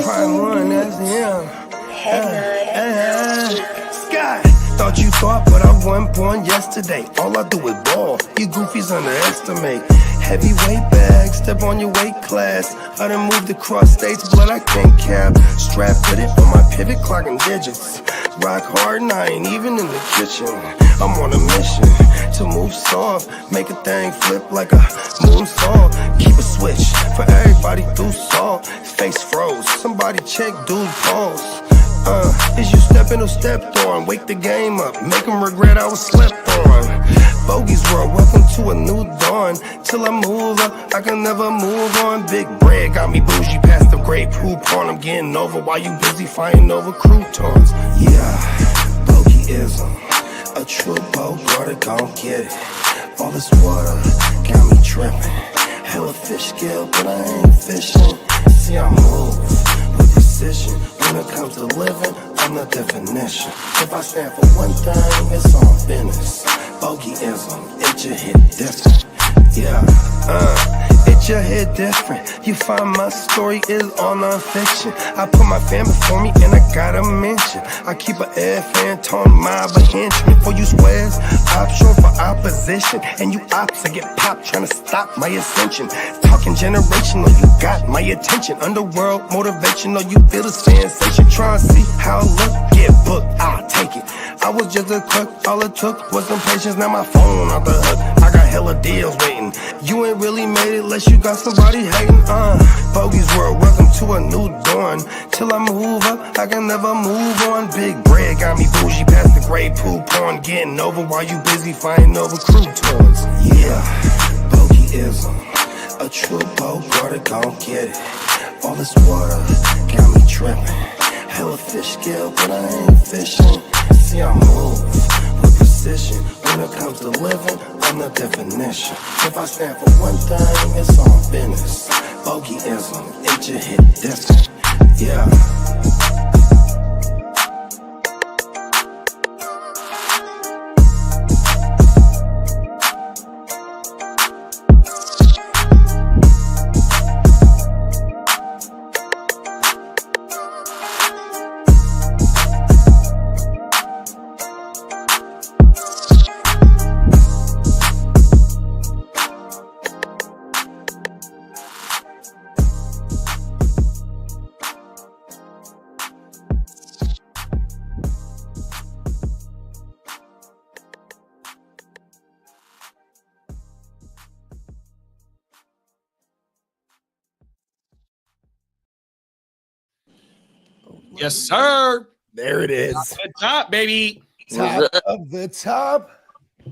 Prime one, that's him. Sky, thought you thought, but I wasn't born yesterday. All I do is ball, you goofies underestimate. Heavyweight bag, step on your weight class. I done moved across states, but I can't cap. Strap with it on my pivot, clocking digits. Rock hard and I ain't even in the kitchen. I'm on a mission to move soft, make a thing flip like a moonsault. Keep a switch for everybody through salt. Face froze, somebody check dude pulse. Is you stepping or stepped on? Wake the game up, make them regret I was slept on. Bogey's world, welcome to a new dawn. Till I move up, I can never move on. Big bread got me bougie past the great poop on. I'm getting over while you busy fighting over croutons. Yeah, bogeyism, a true boat-brother gon' get it. All this water got me tripping. Hella fish skill, but I ain't fishing. See I move with precision. When it comes to living, I'm the definition. If I stand for one thing, it's on business. Bogeyism, it just hit different. Yeah, it just hit different. You find my story is all non-fiction. I put my fam before me and I gotta mention. I keep an air fan tone mob a henchman. For you squares, option for opposition. And you ops, I get popped trying to stop my ascension. Talking generational, you got my attention. Underworld motivational, you feel the sensation. Try and see how I look, get booked, I'll take it. I was just a cook, all it took was some patience. Now my phone off the hook, I got hella deals waiting. You ain't really made it unless you got somebody hating. Bogey's world, welcome to a new dawn. Till I move up, I can never move on. Big bread got me bougie past the gray poop on. Getting over while you busy fighting over croutons. Yeah, bogeyism, a true boat-brother gon' get it. All this water got me tripping. Hella fish skill, but I ain't fishing. See I move with precision. When it comes to living, I'm the definition. If I stand for one thing, it's on business. Bogeyism, it just hit different. Yeah. Yes, sir. There it is. Top of the top, baby. Top of the top.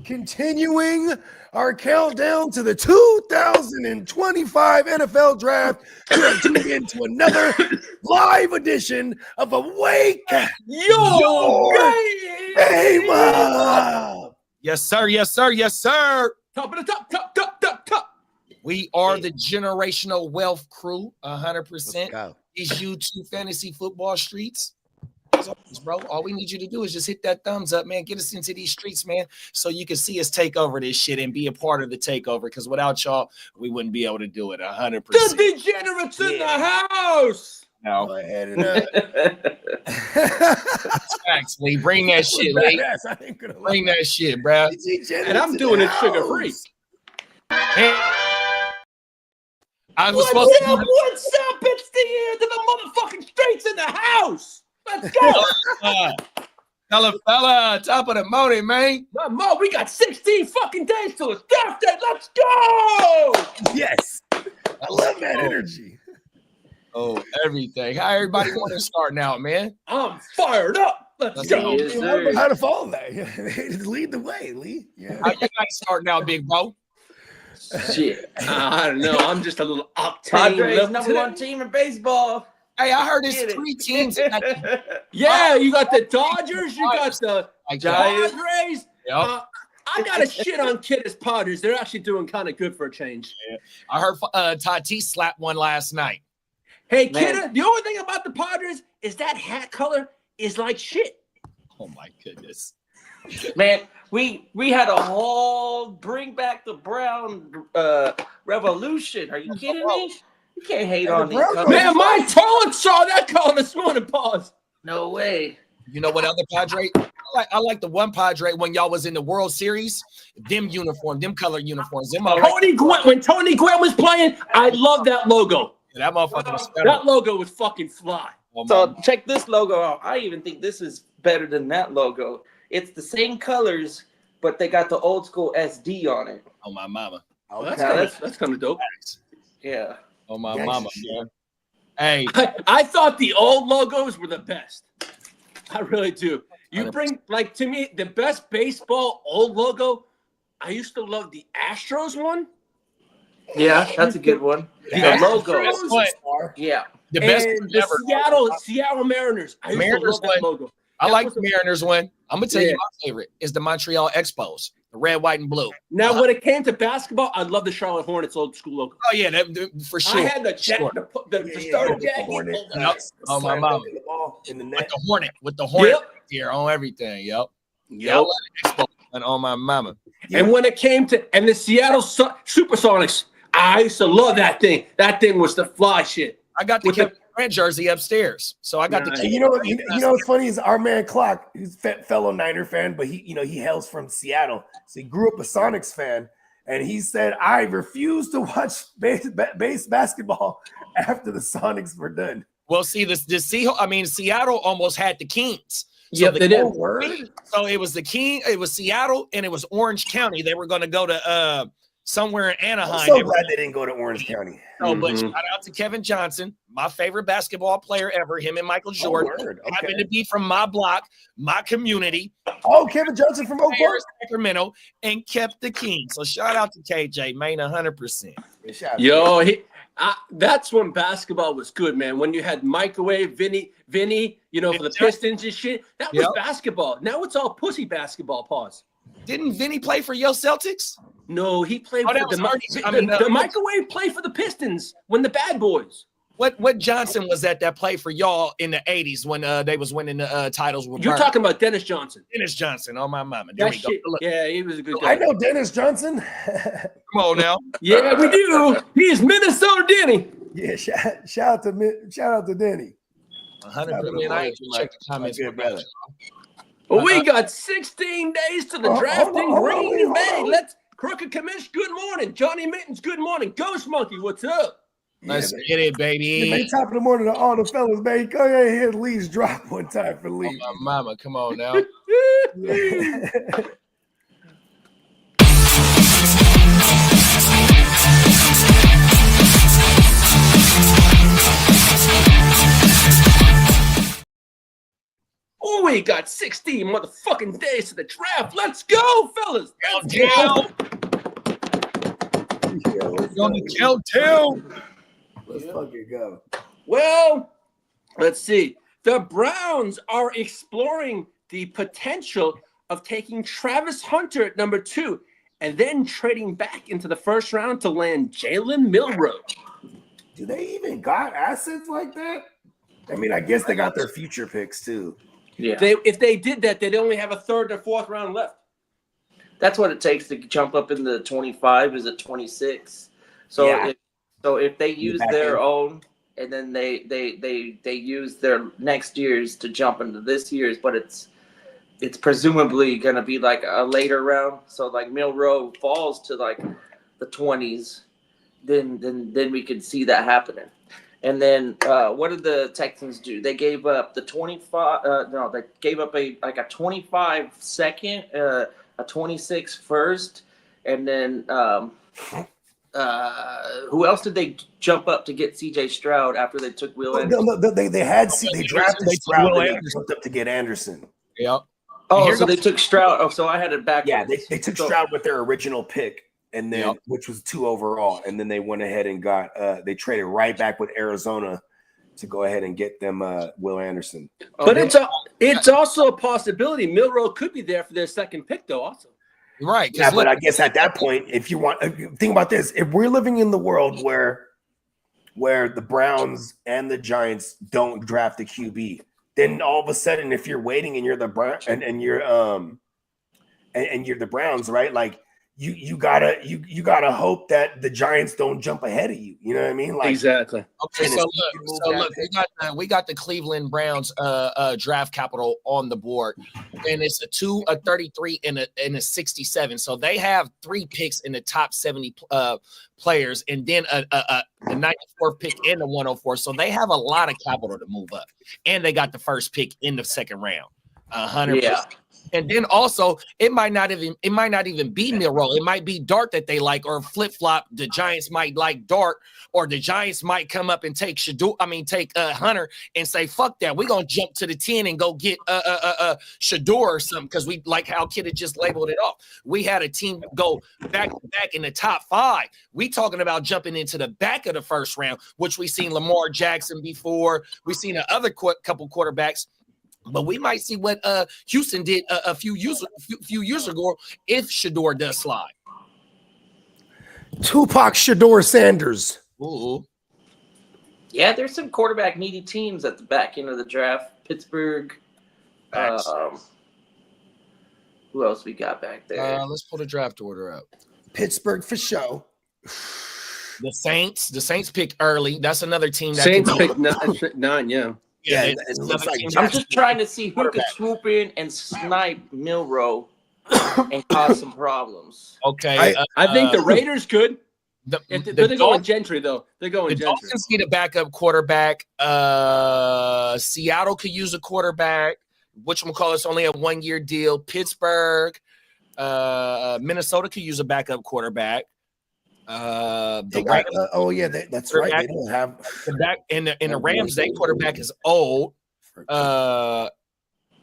Continuing our countdown to the 2025 NFL Draft. We are tuned into another live edition of Awake Your Game Up. Yes, sir. Yes, sir. Yes, sir. Top of the top, top. We are the generational wealth crew, 100%. Let's go. These YouTube fantasy football streets. As always, bro, all we need you to do is just hit that thumbs up, man. Get us into these streets, man, so you can see us take over this shit and be a part of the takeover. Because without y'all, we wouldn't be able to do it 100%. The degenerates in the house. No. Go ahead and Facts, Lee. Bring that shit, Lee. Bring that shit, bro. And I'm doing it sugar-free. Hey, I was What's supposed up? to. What's up? It's the year to the motherfucking streets in the house. Let's go. Fella, top of the morning, man. Mo, we got 16 fucking days till his birthday. Let's go. Yes. I love that energy. Oh, everything. How everybody want to start now, man? I'm fired up. Let's go. Yes, sir. How to follow that? Lead the way, Lee. Yeah. How you guys start now, big bro? Shit. I don't know. I'm just a little octane. Padres left number one team in baseball. Hey, I heard it's Get it. 3 teams. Yeah, you got the Dodgers. You got the Giants. Padres. Yep. I got to shit on Kittis Padres. They're actually doing kind of good for a change. I heard Tatis slapped one last night. Hey, Man. Kidda, the only thing about the Padres is that hat color is like shit. Oh, my goodness. Man, We had a whole bring back the Brown revolution. Are you kidding me? You can't hate on these colors. Man, my toilet saw that color this morning. Pause. No way. You know what other Padre? I like the one Padre when y'all was in the World Series. Them color uniforms. Tony Gwynn, when Tony Gwynn was playing, I love that logo. That motherfucker was That logo was fucking fly. So check this logo out. I even think this is better than that logo. It's the same colors, but they got the old school SD on it. Oh my mama. Oh, that's kind of dope. Yeah. Oh my mama, man. Hey, I thought the old logos were the best. I really do. You bring, like, to me, the best baseball old logo. I used to love the Astros one. Yeah, that's a good one. The logo. Yeah. The best and the Seattle Mariners. I used to love that logo. I like the Mariners one. I'm gonna tell you my favorite is the Montreal Expos, the red, white, and blue. Now, when it came to basketball, I love the Charlotte Hornets old school logo. Oh yeah, for sure. I had the starter jacket. Oh my mama. In the net. With the Hornet here on everything. Yep. And on my mama. And when it came to the Seattle Supersonics, I used to love that thing. That thing was the fly shit. I got the Kevin Durant jersey upstairs, so I got the. You know what's funny is our man Clock, who's a fellow Niner fan, but he hails from Seattle, so he grew up a Sonics fan, and he said, "I refuse to watch base basketball after the Sonics were done." Well, see Seattle almost had the Kings. So they did. So it was the King, it was Seattle, and it was Orange County. They were going to go to somewhere in Anaheim. I'm so glad they didn't go to Orange County. No, but shout out to Kevin Johnson, my favorite basketball player ever. Him and Michael Jordan happened to be from my block, my community. Oh, Kevin Johnson from Oak Park, Sacramento, and kept the Kings. So shout out to KJ, man, 100%. Yo, that's when basketball was good, man. When you had Microwave, Vinny, for the Pistons and shit. That was basketball. Now it's all pussy basketball. Pause. Didn't Vinny play for your Celtics? No, he played for the Microwave played for the Pistons when the Bad Boys. What Johnson was that played for y'all in the 80s when they was winning the titles with You're talking about Dennis Johnson. Dennis Johnson, oh my mama. There we go. Yeah, he was a good guy. I know Dennis Johnson. Come on now. Yeah, we do. He's Minnesota Denny. Yeah, shout out to Denny. 100%. I ain't check the comments. Well, we got 16 days to the draft in Green Bay. Let's Crooked Commish, good morning. Johnny Mittens, good morning. Ghost Monkey, what's up? Let's get it, baby. Man, top of the morning to all the fellas, baby. Go ahead and Lee's drop one time for Lee. Oh, my mama, come on now. Oh, we got 16 motherfucking days to the draft. Let's go, fellas. Let's go. On the countdown. Let's fucking go. Well, let's see. The Browns are exploring the potential of taking Travis Hunter at number 2 and then trading back into the first round to land Jalen Milroe. Do they even got assets like that? I mean, I guess they got their future picks too. Yeah. If they did that, they'd only have a 3rd or 4th round left. That's what it takes to jump up in the 25 is a 26. So if they use their own and then they use their next year's to jump into this year's, but it's presumably going to be like a later round. So like Milroe falls to like the 20s, then we could see that happening. And then what did the Texans do? They gave up the 25. They gave up a 25 second, a 26 first, and then who else did they jump up to get CJ Stroud after they took Will Anderson? No, they drafted Stroud and they jumped up to get Anderson. Yep. Oh, so they took Stroud. Oh, so I had it back. Yeah, they took Stroud with their original pick. And then, which was 2 overall, and then they went ahead and got they traded right back with Arizona to go ahead and get them Will Anderson. But it's also a possibility Milroe could be there for their second pick, though. Also, right? Yeah, but I guess at that point, if you want, think about this: if we're living in the world where the Browns and the Giants don't draft a QB, then all of a sudden, if you're waiting and you're the Browns and and you're the Browns, right? Like you gotta hope that the Giants don't jump ahead of you. You know what I mean? Like Exactly. Okay, And so if you move look, that we got the Cleveland Browns draft capital on the board, and it's a 33, and a 67. So they have 3 picks in the top 70 players, and then the 94th pick and the 104. So they have a lot of capital to move up, and they got the first pick in the second round. 100%. Yeah. And then also, it might not even be Milroe. It might be Dart that they like, or flip flop. The Giants might like Dart, or the Giants might come up and take Hunter and say, "Fuck that, we're gonna jump to the 10 and go get Shador or something," because we like how Kid had just labeled it off. We had a team go back in the top 5. We talking about jumping into the back of the first round, which we seen Lamar Jackson before. We seen another couple quarterbacks. But we might see what Houston did a few years ago if Shador does slide. Tupac Shador Sanders. Ooh. Yeah, there's some quarterback needy teams at the back end of the draft. Pittsburgh. Who else we got back there? Let's pull the draft order up. Pittsburgh for show. The Saints pick early. That's another team that Saints picked 9, yeah. Yeah, it's it looks another like team Jackson. I'm just trying to see who could swoop in and snipe Milroe and cause some problems. Okay. I think the Raiders could. The They're going Gentry, though. They're going The Gentry. Dolphins need a backup quarterback. Seattle could use a quarterback. Whatchamacallit's only a 1-year deal. Pittsburgh, Minnesota could use a backup quarterback. That's right. They don't have The back in the Rams. Their quarterback is old. Yeah.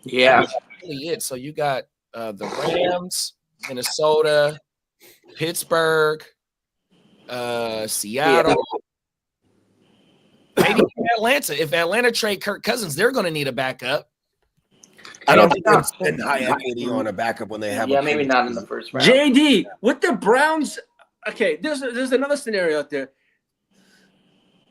That's really it. So you got the Rams, Minnesota, Pittsburgh, Seattle, maybe Atlanta. If Atlanta trade Kirk Cousins, they're going to need a backup. I don't think they'll spend high equity on a backup when they have. Yeah, maybe not in the first round. JD with the Browns. Okay, there's another scenario out there.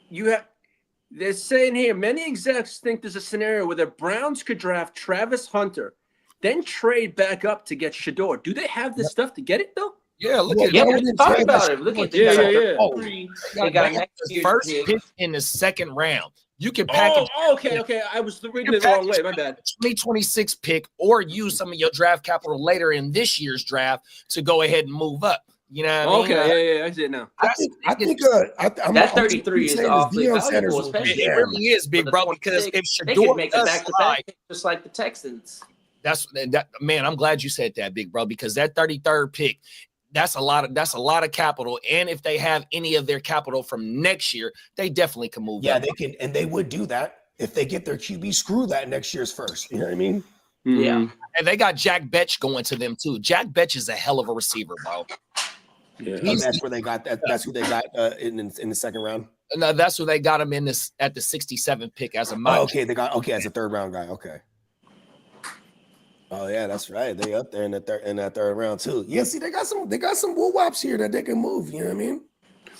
They're saying here many execs think there's a scenario where the Browns could draft Travis Hunter, then trade back up to get Shador. Do they have the stuff to get it though? Yeah, look at Yeah, that. talk about it. Look at this. Yeah. Oh, they got next the year's first pick. pick in the second round. You can package Okay. I was reading it the wrong way. My bad. 2026 pick, or use some of your draft capital later in this year's draft to go ahead and move up. You know what I mean? Okay, yeah, I see it now. That 33 is awfully valuable, especially It really is, big bro, because if they Shador could make a does back-to-back slide, pick just like the Texans. that's that man. I'm glad you said that, big bro, because that 33rd pick, that's a lot of capital. And if they have any of their capital from next year, they definitely can move. Yeah, up. they can, and they would do that if they get their QB. Screw that next year's first. You know what I mean? Yeah. And they got Jack Betch going to them too. Jack Betch is a hell of a receiver, bro. Yeah. That's where they got that. That's who they got in the second round. No, that's who they got him in this at the 67th pick as a mock. Oh, okay, they got as a third round guy. Okay. Oh yeah, that's right. They up there in that third round too. Yeah, see, they got some woo wops here that they can move. You know what I mean?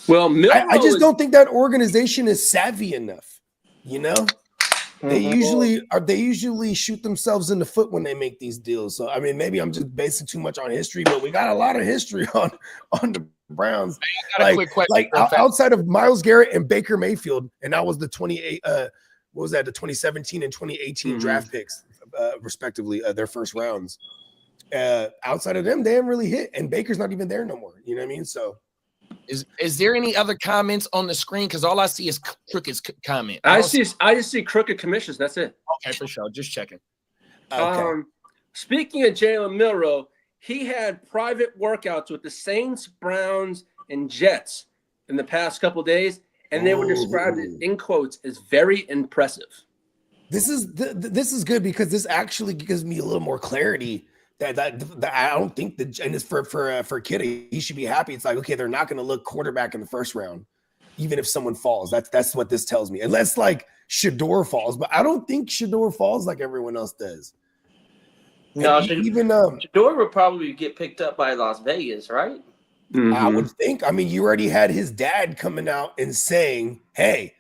Well, I just don't think that organization is savvy enough. You know, they usually shoot themselves in the foot when they make these deals. So I mean, maybe I'm just basing too much on history, but we got a lot of history on the Browns. I got a quick question. Like outside of Myles Garrett and Baker Mayfield, and that was the 28. What was that? The 2017 and 2018 draft picks, respectively, their first rounds. Outside of them, they haven't really hit, and Baker's not even there no more. You know what I mean? So. Is there any other comments on the screen? Because all I see is Crooked's comment. I just see crooked commissions. That's it. Okay, for sure. Just checking. Okay. Speaking of Jalen Milroe, he had private workouts with the Saints, Browns, and Jets in the past couple of days, and they were described in quotes as very impressive. This is good because this actually gives me a little more clarity. That I don't think and it's for Kitty, he should be happy. It's like, okay, they're not going to look quarterback in the first round, even if someone falls. That's what this tells me. Unless like Shador falls, but I don't think Shador falls like everyone else does. No, even Shador would probably get picked up by Las Vegas, right? I would think. I mean, you already had his dad coming out and saying, "Hey,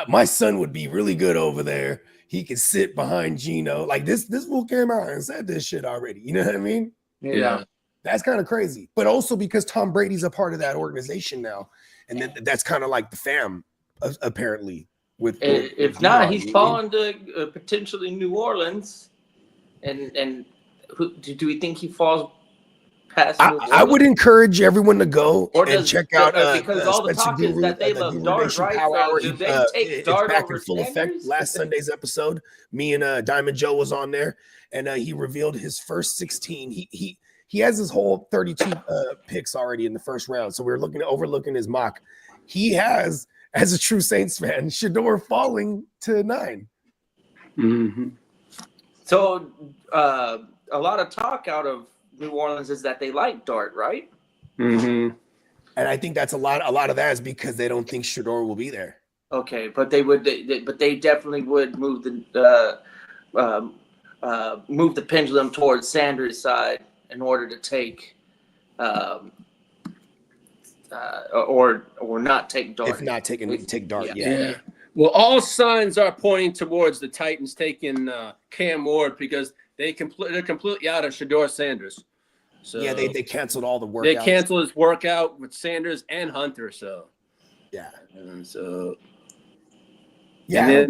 my son would be really good over there. He could sit behind Geno." Like this fool came out and said this shit already. You know what I mean? Yeah. That's kind of crazy. But also because Tom Brady's a part of that organization now. And that's kind of like the fam, apparently. If not, he's falling to potentially New Orleans. And who do we think he falls past? I would encourage everyone to go and check out because all the talk is that they love Dart, right? So do they take Dart back over in full Sanders? effect. Last Sunday's episode, me and Diamond Joe was on there, and he revealed his first 16. He has his whole 32 picks already in the first round. So we're overlooking his mock. He has, as a true Saints fan, Shedeur falling to 9. Mm-hmm. So a lot of talk out of New Orleans is that they like Dart, right? Mm-hmm. And I think that's a lot of that is because they don't think Shedeur will be there. Okay, but they definitely would move the pendulum towards Sanders' side in order to take or not take Dart. If not take Dart, Yeah. Well, all signs are pointing towards the Titans taking Cam Ward because they're completely out of Shedeur Sanders. So yeah, they canceled all the workouts. They canceled his workout with Sanders and Hunter. So yeah, and so yeah. I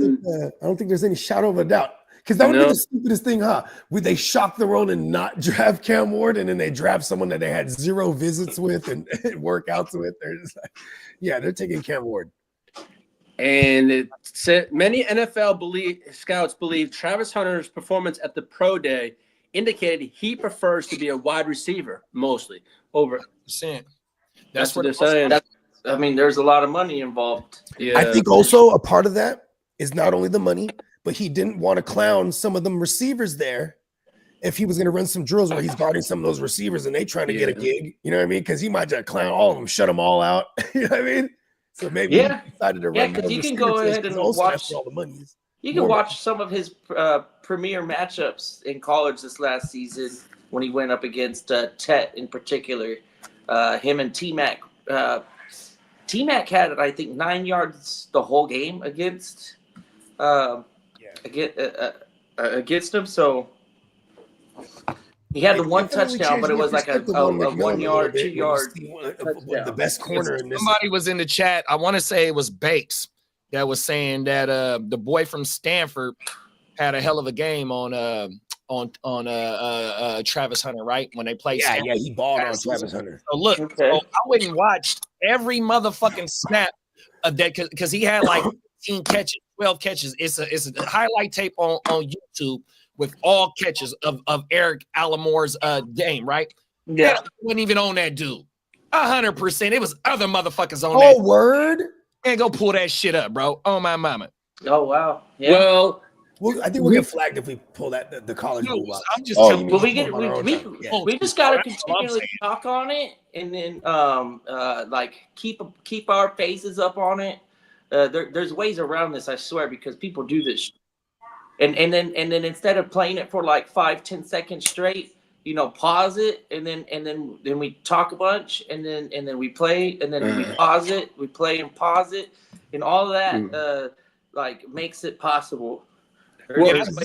don't think there's any shadow of a doubt because that would be the stupidest thing, huh? Would they shock the world and not draft Cam Ward and then they draft someone that they had 0 visits with and workouts with? They're just like, yeah, they're taking Cam Ward. And it said many NFL scouts believe Travis Hunter's performance at the pro day indicated he prefers to be a wide receiver mostly over. That's what they're saying. I mean, there's a lot of money involved. Yeah. I think also a part of that is not only the money, but he didn't want to clown some of them receivers there if he was going to run some drills where he's guarding some of those receivers and they trying to get a gig. You know what I mean? Because he might just clown all of them, shut them all out. You know what I mean? So maybe he decided to run. Yeah, because you can go ahead and watch all the money. You can watch some of his premier matchups in college this last season when he went up against Tet in particular. Him and T-Mac. T-Mac had, I think, 9 yards the whole game against him. So he had the one touchdown, but it was like a 1 yard, 2 yard. The best corner in this. Somebody was in the chat. I want to say it was Bakes that was saying that the boy from Stanford had a hell of a game on Travis Hunter, right? When they played. Yeah, he balled on Travis Hunter. So look, I went and watched every motherfucking snap of that because he had like 15 catches, 12 catches. It's a highlight tape on YouTube with all catches of Eric Alamore's game, right? Yeah, I wasn't even on that dude. 100%. It was other motherfuckers on that. Oh, word. And go pull that shit up, bro. Oh my mama. Oh wow. Yeah. Well, I think we'll get flagged if we pull that the college rule out. I'm just telling you. We just gotta continually talk on it and then like keep our faces up on it. There's ways around this, I swear, because people do this. And then instead of playing it for like 5-10 seconds straight, you know, pause it and then we talk a bunch and then we play and then we pause it, we play and pause it, and all of that like makes it possible. Here's the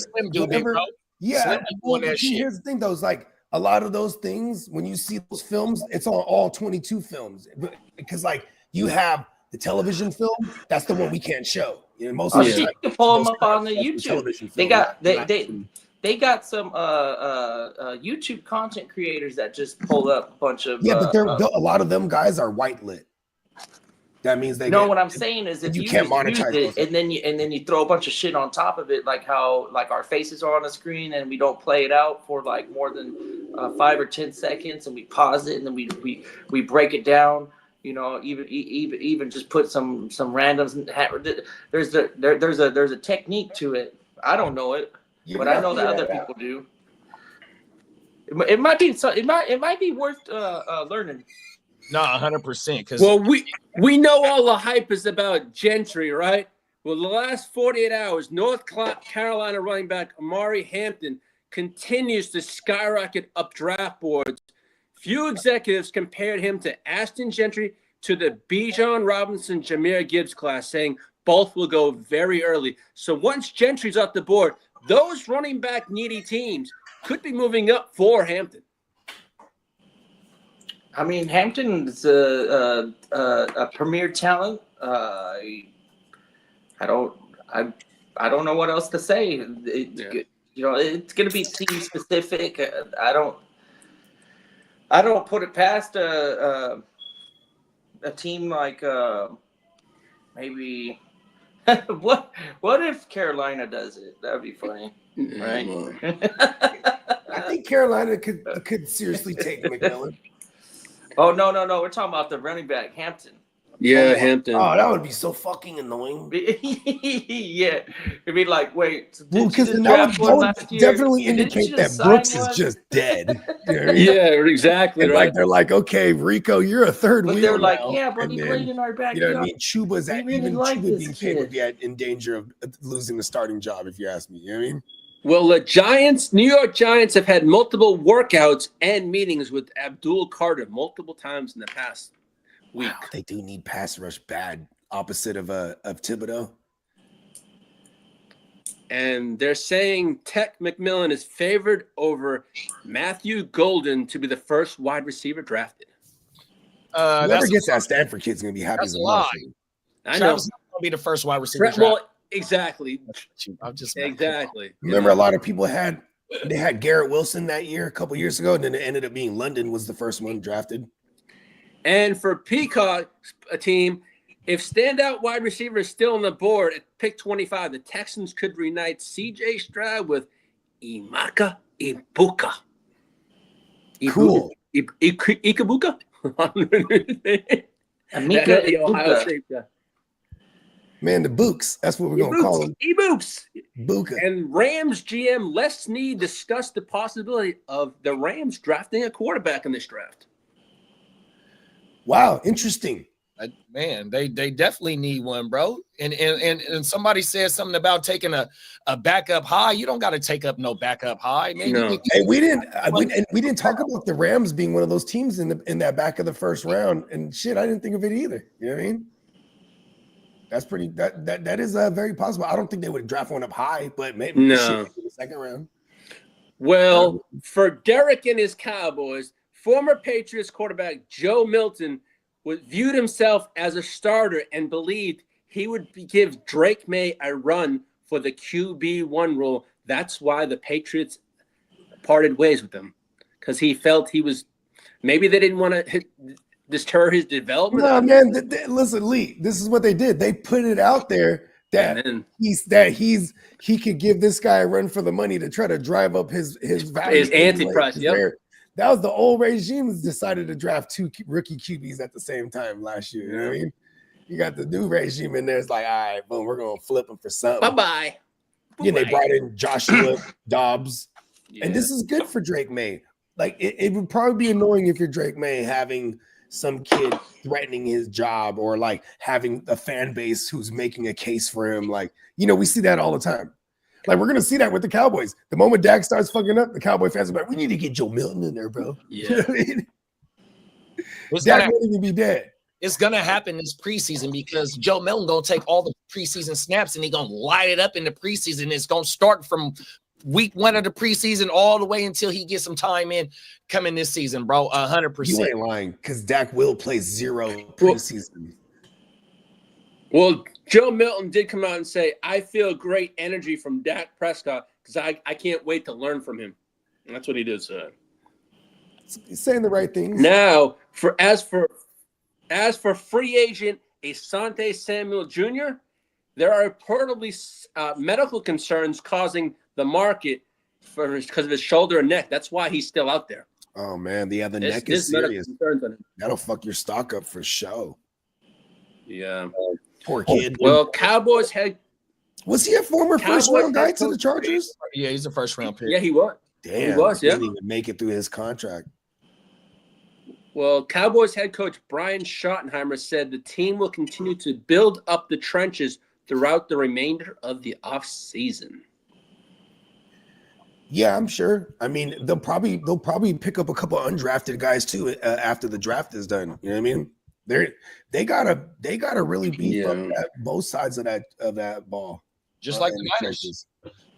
thing though, is like a lot of those things when you see those films, it's on all 22 films because like you have the television film, that's the one we can't show. You know, most of you can pull them up on the YouTube. They got some YouTube content creators that just pull up a bunch of but a lot of them guys are white lit. That means they what I'm saying is if you can't monetize it and then you throw a bunch of shit on top of it, like how like our faces are on the screen and we don't play it out for like more than 5 or 10 seconds and we pause it and then we break it down. You know, even just put some randoms. There's a technique to it. I don't know it, but I know that other people do. It might be worth learning. No, 100%. Because we know all the hype is about Gentry, right? Well, the last 48 hours, North Carolina running back Amari Hampton continues to skyrocket up draft boards. Few executives compared him to Ashton Gentry to the Bijan Robinson, Jahmyr Gibbs class, saying both will go very early. So once Gentry's off the board, those running back needy teams could be moving up for Hampton. I mean, Hampton's a premier talent. I don't know what else to say. It's going to be team specific. I don't put it past a team like maybe. What if Carolina does it? That would be funny, right? I think Carolina could seriously take McMillan. Oh no! We're talking about the running back, Hampton. Yeah, Hampton. Oh, that would be so fucking annoying. Yeah, it'd be like, wait, Well, because that would definitely indicate that Brooks is just dead. You know what I mean? Yeah, exactly. And Right. like they're like, okay, Rico, you're a third But wheel. they were like, now. yeah, but And he then, played in our backyard. you know what I mean? Chuba's We at really even like Chuba this being paid would kid. be in danger of losing the starting job, if you ask me. You know what I mean? Well, the New York Giants have had multiple workouts and meetings with Abdul Carter multiple times in the past week. Wow, they do need pass rush bad, opposite of Thibodeau. And they're saying Tech McMillan is favored over Matthew Golden to be the first wide receiver drafted. Whoever That's gets that Stanford kid's gonna be happy. That's as a lie. motherfucker. I know. Travis not gonna be the first wide receiver. Well, exactly. I'm just Exactly. Remember, a lot of people had Garrett Wilson that year, a couple years ago, and then it ended up being London was the first one drafted. And for Peacock, a team, if standout wide receiver is still on the board at pick 25, the Texans could reunite C.J. Stroud with Emeka Ibuka. Cool. Ikabuka? Amika The Ohio Ibuka. State guy. Man, the Books. That's what we're gonna call him. E-Books. Buka. And Rams GM Les Snead discussed the possibility of the Rams drafting a quarterback in this draft. Wow, interesting. Man, they definitely need one, bro. And somebody said something about taking a backup high. You don't got to take up no backup high. Maybe No. Hey, we didn't talk about the Rams being one of those teams in that back of the first round. And shit, I didn't think of it either. You know what I mean? That's pretty. That is very possible. I don't think they would draft one up high, but maybe No. in the second round. Well, for Derek and his Cowboys, former Patriots quarterback Joe Milton viewed himself as a starter and believed he would give Drake May a run for the QB1 role. That's why the Patriots parted ways with him, because he felt he was maybe they didn't want to deter his development. No, man. Listen, Lee. This is what they did. They put it out there that And he could give this guy a run for the money to try to drive up his value. His anti-price, yep. That was the old regime that decided to draft two rookie QBs at the same time last year. You know what I mean? You got the new regime in there. It's like, all right, boom, we're gonna flip him for something. bye-bye. Yeah, they brought in Joshua Dobbs, Yeah. and this is good for Drake May. Like, it would probably be annoying if you're Drake May having some kid threatening his job or like having a fan base who's making a case for him. Like, we see that all the time. Like, we're gonna see that with the Cowboys. The moment Dak starts fucking up, the Cowboy fans are like, "We need to get Joe Milton in there, bro." Yeah. You know what I mean? It's Dak gonna, might even be dead. it's gonna happen this preseason because Joe Milton gonna take all the preseason snaps and he gonna light it up in the preseason. It's gonna start from week 1 of the preseason all the way until he gets some time in coming this season, bro. 100%. You ain't lying, because Dak will play 0 preseason. Well, Joe Milton did come out and say, I feel great energy from Dak Prescott because I can't wait to learn from him. And that's what he did say. He's saying the right things. Now, as for free agent Asante Samuel Jr., there are reportedly medical concerns causing the market because of his shoulder and neck. That's why he's still out there. Oh man, the other neck There's is medical serious. concerns on him. That'll fuck your stock up for show. Yeah. Poor kid. Well, Cowboys head. Was he a former Cowboys first round guy head to the coach- Chargers? Yeah, he's a first round pick. Yeah, he was. Damn, He was, yeah. Didn't even make it through his contract. Well, Cowboys head coach Brian Schottenheimer said the team will continue to build up the trenches throughout the remainder of the offseason. Yeah, I'm sure. I mean, they'll probably pick up a couple undrafted guys too after the draft is done. You know what I mean? They gotta really beef up both sides of that ball. Just like in the the Niners. trenches.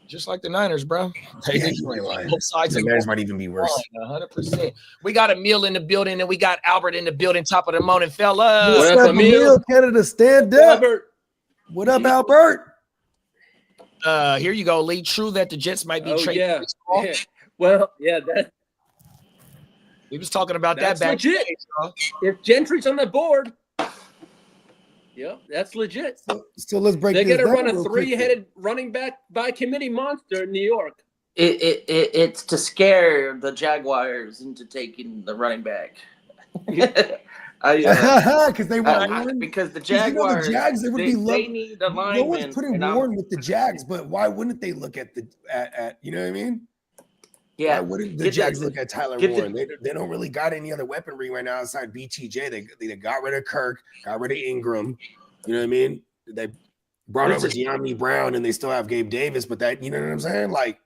Just like the Niners, bro. They Yeah, did you ain't lying. both sides The of Niners might even be worse. 100%. We got Emil in the building, and we got Albert in the building. Top of the morning, fella. What What's up, up, Emil? Emil? Canada, stand up. Albert. What up, Albert? Here you go, Lee. True that the Jets might be Oh trading. yeah. Chris Paul. Yeah. Well, yeah. We was talking about That's that back. legit. If Gentry's on the board, yep, that's legit. So let's break They're this gonna down run a real quick then. three-headed running back by committee monster in New York. It's to scare the Jaguars into taking the running back. Because they want Warren. Because the 'Cause you know Jaguars, the Jags, they would be they need a no lineman. one's putting Warren with the Jags, but why wouldn't they look at the at you know what I mean? Yeah, Why wouldn't the Get Jags the- look at Tyler get the- Warren? They don't really got any other weaponry right now outside BTJ. They got rid of Kirk, got rid of Ingram. You know what I mean? They brought over De'Ami Brown, and they still have Gabe Davis. But that, you know what I'm saying? Like,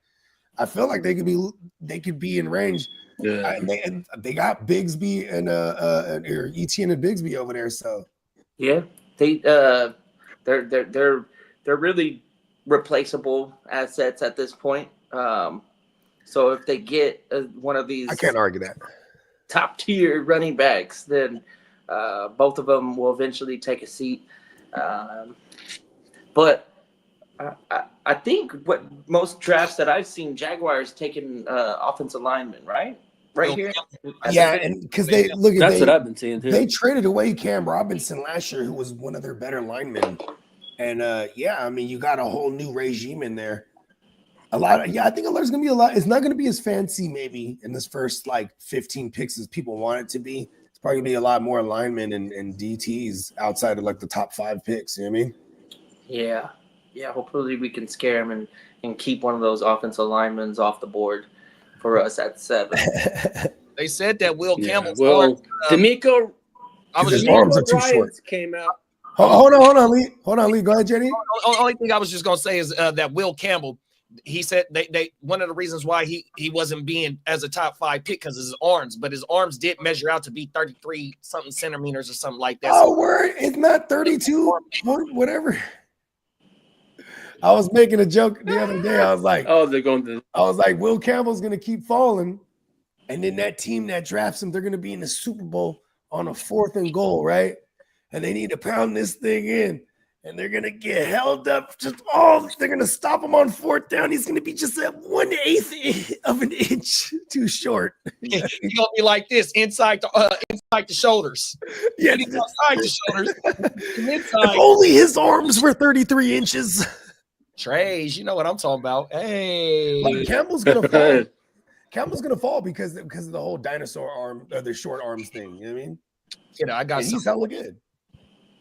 I feel like they could be in range. Yeah. And they got Bigsby and or Etienne and Bigsby over there. So yeah, they're really replaceable assets at this point. So if they get one of these I can't argue that. top tier running backs, then both of them will eventually take a seat. But I think what most drafts that I've seen, Jaguars taking offensive linemen, right here. Yeah, and because they look at That's what I've been seeing too. they traded away Cam Robinson last year, who was one of their better linemen. And yeah, I mean, you got a whole new regime in there. I think there's gonna be a lot. It's not gonna be as fancy, maybe, in this first like 15 picks as people want it to be. It's probably gonna be a lot more linemen and DTs outside of like the top 5 picks. You know what I mean? Yeah. Hopefully we can scare them and keep one of those offensive linemen off the board for us at 7. They said that Will Campbell's well, arms, D'Amico, I was his just, arms are too short. Ryans came out. Hold on, Lee. Hold on, Lee. Go ahead, Jenny. only thing I was just gonna say is that Will Campbell. He said they one of the reasons why he wasn't being as a top 5 pick because his arms, but his arms did measure out to be 33 something centimeters or something like that. Oh, word! It's not 32. Whatever. I was making a joke the other day. I was like, Oh, they're going to. Will Campbell's gonna keep falling, and then that team that drafts him, they're gonna be in the Super Bowl on a 4th and goal, right? And they need to pound this thing in, and they're gonna get held up. They're gonna stop him on 4th down. He's gonna be just at 1/8 of an inch too short. You're gonna be like this inside the shoulders. Yeah, He's outside the shoulders. And if inside. only his arms were 33 inches. Trays, you know what I'm talking about. Hey, Like Campbell's gonna fall. Campbell's gonna fall because of the whole dinosaur arm, or the short arms thing. You know what I mean? I got And he's some. hella good.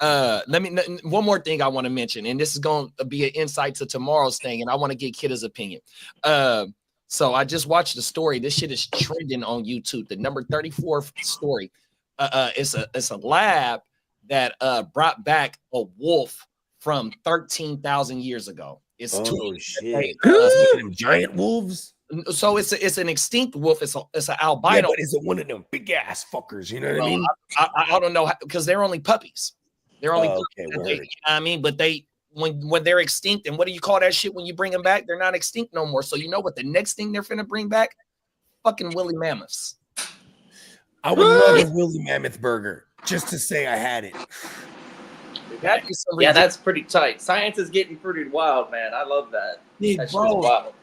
One more thing I want to mention, and this is going to be an insight to tomorrow's thing, and I want to get Kidda's opinion. So I just watched the story. This shit is trending on YouTube. The number 34 story. It's a lab that brought back a wolf from 13,000 years ago. It's shit! two. Them giant wolves. So it's an extinct wolf. It's an Yeah, albino. but is it one of them big ass fuckers? You know what I mean? I don't know because they're only puppies. They're only Oh, puppies. okay, You know what I mean? But when they're extinct, and what do you call that shit when you bring them back? They're not extinct no more. So you know what the next thing they're finna bring back? Fucking woolly mammoths. I would love a Willy Mammoth burger just to say I had it. That is some Yeah, that's pretty tight. Science is getting pretty wild, man. I love that. ridiculous, That shit is bro. wild.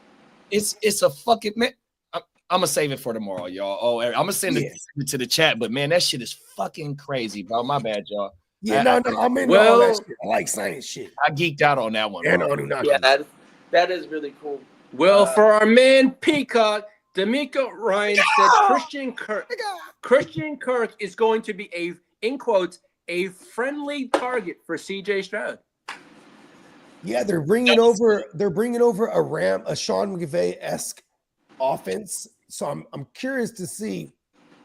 It's a fucking man. I'm gonna save it for tomorrow, y'all. Oh, I'm gonna send it to the chat, but man, that shit is fucking crazy, bro. My bad, y'all. Yeah, no, I'm into all that shit. I like science shit. I geeked out on that one. And bro. Anunnaki. Yeah, that is really cool. Well, for our man Peacock, D'Amico Ryan said Christian Kirk is going to be in quotes, a friendly target for CJ Stroud. Yeah, they're bringing over a Sean McVay-esque offense. So I'm curious to see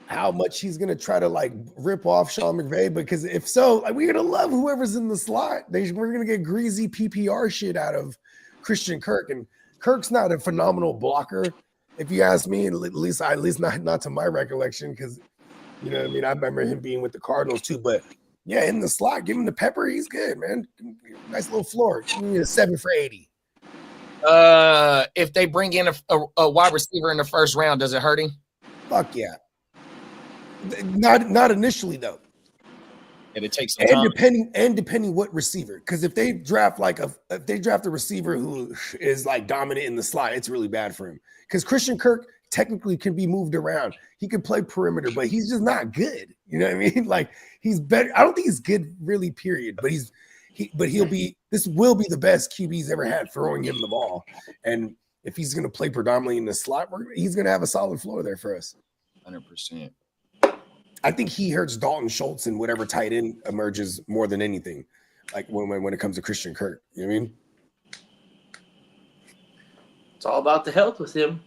how much he's gonna try to like rip off Sean McVay, because if so, like, we're gonna love whoever's in the slot. We're gonna get greasy PPR shit out of Christian Kirk, and Kirk's not a phenomenal blocker, if you ask me. At least not to my recollection, because you know what I mean. I remember him being with the Cardinals too, but yeah, in the slot, give him the pepper, he's good, man. Nice little floor. Give me a 7 for 80. If they bring in a wide receiver in the first round, does it hurt him? Fuck yeah. Not initially though. And it takes some time. Depending what receiver, because if they draft a receiver who is like dominant in the slot, it's really bad for him. Because Christian Kirk technically can be moved around. He can play perimeter, but he's just not good. You know what I mean? Like he's better. I don't think he's good, really. Period. But he'll be. This will be the best QB's ever had throwing him the ball. And if he's going to play predominantly in the slot, he's going to have a solid floor there for us. 100%. I think he hurts Dalton Schultz and whatever tight end emerges more than anything. Like when it comes to Christian Kirk, you know what I mean? It's all about the health with him.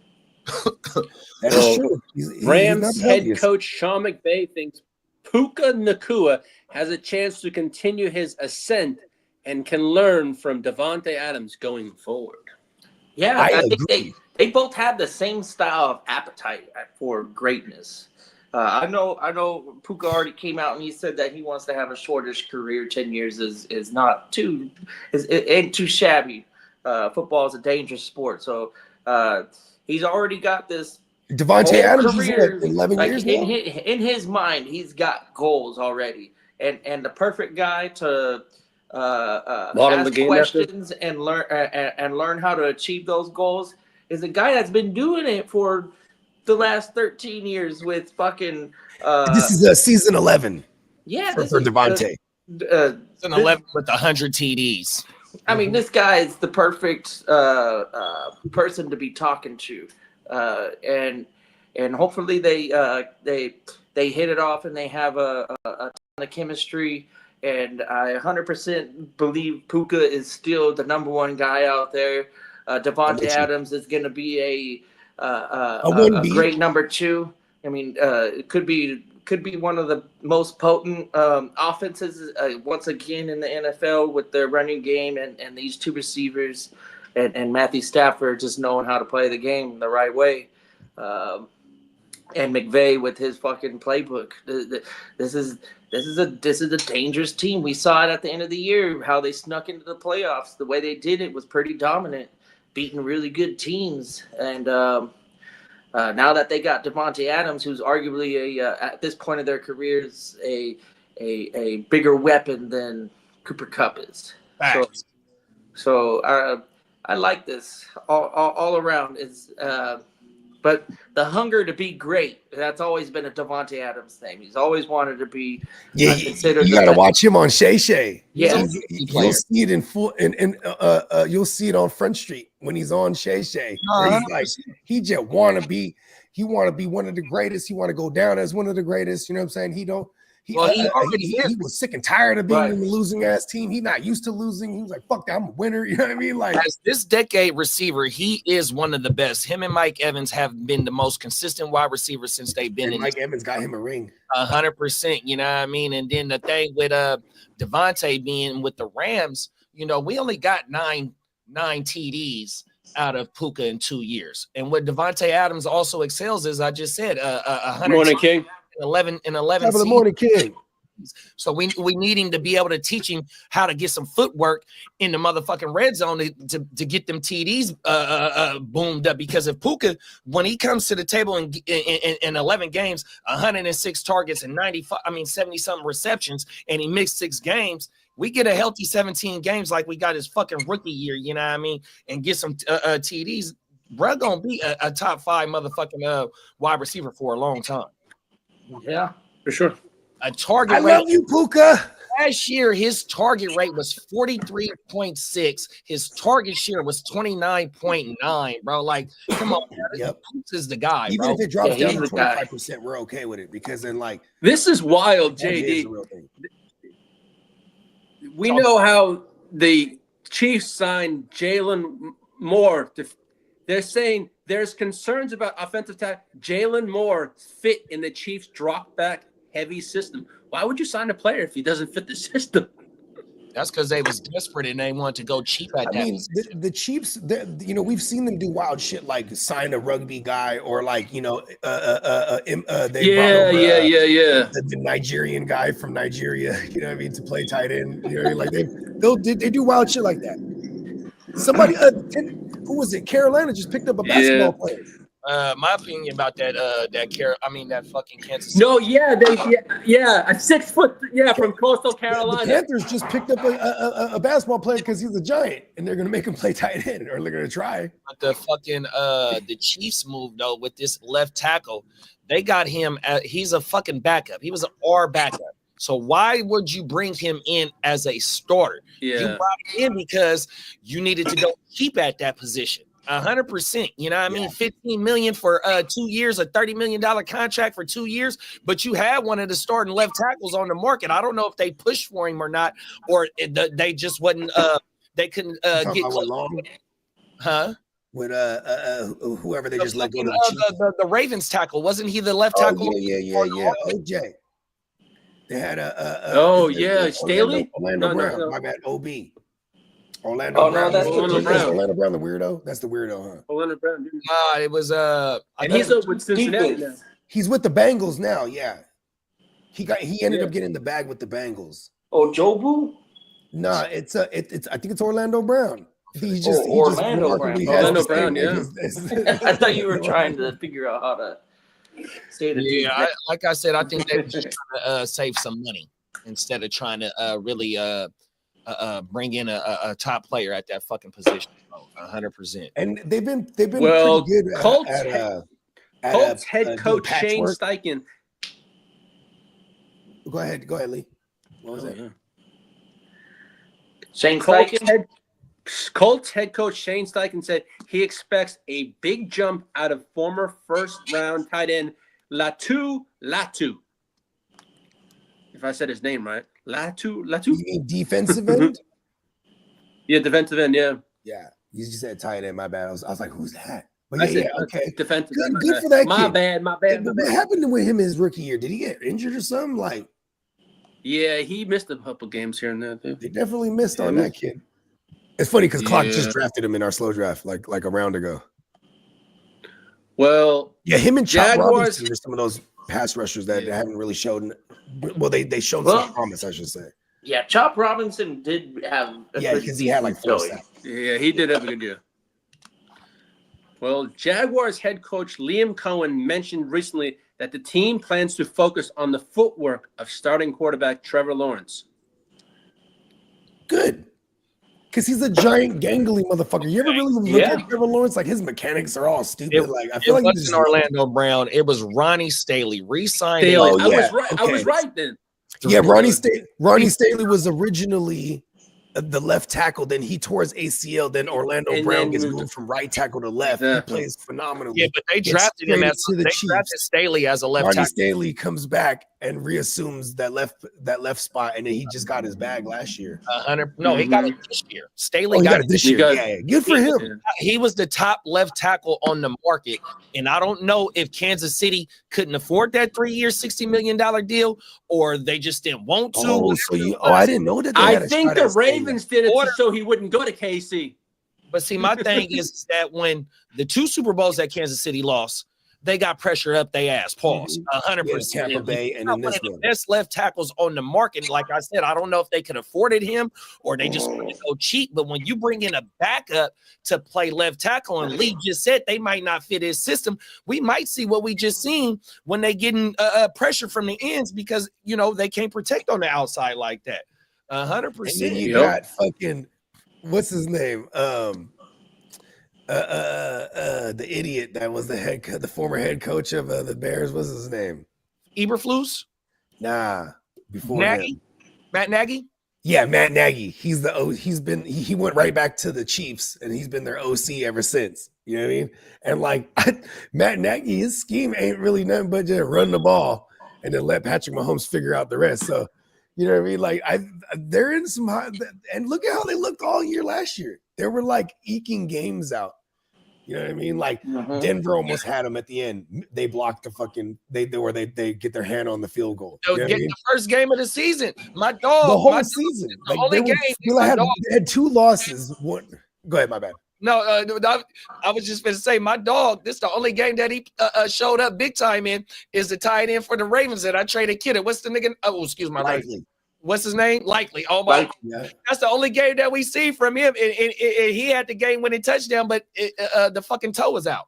That is true. Rams head coach Sean McVay thinks Puka Nacua has a chance to continue his ascent and can learn from Davante Adams going forward. Yeah, I think they both have the same style of appetite for greatness. I know Puka already came out and he said that he wants to have a shortish career. 10 years is not too ain't too shabby. Football is a dangerous sport, so he's already got this. Davante Adams is 11 like years in his mind, he's got goals already, and the perfect guy to ask questions and learn how to achieve those goals is a guy that's been doing it for the last 13 years with fucking. This is season 11. Yeah, for Davante. Season 11 with 100 TDs. I mean, this guy is the perfect person to be talking to, and hopefully they hit it off and they have a ton of chemistry. And I 100% believe Puka is still the number one guy out there. Davante Adams is going to be a great number two. I mean, it could be one of the most potent offenses once again in the NFL with their running game and these two receivers and Matthew Stafford just knowing how to play the game the right way. And McVay with his fucking playbook. This is a dangerous team. We saw it at the end of the year, how they snuck into the playoffs. The way they did it was pretty dominant, beating really good teams. And now that they got Davante Adams, who's arguably at this point of their careers a bigger weapon than Cooper Kupp is. So I like this all around. But the hunger to be great, that's always been a Davante Adams thing. He's always wanted to be considered. You got to watch him on Shay Shay. Yeah. You'll see it in full, and you'll see it on Front Street when he's on Shay Shay. He's like, he just want to be one of the greatest. He want to go down as one of the greatest. You know what I'm saying? He was sick and tired of being in the losing ass team. He's not used to losing. He was like, fuck that, I'm a winner. You know what I mean? Like, as this decade receiver, he is one of the best. Him and Mike Evans have been the most consistent wide receivers since they've been in. Mike Evans got him a ring. 100%, you know what I mean? And then the thing with Davante being with the Rams, you know, we only got nine TDs out of Puka in 2 years. And what Davante Adams also excels is, I just said, 100 Morning, King. 11 Top of the morning, King. So we need him to be able to teach him how to get some footwork in the motherfucking red zone to get them TDs boomed up. Because if Puka, when he comes to the table in 11 games, 106 targets and 70 something receptions, and he missed 6 games, we get a healthy 17 games like we got his fucking rookie year, you know what I mean, and get some TDs. Bro, gonna be a top 5 motherfucking wide receiver for a long time. Yeah, for sure. A target I rate. love you, Puka. Last year, his target rate was 43.6. His target share was 29.9, bro. Like, come on, Yep. Puka's the guy, Even bro. if it drops down to he's the guy. 25%, we're okay with it because then, like, This is wild, that is JD. the real thing. We know how the Chiefs signed Jalen Moore. They're saying there's concerns about offensive tackle. Jalen Moore fit in the Chiefs' drop back heavy system. Why would you sign a player if he doesn't fit the system? That's because they was desperate and they wanted to go cheap at that. I mean, the Chiefs, you know, we've seen them do wild shit like sign a rugby guy or like, you know, the Nigerian guy from Nigeria, you know what I mean, to play tight end. You know what I mean? Like they do wild shit like that. Somebody, Who was it? Carolina just picked up a basketball player. My opinion about that fucking Kansas City. No, a 6 foot, from Coastal Carolina. The Panthers just picked up a basketball player because he's a giant, and they're gonna make him play tight end, or they're gonna try. But the fucking the Chiefs move though with this left tackle, they got him. He's a fucking backup. He was an R backup. So why would you bring him in as a starter? Yeah. You brought him in because you needed to go cheap at that position. 100%. You know what I mean? $15 million for 2 years, a $30 million contract for 2 years. But you had one of the starting left tackles on the market. I don't know if they pushed for him or not, or they just wasn't. They couldn't get close. Huh? With whoever they just let go. The Ravens tackle, wasn't he the left tackle? Yeah. OJ. They had Staley. Orlando Brown. No. My bad. OB. Orlando Brown. That's Orlando Brown, the weirdo. That's the weirdo, huh? Orlando Brown. Nah, it was and he's up with Cincinnati now. He's with the Bengals now. Yeah, he ended up getting the bag with the Bengals. Oh, Jobu? Nah, I think it's Orlando Brown. Orlando Brown. Yeah. I thought you were trying to figure out how to say the team. like I said, I think they're just trying to save some money instead of trying to really bring in a top player at that fucking position. 100%. And they've been Well, pretty good. Colts head coach Shane Steichen. Go ahead, Lee. What was that? Shane Steichen? Colts head coach Shane Steichen said he expects a big jump out of former first-round tight end Latu. If I said his name right. Latu? You mean defensive end? Yeah, defensive end, yeah. Yeah. You just said tight end, my bad. I was like, who's that? But okay. Defensive good, end. good for that My kid. bad. What happened with him his rookie year? Did he get injured or something? Like, yeah, he missed a couple games here and there. Too. They definitely missed on that kid. It's funny because Clock just drafted him in our slow draft like a round ago. Well, yeah, him and Chop Jaguars Robinson are some of those pass rushers that haven't really shown. Well, they showed some promise, I should say. Yeah, Chop Robinson did have. Because he had like 4 sacks. Yeah, he did have a good year. Well, Jaguars head coach Liam Cohen mentioned recently that the team plans to focus on the footwork of starting quarterback Trevor Lawrence. Good. Because he's a giant, gangly motherfucker. You ever really look at Trevor Lawrence? Like, his mechanics are all stupid. I feel like wasn't Orlando Brown. It was Ronnie Staley. Re-signed. I was right then. Yeah, Ronnie Staley was originally the left tackle. Then he tore his ACL. Then Orlando Brown gets moved from right tackle to left. He plays phenomenally. Yeah, but they drafted him as drafted Staley as a left tackle. Ronnie Staley comes back and reassumes that left spot, and then he just got his bag last year. 100. No, he got it this year. Staley got it this year. Yeah, good for him. He was the top left tackle on the market, and I don't know if Kansas City couldn't afford that 3-year, $60 million deal, or they just didn't want to. I didn't know that. I think the Ravens did it so he wouldn't go to KC. But see, my thing is that when the 2 Super Bowls that Kansas City lost, they got pressure up their ass. Pause. 100%. Tampa Bay and then this one. Best left tackles on the market. Like I said, I don't know if they could afforded him or they just wanted to go cheap. But when you bring in a backup to play left tackle, and Lee just said they might not fit his system, we might see what we just seen when they getting pressure from the ends because they can't protect on the outside like that. 100%. And then you got fucking what's his name? The idiot that was the former head coach of the Bears. What's his name? Eberflus? Nah, before Nagy? him. Matt Nagy? Yeah, Matt Nagy. He went right back to the Chiefs, and he's been their OC ever since. You know what I mean? And like Matt Nagy, his scheme ain't really nothing but just run the ball and then let Patrick Mahomes figure out the rest. So, you know what I mean? Like they're in some high, and look at how they looked all year last year. They were like eking games out. You know what I mean? Like Denver almost had them at the end. They blocked the fucking they get their hand on the field goal. They'll get the first game of the season. My dog. The whole season. The only game. They had 2 losses. One. Go ahead, my bad. No, I was just going to say my dog. This is the only game that he showed up big time in is the tight end for the Ravens that I traded Kidder. What's the nigga? Oh, excuse my Lively. what's his name? Likely. Oh my! Yeah. That's the only game that we see from him, and he had the game-winning touchdown, but the fucking toe was out.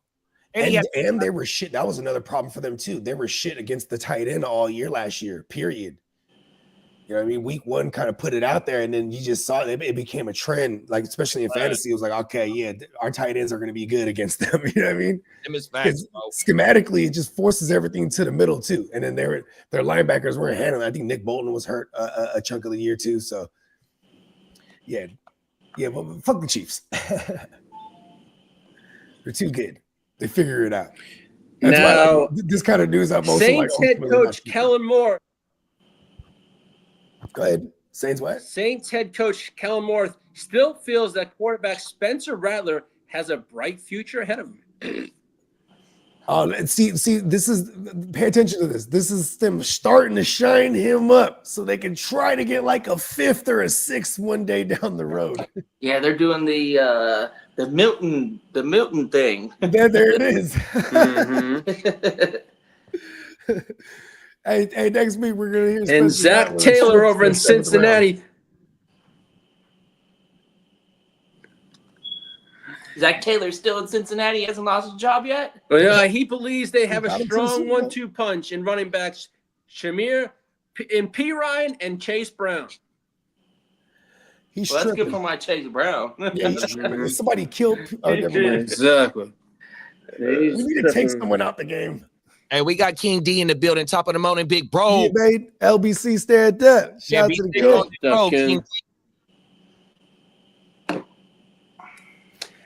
And they were shit. That was another problem for them too. They were shit against the tight end all year last year. Period. You know what I mean? Week 1 kind of put it out there, and then you just saw it became a trend. Like especially in fantasy, it was like, okay, yeah, our tight ends are going to be good against them. You know what I mean? Schematically, it just forces everything to the middle too. And then their linebackers weren't handling. I think Nick Bolton was hurt a chunk of the year too. So yeah, but fuck the Chiefs. They're too good. They figure it out. That's now, this kind of news I'm most Saints head coach Kellen Moore. Go ahead. Saints what? Saints head coach Kellen Moore still feels that quarterback Spencer Rattler has a bright future ahead of him. See, this is, pay attention to this. This is them starting to shine him up so they can try to get like a 5th or a 6th one day down the road. Yeah, they're doing the Milton thing. There it is. Mm-hmm. Hey, next week we're gonna hear And Zach Taylor over in Cincinnati. Zach Taylor's still in Cincinnati. He hasn't lost his job yet. Well, yeah, he believes they have a Got him to the strong Super Bowl. 1-2 punch in running backs Shamir and P. Ryan and Chase Brown. He's Well, that's tripping. good for my Chase Brown. Yeah, he's tripping. Somebody killed. Never mind. Exactly. We need to take someone out the game. Hey, we got King D in the building, top of the morning, big bro. Yeah, mate. LBC stand up. Shout out to the big kid. bro, King. King.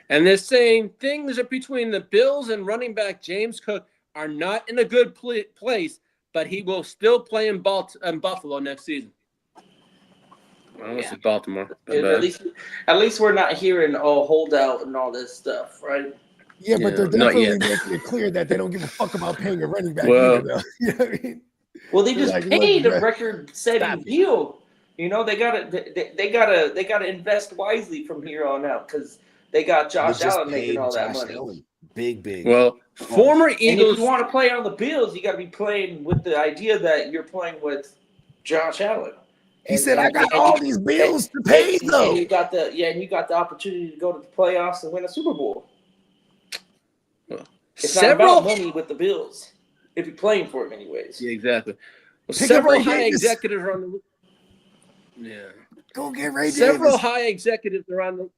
And they're saying things between the Bills and running back James Cook are not in a good place, but he will still play in Buffalo next season. Well, this is Baltimore. At least we're not hearing holdout and all this stuff, right? Yeah, but they're not definitely yet. making it clear that they don't give a fuck about paying a running back. Well- either, though. You know what I mean? Well, they just Like, paid look, a record-setting deal. You know, they gotta invest wisely from here on out because they got Josh They just Allen making paid all that Josh money. Allen. Big. Well, former And if Eagles. you want to play on the Bills, you got to be playing with the idea that you're playing with Josh Allen. He said, "I got all these bills to pay, though." And you got the opportunity to go to the playoffs and win a Super Bowl. It's not about money with the Bills. If you're playing for them, anyways. Yeah, exactly. Well, Pick up several Ray high Davis. executives are on the. Yeah. Go get Ray Several Davis. high executives around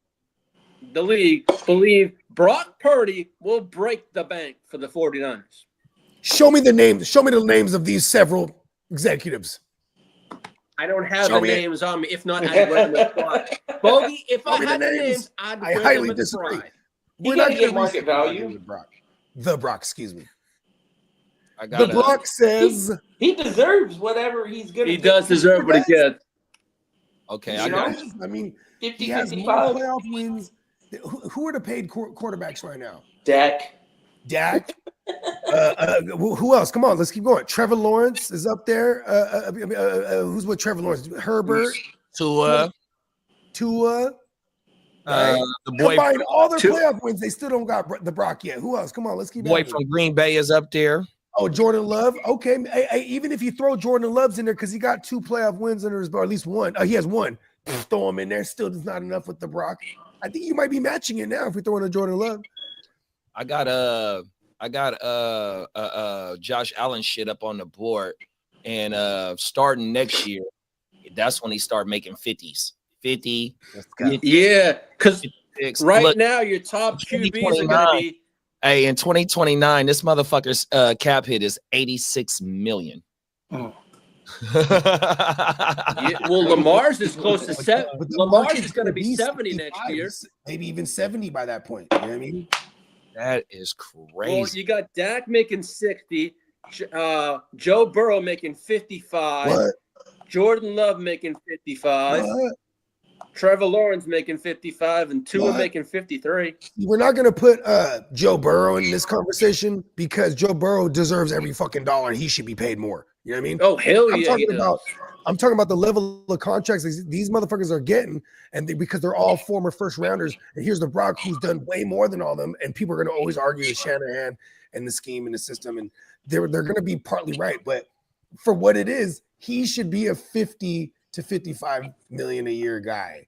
the league believe Brock Purdy will break the bank for the 49ers. Show me the names. Show me the names of these several executives. I don't have Show the me it. names on me. If not, I'd write them in the spot. Bogey, if I me the had the names. names, I'd I put highly them in the disagree. spot. You gotta not get gonna market research value. The Brock, excuse me. I The got Brock says He deserves whatever he's gonna He get. does deserve what he gets. Okay, You I know? got it. I mean, 50, he has more 55. playoff wins. Who are the paid quarterbacks right now? Dak. Dak. Who else? Come on, let's keep going. Trevor Lawrence is up there. Who's with Trevor Lawrence? Herbert, Tua, Tua. the boy, Combine all their Tua. playoff wins, they still don't got the Brock yet. Who else? Come on, let's keep boy going. from Green Bay is up there. Oh, Jordan Love. Okay, even if you throw Jordan Love's in there because he got 2 playoff wins under his belt, at least one. He has one. Throw him in there. Still does not enough with the Brock. I think you might be matching it now if we throw in a Jordan Love. I got Josh Allen shit up on the board, and starting next year, that's when he start making 50s. 50, Yeah, because 56. right Look, now your top QBs are going to be. hey, in 2029, this motherfucker's cap hit is 86 million. Yeah, well, Lamar's is close to 7. But the Lamar's market's is going to gonna be 70 next 65, year. maybe even 70 by that point. You know what I mean? That is Well, crazy. you got Dak making 60, Joe Burrow making 55, What? Jordan Love making 55, What? Trevor Lawrence making 55, and Tua What? making 53. We're not going to put Joe Burrow in this conversation because Joe Burrow deserves every fucking dollar. He should be paid more. You know what I mean? Oh, hell I'm yeah. talking he does. about. I'm talking about the level of contracts these motherfuckers are getting, and because they're all former first rounders. And here's the Brock who's done way more than all of them, and people are going to always argue with Shanahan and the scheme and the system, and they're going to be partly right. But for what it is, he should be a 50 to 55 million a year guy.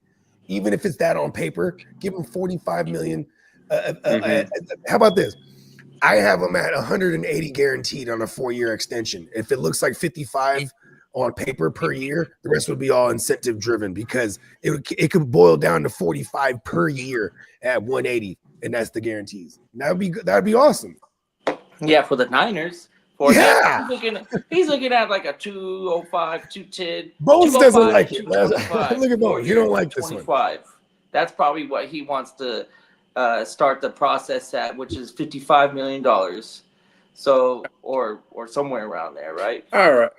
Even if it's that on paper, give him 45 million. How about this? I have him at 180 guaranteed on a 4-year extension. If it looks like 55 on paper per year, the rest would be all incentive driven because it could boil down to 45 per year at 180, and that's the guarantees. That'd be awesome. Yeah, for the Niners. Yeah. He's looking at like a 205, 210. Bones doesn't like it. 225 Look at Bones. You don't like this one. 25. That's probably what he wants to start the process at, which is $55 million. So, or somewhere around there, right? All right.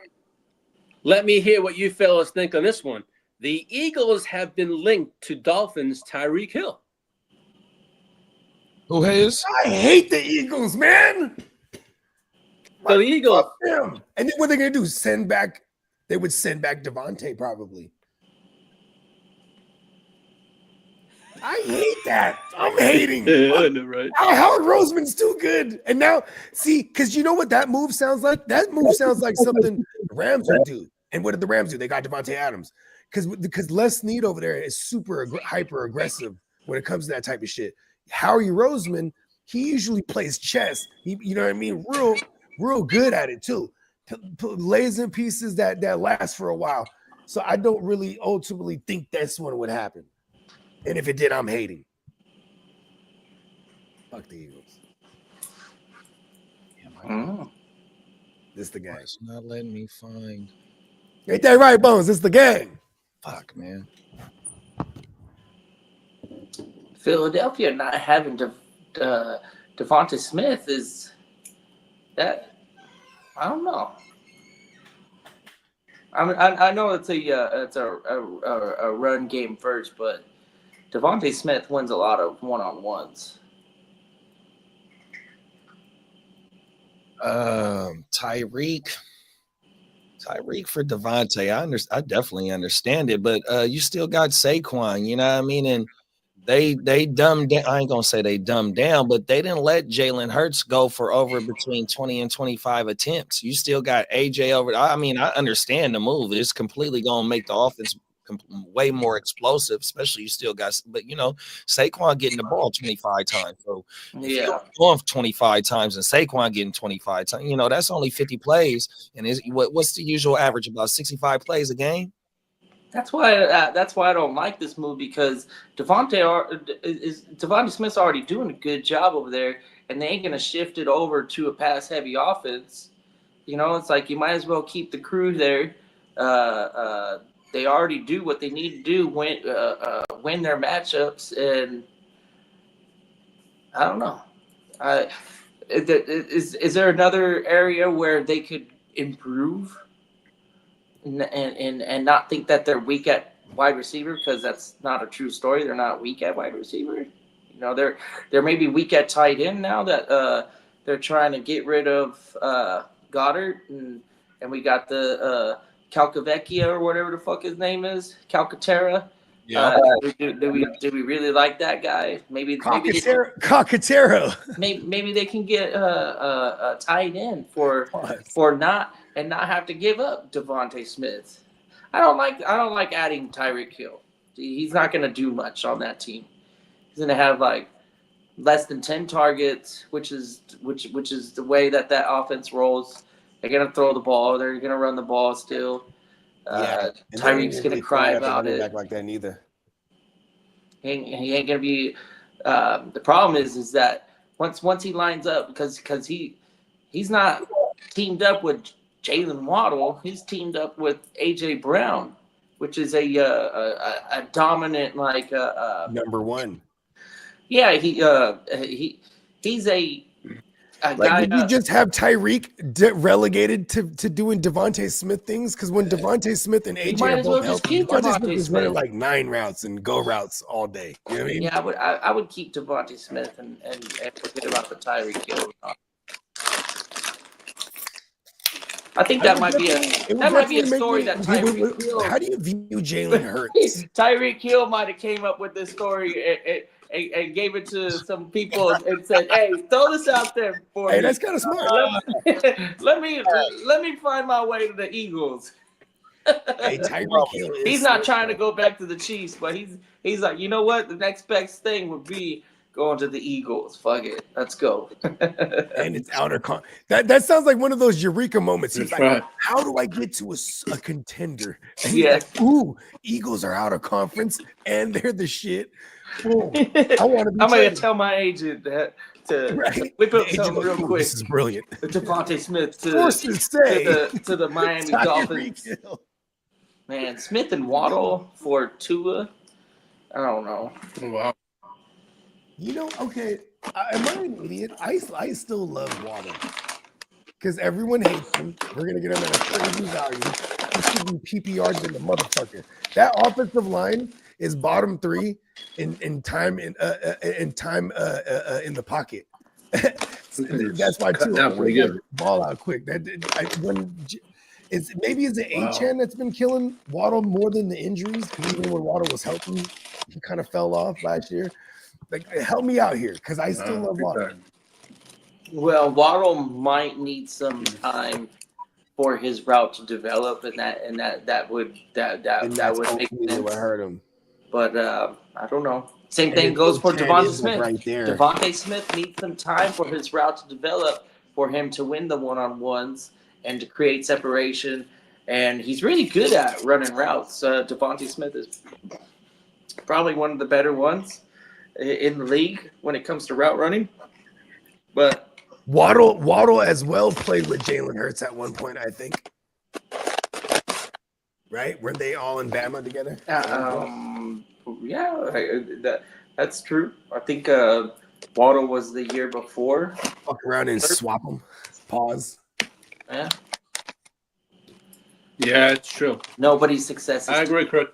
Let me hear what you fellas think on this one. The Eagles have been linked to Dolphins' Tyreek Hill. Who has? I hate the Eagles, man. So the Eagles. Fuck them. And then what they're gonna do? They would send back Devontae probably. I hate that. I'm hating. I know, right? Howard Roseman's too good. And now, see, because you know what that move sounds like? That move sounds like something the Rams would do. And what did the Rams do? They got Devontae Adams. Because Les Snead over there is super hyper aggressive when it comes to that type of shit. Howie Roseman, he usually plays chess. You know what I mean? Real good at it too. Lays in pieces that last for a while. So I don't really ultimately think this one would happen. And if it did, I'm hating. Fuck the Eagles. This the gang. It's not letting me find. Ain't that right, Bones? It's the gang. Fuck, man. Philadelphia not having Devonta Smith is that. I don't know. I know it's a run game first, but Devonta Smith wins a lot of one-on-ones. Tyreek for Devontae. I definitely understand it, but you still got Saquon, you know what I mean? And they dumbed down. I ain't gonna say they dumbed down, but they didn't let Jalen Hurts go for over between 20 and 25 attempts. You still got AJ over. I mean, I understand the move. It's completely gonna make the offense way more explosive, especially you still got, but Saquon getting the ball 25 times. So yeah, going 25 times and Saquon getting 25 times, that's only 50 plays. And what's the usual average? About 65 plays a game. That's why I don't like this move, because Devonta Smith's already doing a good job over there, and they ain't gonna shift it over to a pass heavy offense. It's like you might as well keep the crew there. They already do what they need to do, win their matchups, and I don't know. Is there another area where they could improve and not think that they're weak at wide receiver? Because that's not a true story. They're not weak at wide receiver. They're maybe weak at tight end now that they're trying to get rid of Goddard, and we got the Calcavecchia or whatever the fuck his name is, Calcaterra. Yeah. Do we really like that guy? Maybe Cockatero. Maybe they can get a tight end for not have to give up Devonta Smith. I don't like adding Tyreek Hill. He's not going to do much on that team. He's going to have like less than 10 targets, which is the way that offense rolls. They're going to throw the ball. They're going to run the ball still. Tyreek's going to cry about it. Back like that neither. He ain't going to be. The problem is that once he lines up, because he's not teamed up with Jalen Waddle, he's teamed up with AJ Brown, which is a dominant number one. Yeah, he's a guy. Did you just have Tyreek relegated to doing Devontae Smith things? Because when Devontae Smith and AJ are both healthy, Devontae Smith is running like 9 routes and go routes all day. You know what I mean? Yeah, I would keep Devontae Smith and forget about the Tyreek Hill. I think that might be a story that Tyreek Hill. How do you view Jalen Hurts? Tyreek Hill might have came up with this story and gave it to some people and said, "Hey, throw this out there for me." Hey, that's kind of smart. Let me find my way to the Eagles. Hey, Tyreek Hill is He's not sick, trying to bro. go back to the Chiefs, but he's like, you know what? The next best thing would be going to the Eagles. Fuck it, let's go. And it's outer con. That sounds like one of those eureka moments. He's That's like, right. how do I get to a contender? And he's Yeah. like, ooh, Eagles are out of conference and they're the shit. Boom. I want to be I'm gonna traded. tell my agent that to Right? whip up The agent something like, real "Ooh, quick. This is brilliant. Devontae Smith to Sources say the Miami Tyreek Dolphins. Hill. Man, Smith and Waddle for Tua. I don't know. Wow. You know, okay, am I an idiot? I still love Waddle because everyone hates him. We're gonna get him at a crazy value. He's giving PPRs in the motherfucker. That offensive line is bottom 3 in time in the pocket. That's why Cut too. down pretty good. Ball out quick. It's the Wow. A-Chan that's been killing Waddle more than the injuries. Even when Waddle was helping, he kind of fell off last year. Like, help me out here because I still love Waddle. Well, Waddle might need some time for his route to develop, and that would make sense. What hurt him. But I don't know. Same And thing his goes for A-Chan Devontae is, like, Smith. right there. Devontae Smith needs some time for his route to develop, for him to win the one-on-ones and to create separation. And he's really good at running routes. Devontae Smith is probably one of the better ones in the league when it comes to route running. But Waddle as well played with Jalen Hurts at one point, I think. Right? Were they all in Bama together? yeah, that's true. I think Waddle was the year before. Fuck around and swap them. Pause. Yeah. Yeah, it's true. Nobody's success I is agree, Kirk.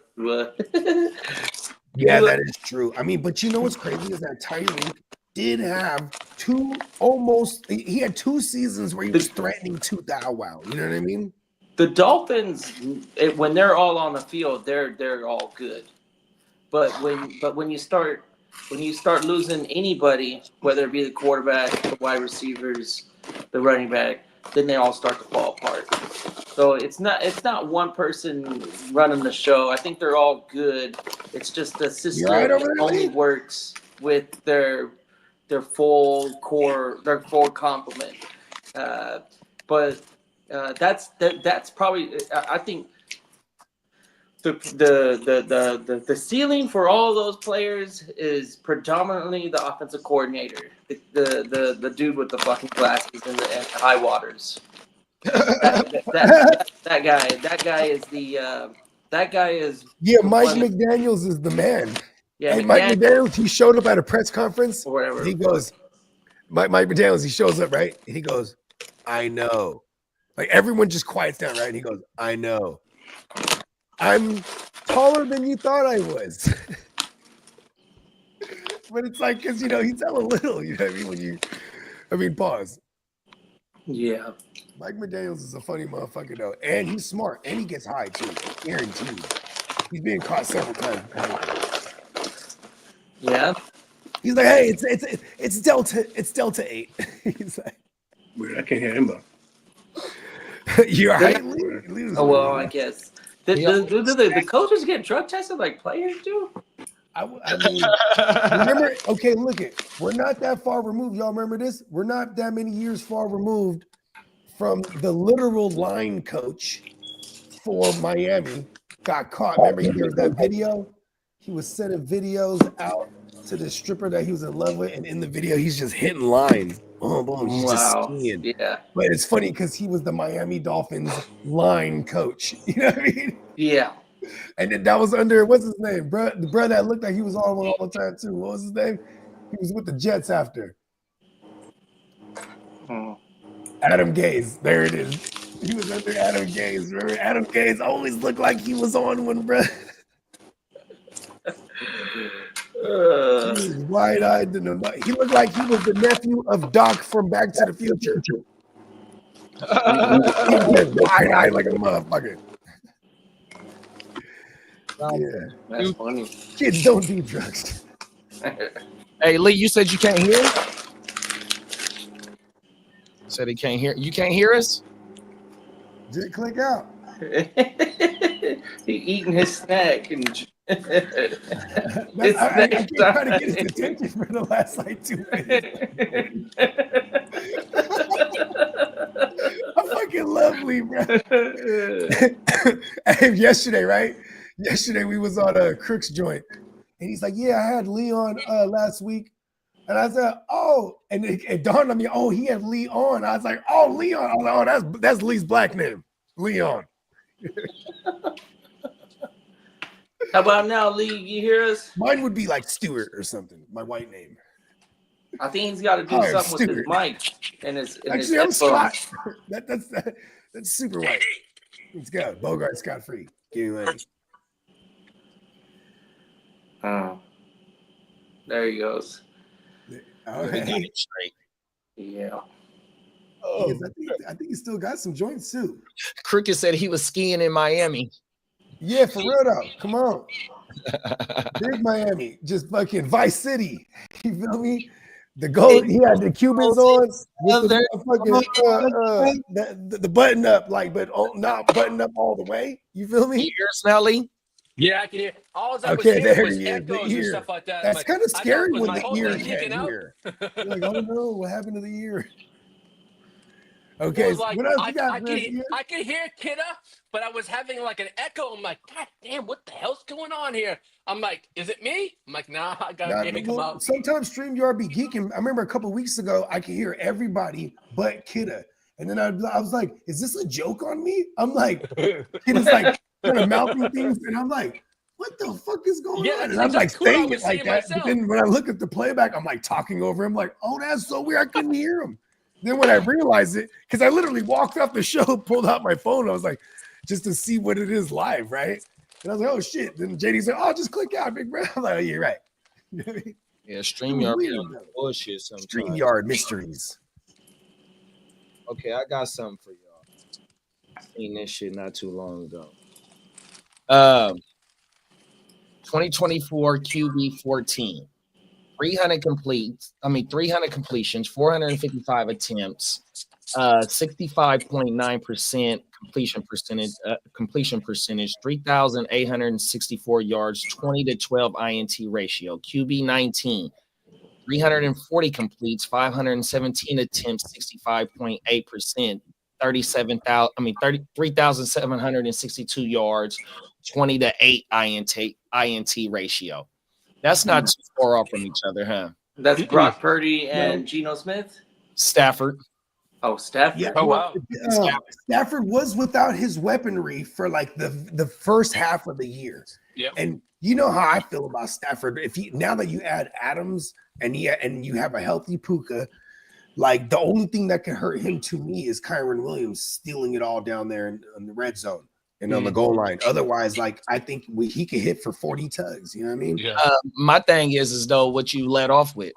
Yeah, that is true. I mean, but you know what's crazy is that Tyreek did have he had 2 seasons where he was threatening to wow. You know what I mean? The Dolphins, when they're all on the field, they're all good. But when you start losing anybody, whether it be the quarterback, the wide receivers, the running back, then they all start to fall apart. So it's not one person running the show. I think they're all good. It's just the system only works with their full core, their full complement. But that's probably, I think, the ceiling for all those players is predominantly the offensive coordinator, the dude with the fucking glasses and the high waters. That guy is Yeah, Mike McDaniels is the man. yeah. Hey, Mike McDaniels, he showed up at a press conference. or whatever. He goes, Mike McDaniels, he shows up, right? And he goes, I know. Like, everyone just quiets down, right? And he goes, I know. I'm taller than you thought I was. But it's like, because, he's hella little, you know what I mean? Pause. Yeah. Mike McDaniels is a funny motherfucker, though. And he's smart. And he gets high, too. Guaranteed. He's being caught several times. Yeah. He's like, hey, it's Delta 8. He's like, Weird. I can't hear him, but you're right. Oh well, I guess. The coaches get drug tested like players do? I mean, remember, okay, look we're not that far removed. Y'all remember this? We're not that many years far removed from the literal line coach for Miami got caught. Remember, there was that video? He was sending videos out to the stripper that he was in love with, and in the video, he's just hitting lines. Oh, boom, he's just skiing. Yeah. But it's funny because he was the Miami Dolphins line coach. You know what I mean? Yeah. And then that was under, what's his name? The brother that looked like he was on one all the time, too. What was his name? He was with the Jets after. Adam Gase. There it is. He was under Adam Gase. Remember, Adam Gase always looked like he was on one, bro. He was wide-eyed. He looked like he was the nephew of Doc from Back to the Future. He was wide-eyed like a motherfucker. Yeah. That's funny. Kids don't do drugs. Hey, Lee, you said you can't hear? Said he can't hear. You can't hear us? Did it click out? He eating his snack and I keep trying to get his attention for the last like 2 minutes. I fucking love Lee, bro. Yesterday, right? Yesterday we was on a Crooks joint, and he's like, "Yeah, I had Leon last week," and I said, "Oh," and it dawned on me, "Oh, he had Leon." I was like, "Oh, Leon." I was like, "Oh, that's Lee's black name, Leon." How about now, Lee? You hear us? Mine would be like Stewart or something. My white name. I think he's got to do something with his mic and his. Actually, I'm Scott. That's super white. Let's go. Bogart Scott free. Give me money. Oh, there he goes. All Get right. it straight. Yeah. Oh, I think he still got some joints too. Cricket said he was skiing in Miami. Yeah, for real though. Come on. Big Miami. Just fucking Vice City. You feel me? The gold, he had the Cubans on with the button up, like, but not button up all the way. You feel me? Ears, Nelly. Yeah, I can hear. All I Okay, was there hearing was he is, the echoes and ear. stuff like that. That's Like, kind of I thought, scary was when my the whole ear thing kicking can't out? hear. You're like, oh no, what happened to the ear? It Okay, was like, what else you I got, Chris? could hear Kidda, but I was having like an echo. I'm like, God damn, what the hell's going on here? I'm like, is it me? I'm like, nah, I gotta hear me come out. Sometimes StreamYard be geeking. I remember a couple weeks ago, I could hear everybody but Kidda. And then I was like, is this a joke on me? I'm like, Kidda's like kind of mouthing things. And I'm like, what the fuck is going Yeah, on? And that's I'm like exactly what I saying was it like saying that. But myself. then when I look at the playback, I'm like talking over him, like, oh, that's so weird. I couldn't hear him. Then when I realized it, because I literally walked off the show, pulled out my phone, I was like, just to see what it is live, right? And I was like, oh shit. Then JD said, oh, just click out, big bro. I'm like, oh, you're right. You know what I mean? Yeah, StreamYard Weird, be on though. bullshit sometimes. StreamYard mysteries. Okay, I got something for y'all. Seen this shit not too long ago. 2024 QB 14. 300 completions, 455 attempts, 65.9% completion percentage, 3,864 yards, 20 to 12 INT ratio. QB 19, 340 completes, 517 attempts, 65.8%, 3,762 yards, 20 to 8 INT ratio. That's not too far off from each other, huh? That's Brock Purdy and Geno Smith. Stafford. Oh, Stafford. Yeah. Oh, wow. Stafford was without his weaponry for like the first half of the year. Yep. And you know how I feel about Stafford. If now that you add Adams and you have a healthy Puka, like the only thing that can hurt him to me is Kyron Williams stealing it all down there in the red zone and on the goal line. Otherwise, like I think he could hit for 40 tugs. You know what I mean? Yeah. My thing is though what you let off with.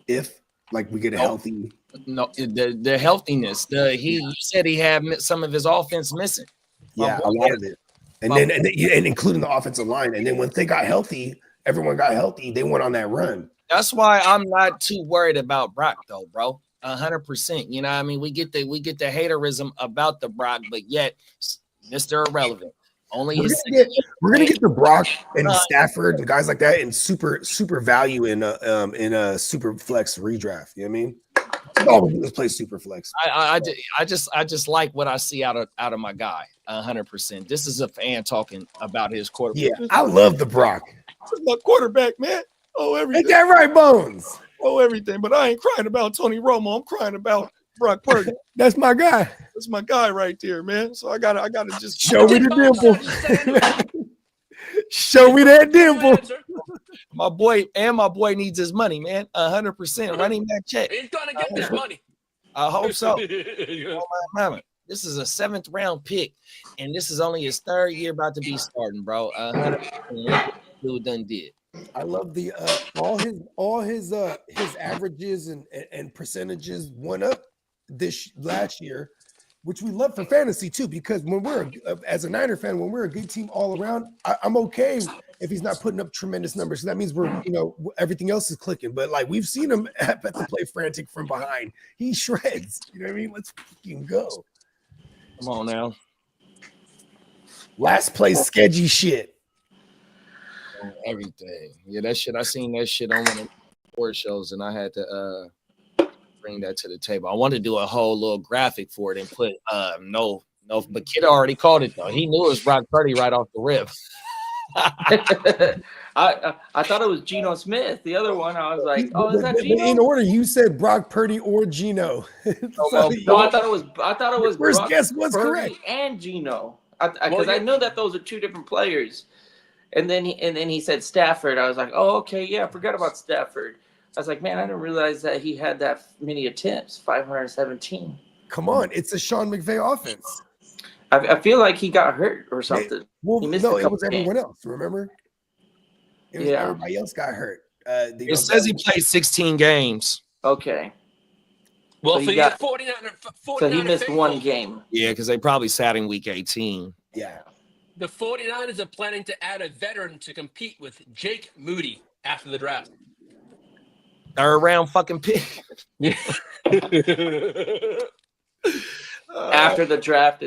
If like we get a healthy. No, the healthiness. You said he had some of his offense missing. Yeah, a lot of it. And including the offensive line. And then when they got healthy, everyone got healthy. They went on that run. That's why I'm not too worried about Brock though, bro. 100%. You know what I mean? We get the haterism about the Brock, but yet Mr. Irrelevant. Only we're gonna get the Brock and Stafford and guys like that in super value in a super flex redraft. You know what I mean? All we do is play super flex. I just like what I see out of my guy. 100%. This is a fan talking about his quarterback. Yeah, I love the Brock. My quarterback, man. Oh, everything. Ain't that right, Bones? Oh, everything. But I ain't crying about Tony Romo. I'm crying about Brock Purdy. That's my guy. That's my guy right there, man. So I gotta just show me the dimple. Show me that dimple. My boy needs his money, man. 100%. Running back check. He's gonna get this money. I hope so. This is a 7th round pick, and this is only his 3rd year about to be starting, bro. 100%. Dude done did. I love the all his averages and percentages went up this last year, which we love for fantasy too, because when we're as a Niner fan, when we're a good team all around, I'm okay if he's not putting up tremendous numbers. So that means everything else is clicking. But like we've seen him at the play frantic from behind. He shreds. You know what I mean? Let's fucking go. Come on now. Last place sketchy shit. Everything. Yeah, that shit. I seen that shit on one of the sports shows, and I had to bring that to the table. I wanted to do a whole little graphic for it and put no, but Kid already called it though. He knew it was Brock Purdy right off the rip. I thought it was Geno Smith. The other one, I was like, oh, is that But Geno? in order, you said Brock Purdy or Geno. No, I thought it was First Brock guess was Purdy correct. and Geno. Because I know that those are two different players. And then he said Stafford. I was like, oh, okay, yeah, I forgot about Stafford. I was like, man, I didn't realize that he had that many attempts, 517. Come on, it's a Sean McVay offense. I feel like he got hurt or something. Well, He missed no, a it couple was everyone else. Remember? It was everybody else got hurt. It says he played 16 games. Okay. Well, So for he you got- 49 So he missed faithful, one game. Yeah, because they probably sat in week 18. Yeah. The 49ers are planning to add a veteran to compete with Jake Moody after the draft. Third round fucking pick. After the draft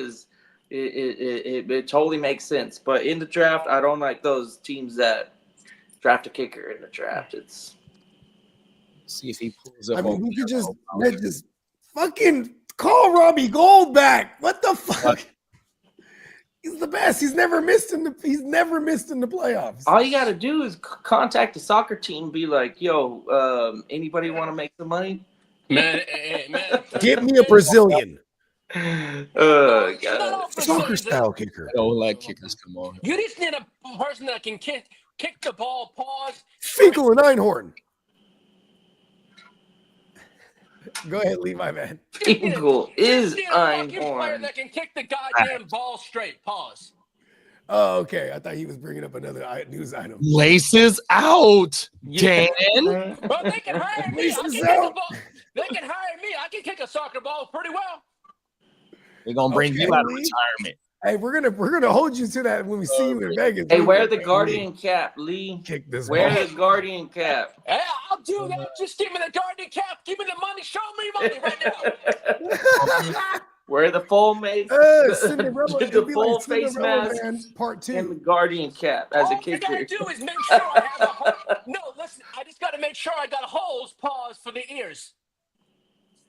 it totally makes sense. But in the draft, I don't like those teams that draft a kicker in the draft. It's See if he pulls up. I mean, over we could there. just fucking call Robbie Gold back. What the fuck? He's the best. He's never missed in the playoffs. all you got to do is contact the soccer team, be like, "Yo, anybody want to make some money?" Man. Get me a Brazilian God. soccer style kicker. Don't let kickers come on. You just need a person that can kick the ball, pause. Finkel and Einhorn. Go ahead, Levi, man. Finkel is Just need a fucking player Einhorn. that can kick the goddamn ball straight, pause. Oh, okay. I thought he was bringing up another news item. Laces out, Dan. Well, they can hire me. I can Laces kick the out. ball. They can hire me. I can kick a soccer ball pretty well. We're gonna bring you Okay, out of Lee. retirement. Hey, we're gonna hold you to that when we see you in Vegas. Hey, wear the Guardian cap, Lee. Kick this Wear ball. the Guardian cap. Hey, I'll do that. Just give me the Guardian cap. Give me the money. Show me money right now. Wear the full face, Cinderella, the it'd be full like face Cinderella mask, Man Part and the 2. Guardian cap as a All you gotta kicker. do is make sure I have a hole. No, listen. I just gotta make sure I got holes. Pause for the ears.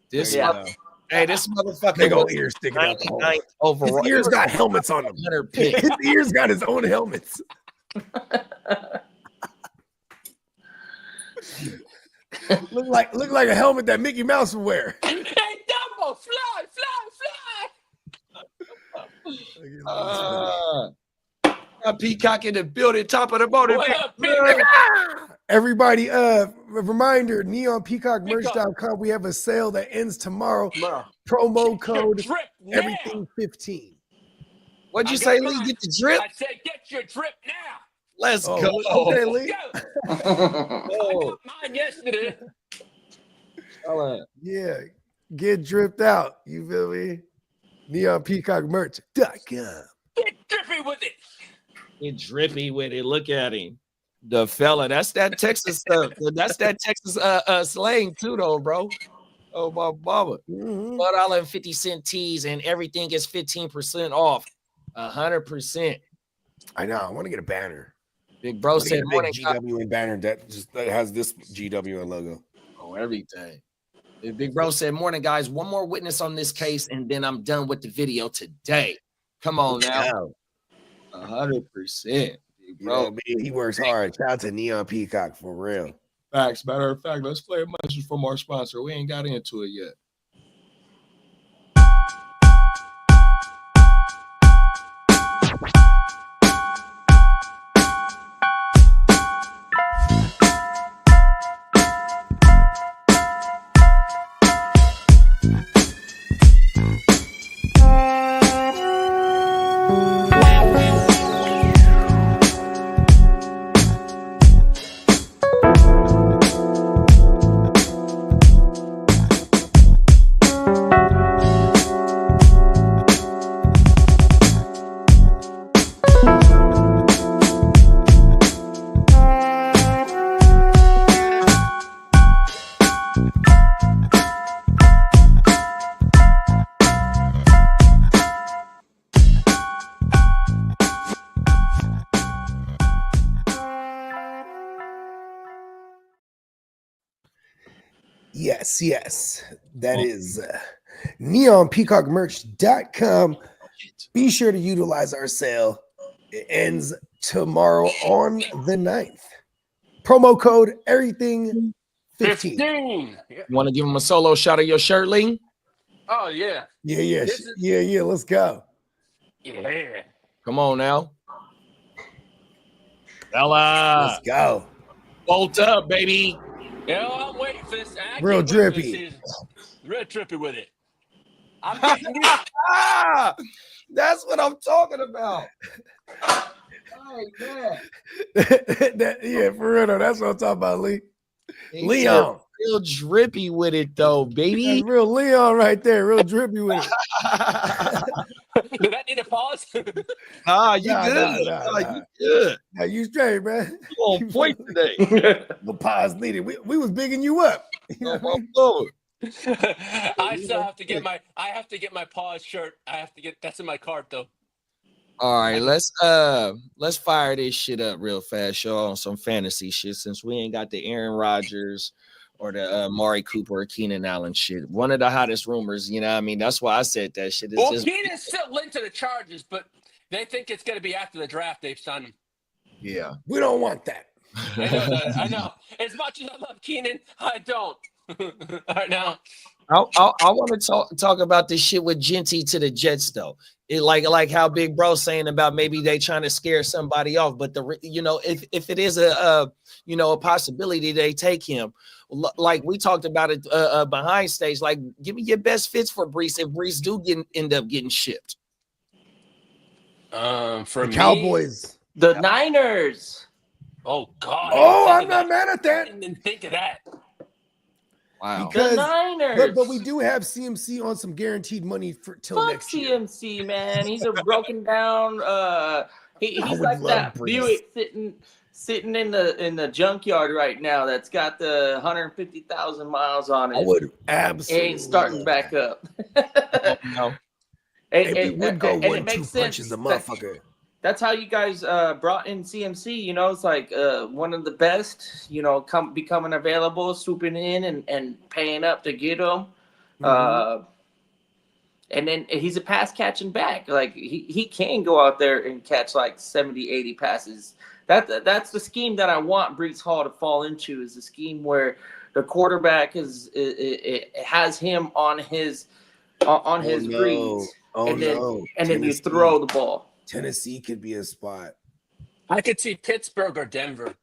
This Yeah. mother- hey, this motherfucker Big old was ears sticking out the hole. 99th overall. His ears got helmets on them. 100 pick. His ears got his own helmets. look like a helmet that Mickey Mouse would wear. Hey, Dumbo, fly. Peacock in the building, top of the motor. What up, Peter? Everybody, reminder, neonpeacockmerch.com. We have a sale that ends tomorrow. Promo code Drip now. everything 15. What'd you I say, got Lee? mine. Get the drip? I said, get your drip now. Let's Oh, go. okay, Lee. Go. I Oh, got mine yesterday. Yeah, get dripped out. You feel me? Neonpeacockmerch.com. Get drippy with it. Get drippy with it. Look at him. The fella. That's that Texas stuff. That's that Texas slang too, though, bro. Oh, my mama. Mhm. $1.50 tees and everything is 15% off. 100%. I know. I want to get a banner. Big bro said Big morning. GWN banner that has this GWN logo. Oh, everything. The big bro said, morning, guys. One more witness on this case, and then I'm done with the video today. Come on now. 100%. Big You know, bro. he works hard. Shout out to Neon Peacock for real. Facts. Matter of fact, let's play a message from our sponsor. We ain't got into it yet. Yes. That is neonpeacockmerch.com. Be sure to utilize our sale. It ends tomorrow on the 9th. Promo code everything 15. 15. Yeah. You want to give him a solo shot of your shirt, Lee? Oh yeah. Yeah. This is- Yeah. Let's go. Yeah. Come on now. Bella. Let's go. Bolt up, baby. Yeah, I'm waiting for this. I Real can't wait for this drippy. season. Real drippy with it. I'm getting you. That's what I'm talking about. Yeah, for real though. That's what I'm talking about, Lee. He Leon. real drippy with it though, That's baby. real Leon right there. Real drippy with it. Did that need a pause? Nah, you Nah, good. nah. You good. Now you straight, man. You on point today. No pause needed. We was bigging you up. You know what I mean? Lord. I still have to get my pause shirt. I have to get that's in my cart though. All right, let's fire this shit up real fast, y'all, on some fantasy shit since we ain't got the Aaron Rodgers or the Mari Cooper or Keenan Allen shit. One of the hottest rumors, you know what I mean? That's why I said that shit. It's Well, just, Keenan's still linked to the Chargers, but they think it's going to be after the draft. They've signed him. yeah. We don't want that. I know that. I know. As much as I love Keenan, I don't. All right now. I want to talk about this shit with Genty to the Jets though. It like how Big Bro saying about maybe they trying to scare somebody off, but if it is a possibility they take him, like we talked about it behind stage, like give me your best fits for Brees if Brees do end up getting shipped. For The me, Cowboys. The Niners. Oh God. Oh, I I'm not mad at didn't that. even think of that. Wow. The Because, Niners. but we do have CMC on some guaranteed money for till Fuck next year. CMC, man. He's a broken down. He's would like love that Brees. Buick sitting in the junkyard right now. That's got the 150,000 miles on it. I would absolutely. Ain't starting love back that. up. No. And we would go and it 1-2 makes punches sense a motherfucker. That's how you guys brought in CMC. You know, it's like one of the best. You know, becoming available, swooping in and paying up to get him. Mhm. And then he's a pass catching back. Like he can go out there and catch like 70, 80 passes. That's the scheme that I want Brees Hall to fall into. Is the scheme where the quarterback it has him on his reads, and then you throw the ball. Tennessee could be a spot. I could see Pittsburgh or Denver.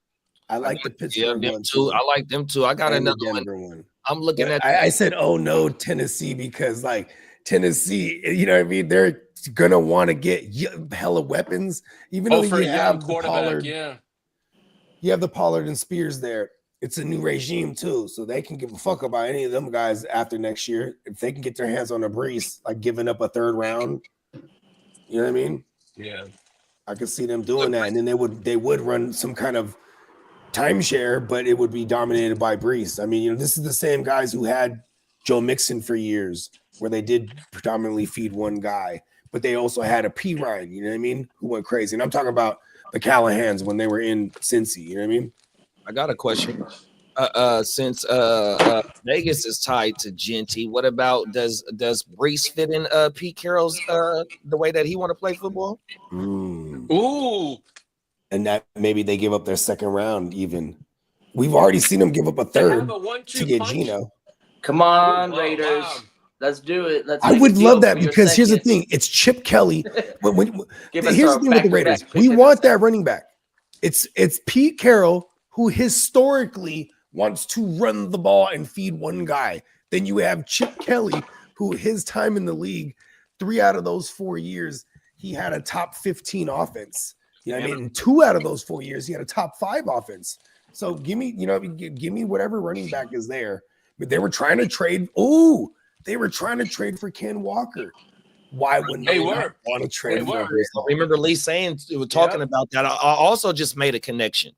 I like the Yeah, Pittsburgh them one too. I like them too. I got and the another one. Denver one. I'm looking But at. I said, oh no, Tennessee, because like Tennessee, you know what I mean? They're gonna want to get hella weapons, even though For a you young have the quarterback, Pollard. yeah. You have the Pollard and Spears there. It's a new regime too, so they can give a fuck about any of them guys after next year if they can get their hands on a Brees, like giving up a third round. You know what I mean? Yeah. I could see them doing that, and then they would run some kind of timeshare, but it would be dominated by Brees. I mean, you know, this is the same guys who had Joe Mixon for years, where they did predominantly feed one guy, but they also had a P Ryan, you know what I mean, who went crazy. And I'm talking about the Callahans when they were in Cincy, you know what I mean? I got a question. Since Vegas is tied to Genty, what about does Brees fit in Pete Carroll's the way that he want to play football? Ooh. And that maybe they give up their second round even. We've already seen them give up a They have third a 1-2 to get punch. Gino. Come on, Oh, Raiders. wow. Let's do it. Let's. I make a would deal love that for your because here's the second. thing: it's Chip Kelly. Give us Here's our the thing with the back-to-back Raiders: pick we in the want that second. running back. It's Pete Carroll, who historically wants to run the ball and feed one guy. Then you have Chip Kelly, who his time in the league, 3 out of those 4 years, he had a top 15 offense. You know what I mean? In 2 out of those 4 years, he had a top 5 offense. So give me whatever running back is there. But they were trying to trade. Oh, they were trying to trade for Ken Walker. Why wouldn't They they were. want to trade They for were. Brees Hall? Remember Lee saying we were talking Yep. about that. I also just made a connection.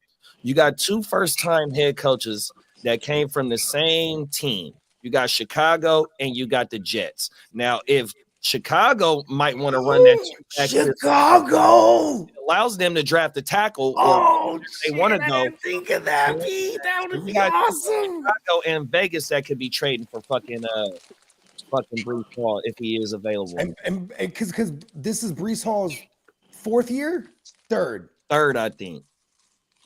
You got 2 first-time head coaches that came from the same team. You got Chicago and you got the Jets. Now, if Chicago might want to run that back here. Chicago. It allows them to draft a tackle. Oh, they want to shit, I go. didn't think of that, Pete. That would We be got awesome. Chicago and Vegas that could be trading for fucking Brees Hall if he is available. And because this is Brees Hall's third. Third, I think.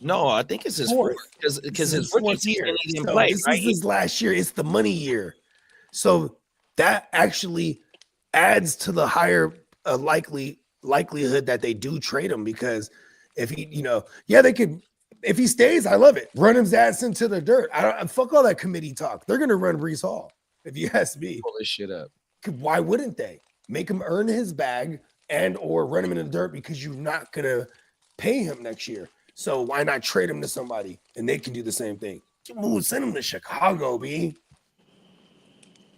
No, I think it's his fourth because his rookie season he didn't play. This Right? is his last year. It's the money year, so that actually adds to the higher likelihood that they do trade him, because if he, they could. If he stays, I love it. Run his ass into the dirt. I don't fuck all that committee talk. They're gonna run Brees Hall. If you ask me, Pull this shit up. why wouldn't they make him earn his bag and or run him in the dirt, because you're not gonna pay him next year? So why not trade him to somebody and they can do the same thing? Send him to Chicago, B.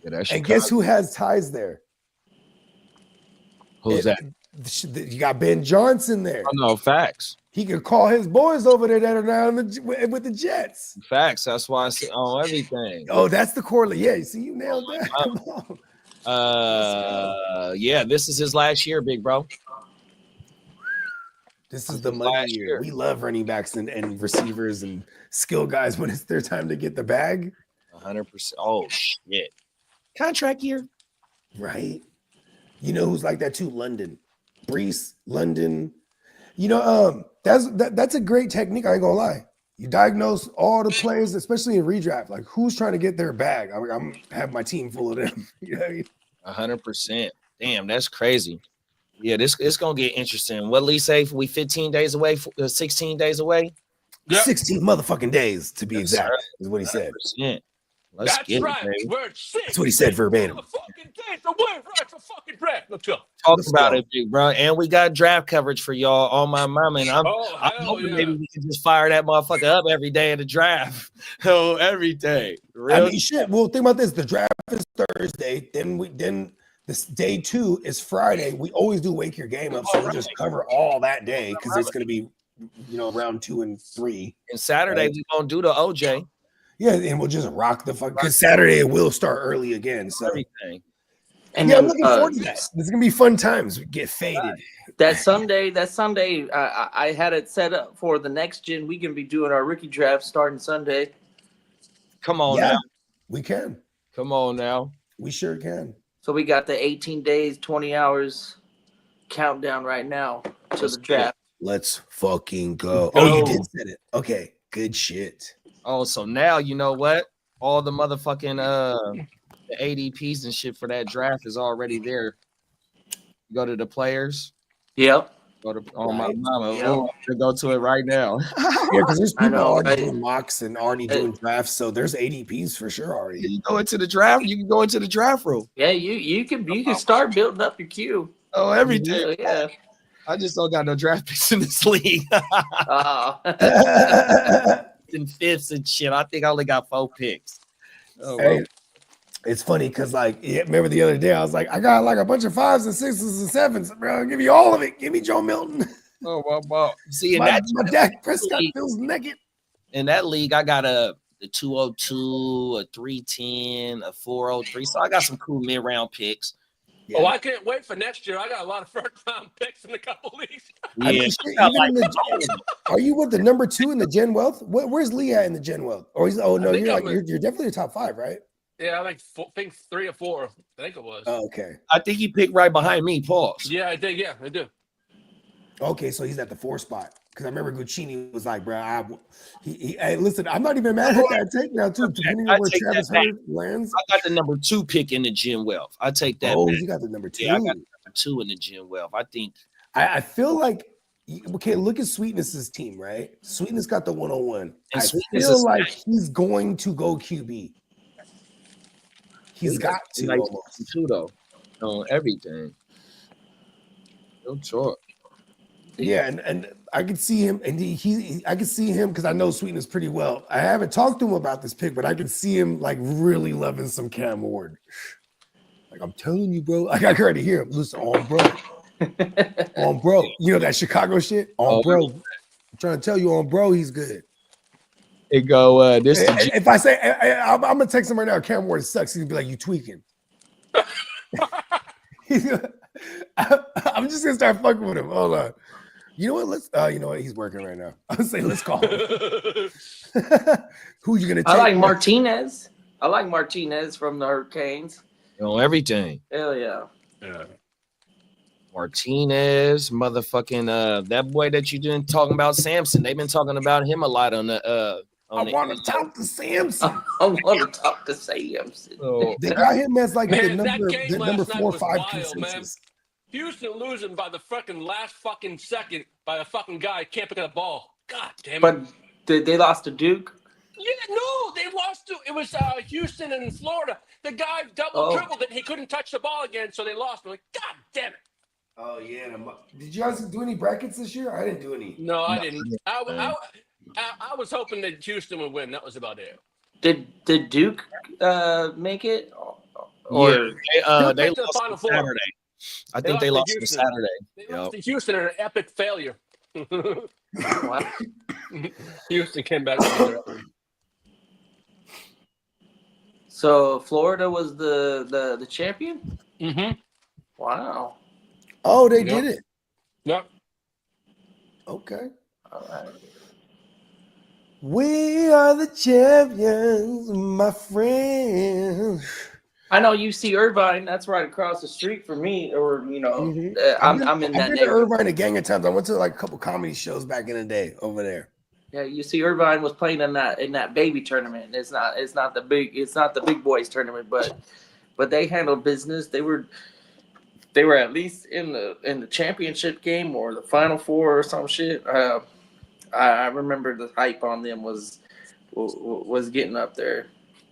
Yeah, and guess who has ties there? Who's that? You got Ben Johnson there. Oh, no, facts. He could call his boys over there that are now with the Jets. Facts. That's why I say on everything. Oh, that's the correlate. Yeah, see, you nailed that. Come on. Yeah, this is his last year, big bro. This is the money year. We love running backs and receivers and skill guys when it's their time to get the bag. 100%. Oh, shit. Contract year. Right. You know who's like that too? London. Brees, London. That's a great technique. I ain't gonna lie. You diagnose all the players, especially in redraft. Like, who's trying to get their bag? I'm have my team full of them. You know what I mean? 100%. Damn, that's crazy. Yeah, it's gonna get interesting. What Lee say? We 15 days away, 16 days away. Yep. 16 motherfucking days to be Yes, exact, sir. is what he said. 100%. Let's That's get right. it, baby. We're 6. That's what he said verbatim. Fucking days away, right for fucking draft. Let's go. Talk Let's about go. it, big bro. And we got draft coverage for y'all on my mama. And I'm Hell hoping yeah. maybe we can just fire that motherfucker up every day of the draft. Oh, every day. I mean, shit. Well, think about this. The draft is Thursday. Then this day 2 is Friday. We always do wake your game up, so we'll just cover all that day because it's going to be, round 2 and 3. And Saturday Right. we gonna do the OJ. Yeah, and we'll just rock the fuck. Because Saturday it will start early again. So Everything. And yeah, I'm then, looking forward to that. It's gonna be fun times. We get faded. that Sunday, I had it set up for the next gen. We can be doing our rookie draft starting Sunday. Come on Yeah. now. We can. Come on now. We sure can. So we got the 18 days, 20 hours countdown right now to Let's the draft. Let's fucking go. Go. Oh, you did set it. Okay, good shit. Oh, so now you know what? All the motherfucking the ADPs and shit for that draft is already there. Go to the players. Yep. Go to my Right. mama. Yep. Oh, to go to it right now. Yeah, because there's I people know, already right? doing mocks and already doing drafts, so there's ADPs for sure already. You go into the draft. You can go into the draft room. Yeah, you can start building up your queue. Oh, every day. So, yeah. I just don't got no draft picks in this league. And fifths and shit. I think I only got 4 picks. Oh, well. Hey, it's funny because remember the other day I was like, I got like a bunch of 5s and 6s and 7s, bro. Give me all of it. Give me Joe Milton. Oh, well. See, in My that Dak Prescott league- feels naked. in that league, I got a 202, a 310, a 403. So I got some cool mid-round picks. Oh, I can't wait for next year. I got a lot of first round picks in a couple leagues. I mean, Yeah. shit, even in the, are you with the number 2 in the Gen Wealth? Where's Lee at in the Gen Wealth? Or he's no, think I'm you're definitely a top 5, right? Yeah, I think 3 or 4. I think it was. Oh, okay. I think he picked right behind me. Pause. Yeah, I did. Yeah, I do. Okay, so he's at the 4 spot. Because I remember Guccini was like, bro, hey, listen, I'm not even mad at that take now, too, depending I on where take that Travis back. Hunter lands. I got the number 2 pick in the Gen Wealth. I take that. Oh, back. you got the number 2. Yeah, I got the number 2 in the Gen Wealth. I think I feel like, okay, look at Sweetness's team, right? Sweetness got the 101. And I Sweetness feel is like nice. he's going to go QB. He's got to like almost. 2 though on everything. No choice. Yeah, and I could see him, and I could see him because I know Sweetness pretty well. I haven't talked to him about this pick, but I can see him like really loving some Cam Ward. Like I'm telling you, bro. Like I can already hear him. Listen, on bro, you know that Chicago shit. On Oh, bro, I'm trying to tell you, on bro, he's good. It go this. If I say I'm gonna text him right now, Cam Ward sucks. He's gonna be like, "You tweaking." I'm just gonna start fucking with him. Hold on. You know what? Let's. You know what? He's working right now. I was saying, let's call him. Who you gonna take? I like Martinez. I like Martinez from the Hurricanes. You know, everything. Hell yeah. Yeah. Martinez, motherfucking that boy that you been talking about, Samson. They've been talking about him a lot on the I want to talk to Samson. I want to talk to Samson. So, They got him as like Man, the that number, game the last number night 4 or was 5 wild, consensus. Houston losing by the fucking last fucking second by a fucking guy can't pick up the ball. God damn it. But they lost to Duke. Yeah, no, they lost to it was Houston and Florida. The guy double dribbled it. He couldn't touch the ball again, so they lost. I'm like, God damn it. Oh yeah. Did you guys do any brackets this year? I didn't do any. No, I didn't. I was hoping that Houston would win. That was about it. Did Duke make it? yeah, they Duke went to the lost Final on Four. Saturday. I think they lost on Houston. Saturday. They Yep. lost to Houston in an epic failure. Wow. Houston came back together. So Florida was the champion? Mm-hmm. Wow. Oh, they Yep. did it. Yep. Okay. All right. We are the champions, my friend. I know UC Irvine. That's right across the street from me. Or Mhm. I'm in I've that been to neighborhood. Irvine a gang of times. I went to like a couple comedy shows back in the day over there. Yeah, UC Irvine was playing in that baby tournament. It's not the big boys tournament, but they handled business. They were at least in the championship game or the Final Four or some shit. I remember the hype on them was getting up there.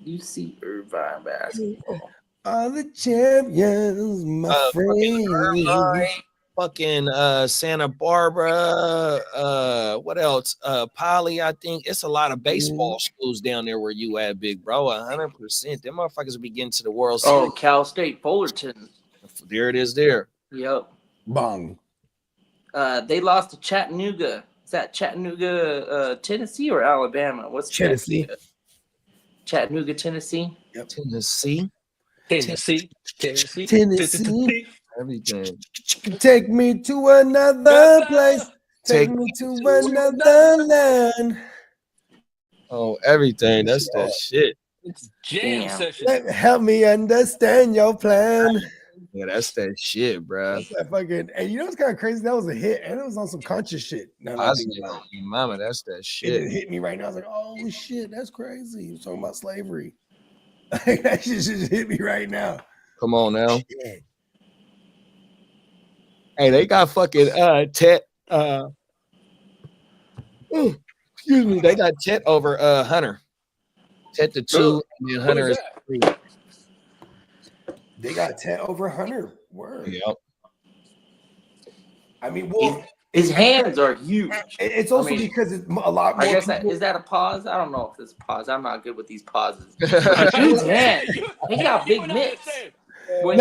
UC Irvine basketball. Are the champions, my Fucking friend. Irvine, fucking Santa Barbara, what else? Poly, I think it's a lot of baseball schools down there where you at, big bro. 100%. Them motherfuckers will be getting to the World Series. Oh, Cal State Fullerton. There it is there. Yep. Bong. They lost to Chattanooga. Is that Chattanooga, Tennessee or Alabama? What's Tennessee. Chattanooga, Tennessee. Tennessee, Tennessee. everything. Take me to another place. Take me to another land. Oh, everything. That's that shit. It's jam Damn. session. Help me understand your plan. Yeah, that's that shit, bro. That's that fucking. And you know what's kind of crazy? That was a hit, and it was on some conscious shit. Now that I think about it. Mama, that's that It shit. hit me right now. I was like, "Oh shit, that's crazy." He was talking about slavery. That shit just hit me right now. Come on now. Shit. Hey, they got fucking Tet. Excuse me, they got Tet over Hunter. Tet the 2, and then Hunter is 3. They got 10 over 100. Word. Yep. I mean, well, His hands are huge. it's also I mean, because it's a lot more. I guess people- is that a pause? I don't know if it's a pause. I'm not good with these pauses. Dude's hand. He got big mitts. When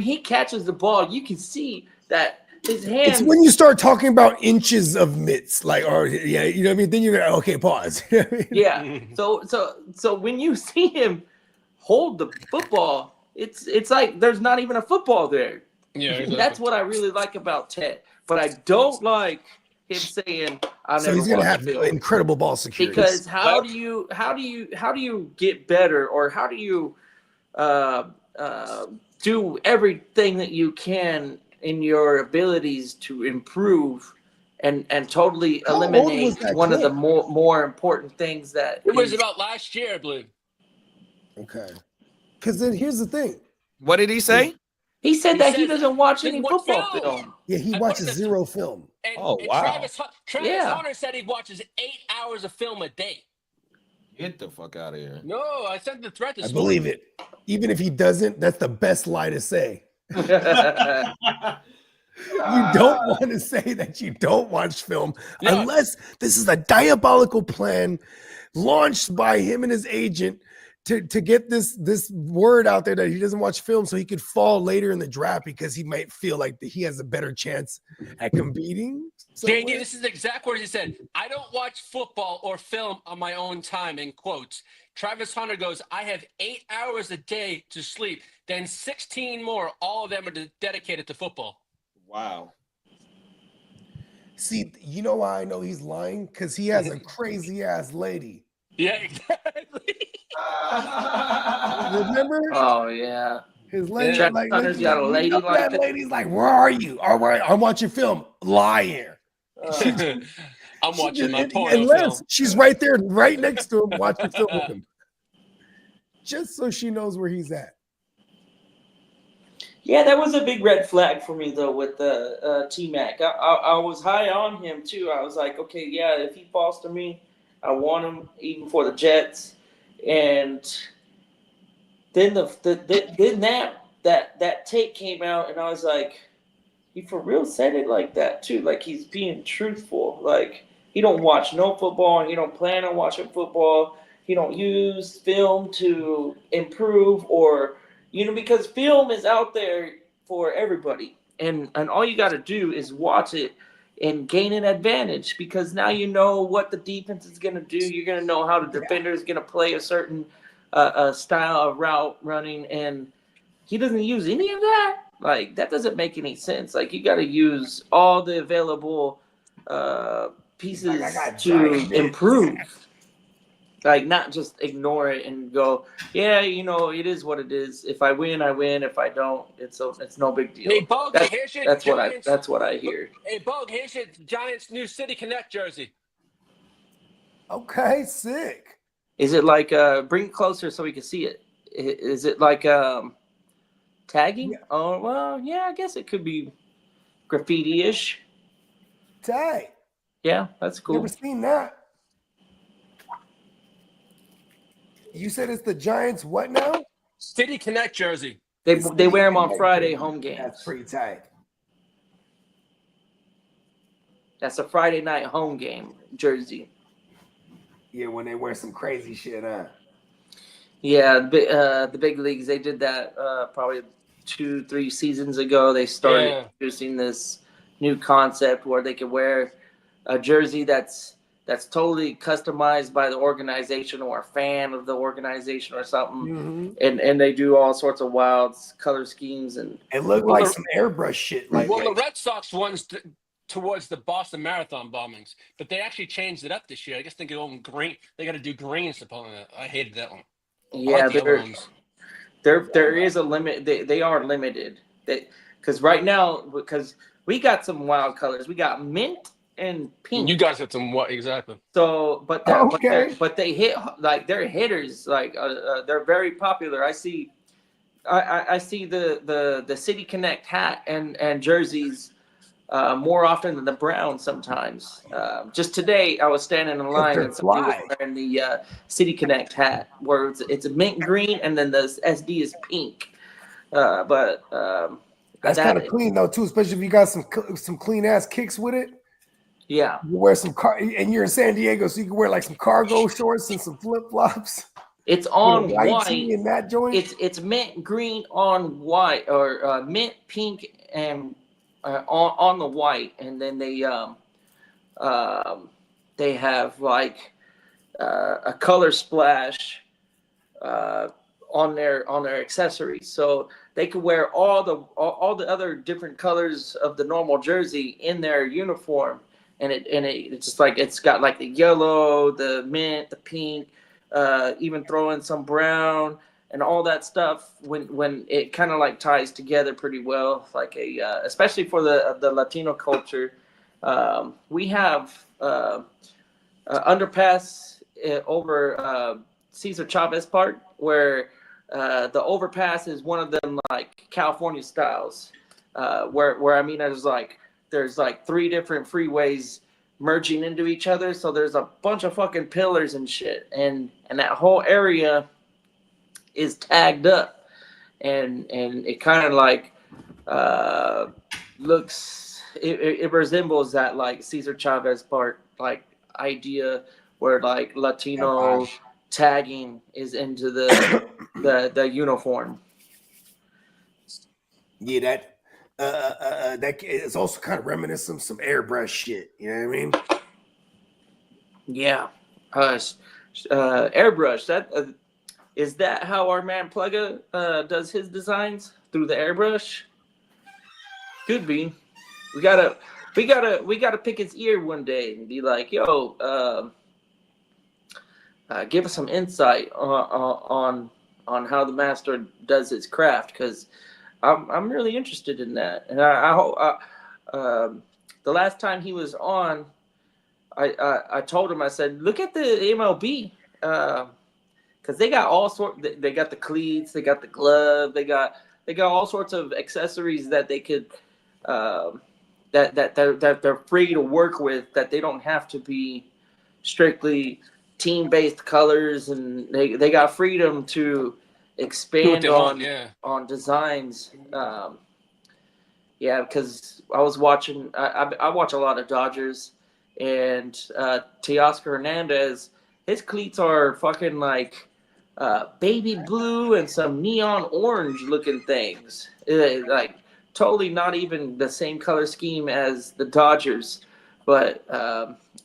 he catches the ball, you can see that his hands. It's when you start talking about inches of mitts, like, or yeah, you know what I mean. Then you're like, okay, pause. You know what I mean? Yeah. So when you see him hold the football, it's like there's not even a football there. Yeah, exactly. That's what I really like about Ted. But I don't like him saying I So never he's gonna watched have film. incredible ball security. Because how do you get better, or how do you do everything that you can in your abilities to improve and totally How old was eliminate that one of the kid? more important things that It was is- about last year, I believe. Okay. Because then here's the thing. What did he say? he said He that he said- doesn't watch Just any watch football film. film. Yeah, he I watches put it- zero film. And, Oh, and wow. Travis Yeah. Hunter said he watches 8 hours of film a day. Get the fuck out of here. No, I sent the threat I this believe it. Even if he doesn't, that's the best lie to say. You don't want to say that you don't watch film Yeah. unless this is a diabolical plan launched by him and his agent to get this word out there that he doesn't watch film so he could fall later in the draft because he might feel like that he has a better chance at competing. JD, this is the exact words he said. I don't watch football or film on my own time, in quotes. Travis Hunter goes, I have 8 hours a day to sleep, then 16 more. All of them are dedicated to football. Wow. See, you know why I know he's lying? Because he has a crazy ass lady. Yeah, exactly. Remember? Oh yeah. His lady, Travis like, Hunter's got a lady like that that. lady's like, where are you? All right, I'm watching film. Liar. I'm watching my porno Unless film. she's right there, right next to him, watching film with him. Just so she knows where he's at. Yeah, that was a big red flag for me though with the T-Mac. I was high on him too. I was like, okay, yeah, if he falls to me, I want him even for the Jets. And then that tape came out, and I was like, he for real said it like that too. Like he's being truthful. Like he don't watch no football, and he don't plan on watching football. He don't use film to improve or. Because film is out there for everybody. And all you got to do is watch it and gain an advantage because now you know what the defense is going to do. You're going to know how the defender is going to play a certain style of route running. And he doesn't use any of that. Like, that doesn't make any sense. Like, you got to use all the available pieces to improve. Like, not just ignore it and go, yeah, it is what it is. If I win, I win. If I don't, it's no big deal. Hey, Bogue, here's your Giants. That's what I hear. Hey, Bogue, here's your Giants' new City Connect jersey. Okay, sick. Is it like bring it closer so we can see it? Is it like tagging? Yeah. Oh well, yeah, I guess it could be graffiti-ish. Tight. Yeah, that's cool. Never seen that. You said it's the Giants. What now? City Connect jersey. They wear them on Friday home games. That's pretty tight. That's a Friday night home game jersey. Yeah, when they wear some crazy shit, huh? Yeah, the big leagues, they did that probably 2-3 seasons ago. They started introducing this new concept where they could wear a jersey that's totally customized by the organization or a fan of the organization or something. Mm-hmm. And they do all sorts of wild color schemes. And it looked like some airbrush shit. Like, the Red Sox one's towards the Boston Marathon bombings, but they actually changed it up this year. I guess they go in green. They got to do green supposedly. I hated that one. Yeah, there is a limit. They are limited. Because right now, because we got some wild colors. We got mint and pink. You guys have some what exactly? So, but they hit like they're hitters. Like they're very popular. I see the City Connect hat and jerseys more often than the Browns sometimes. Just today, I was standing in line and somebody was wearing the City Connect hat, where it's a mint green and then the SD is pink. But that's kind of clean though too, especially if you got some clean ass kicks with it. Yeah, you wear some and you're in San Diego, so you can wear like some cargo shorts and some flip flops. It's on white in that joint. It's mint green on white or mint pink and on the white, and then they have like a color splash on their accessories, so they could wear all the other different colors of the normal jersey in their uniform. And it's just like it's got like the yellow, the mint, the pink, even throw in some brown and all that stuff. When it kind of like ties together pretty well, like especially for the Latino culture, we have underpass over Cesar Chavez Park where the overpass is one of them like California styles, where I mean there's like 3 different freeways merging into each other. So there's a bunch of fucking pillars and shit. And that whole area is tagged up. And it kind of like looks, it resembles that like Cesar Chavez Park like idea where like Latino tagging is into the uniform. Yeah, that is also kind of reminiscent of some airbrush shit. You know what I mean? Yeah, airbrush. That is that how our man Plugga does his designs through the airbrush? Could be. We gotta pick his ear one day and be like, yo, give us some insight on how the master does his craft, because I'm really interested in that. And I hope the last time he was on, I told him, I said, look at the MLB, because they got all sorts. They got the cleats, they got the glove, they got all sorts of accessories that they could that they're free to work with, that they don't have to be strictly team-based colors, and they got freedom to expand on designs. Yeah, because I was watching. I watch a lot of Dodgers, and Teoscar Hernandez, his cleats are fucking like baby blue and some neon orange looking things. Like totally not even the same color scheme as the Dodgers. But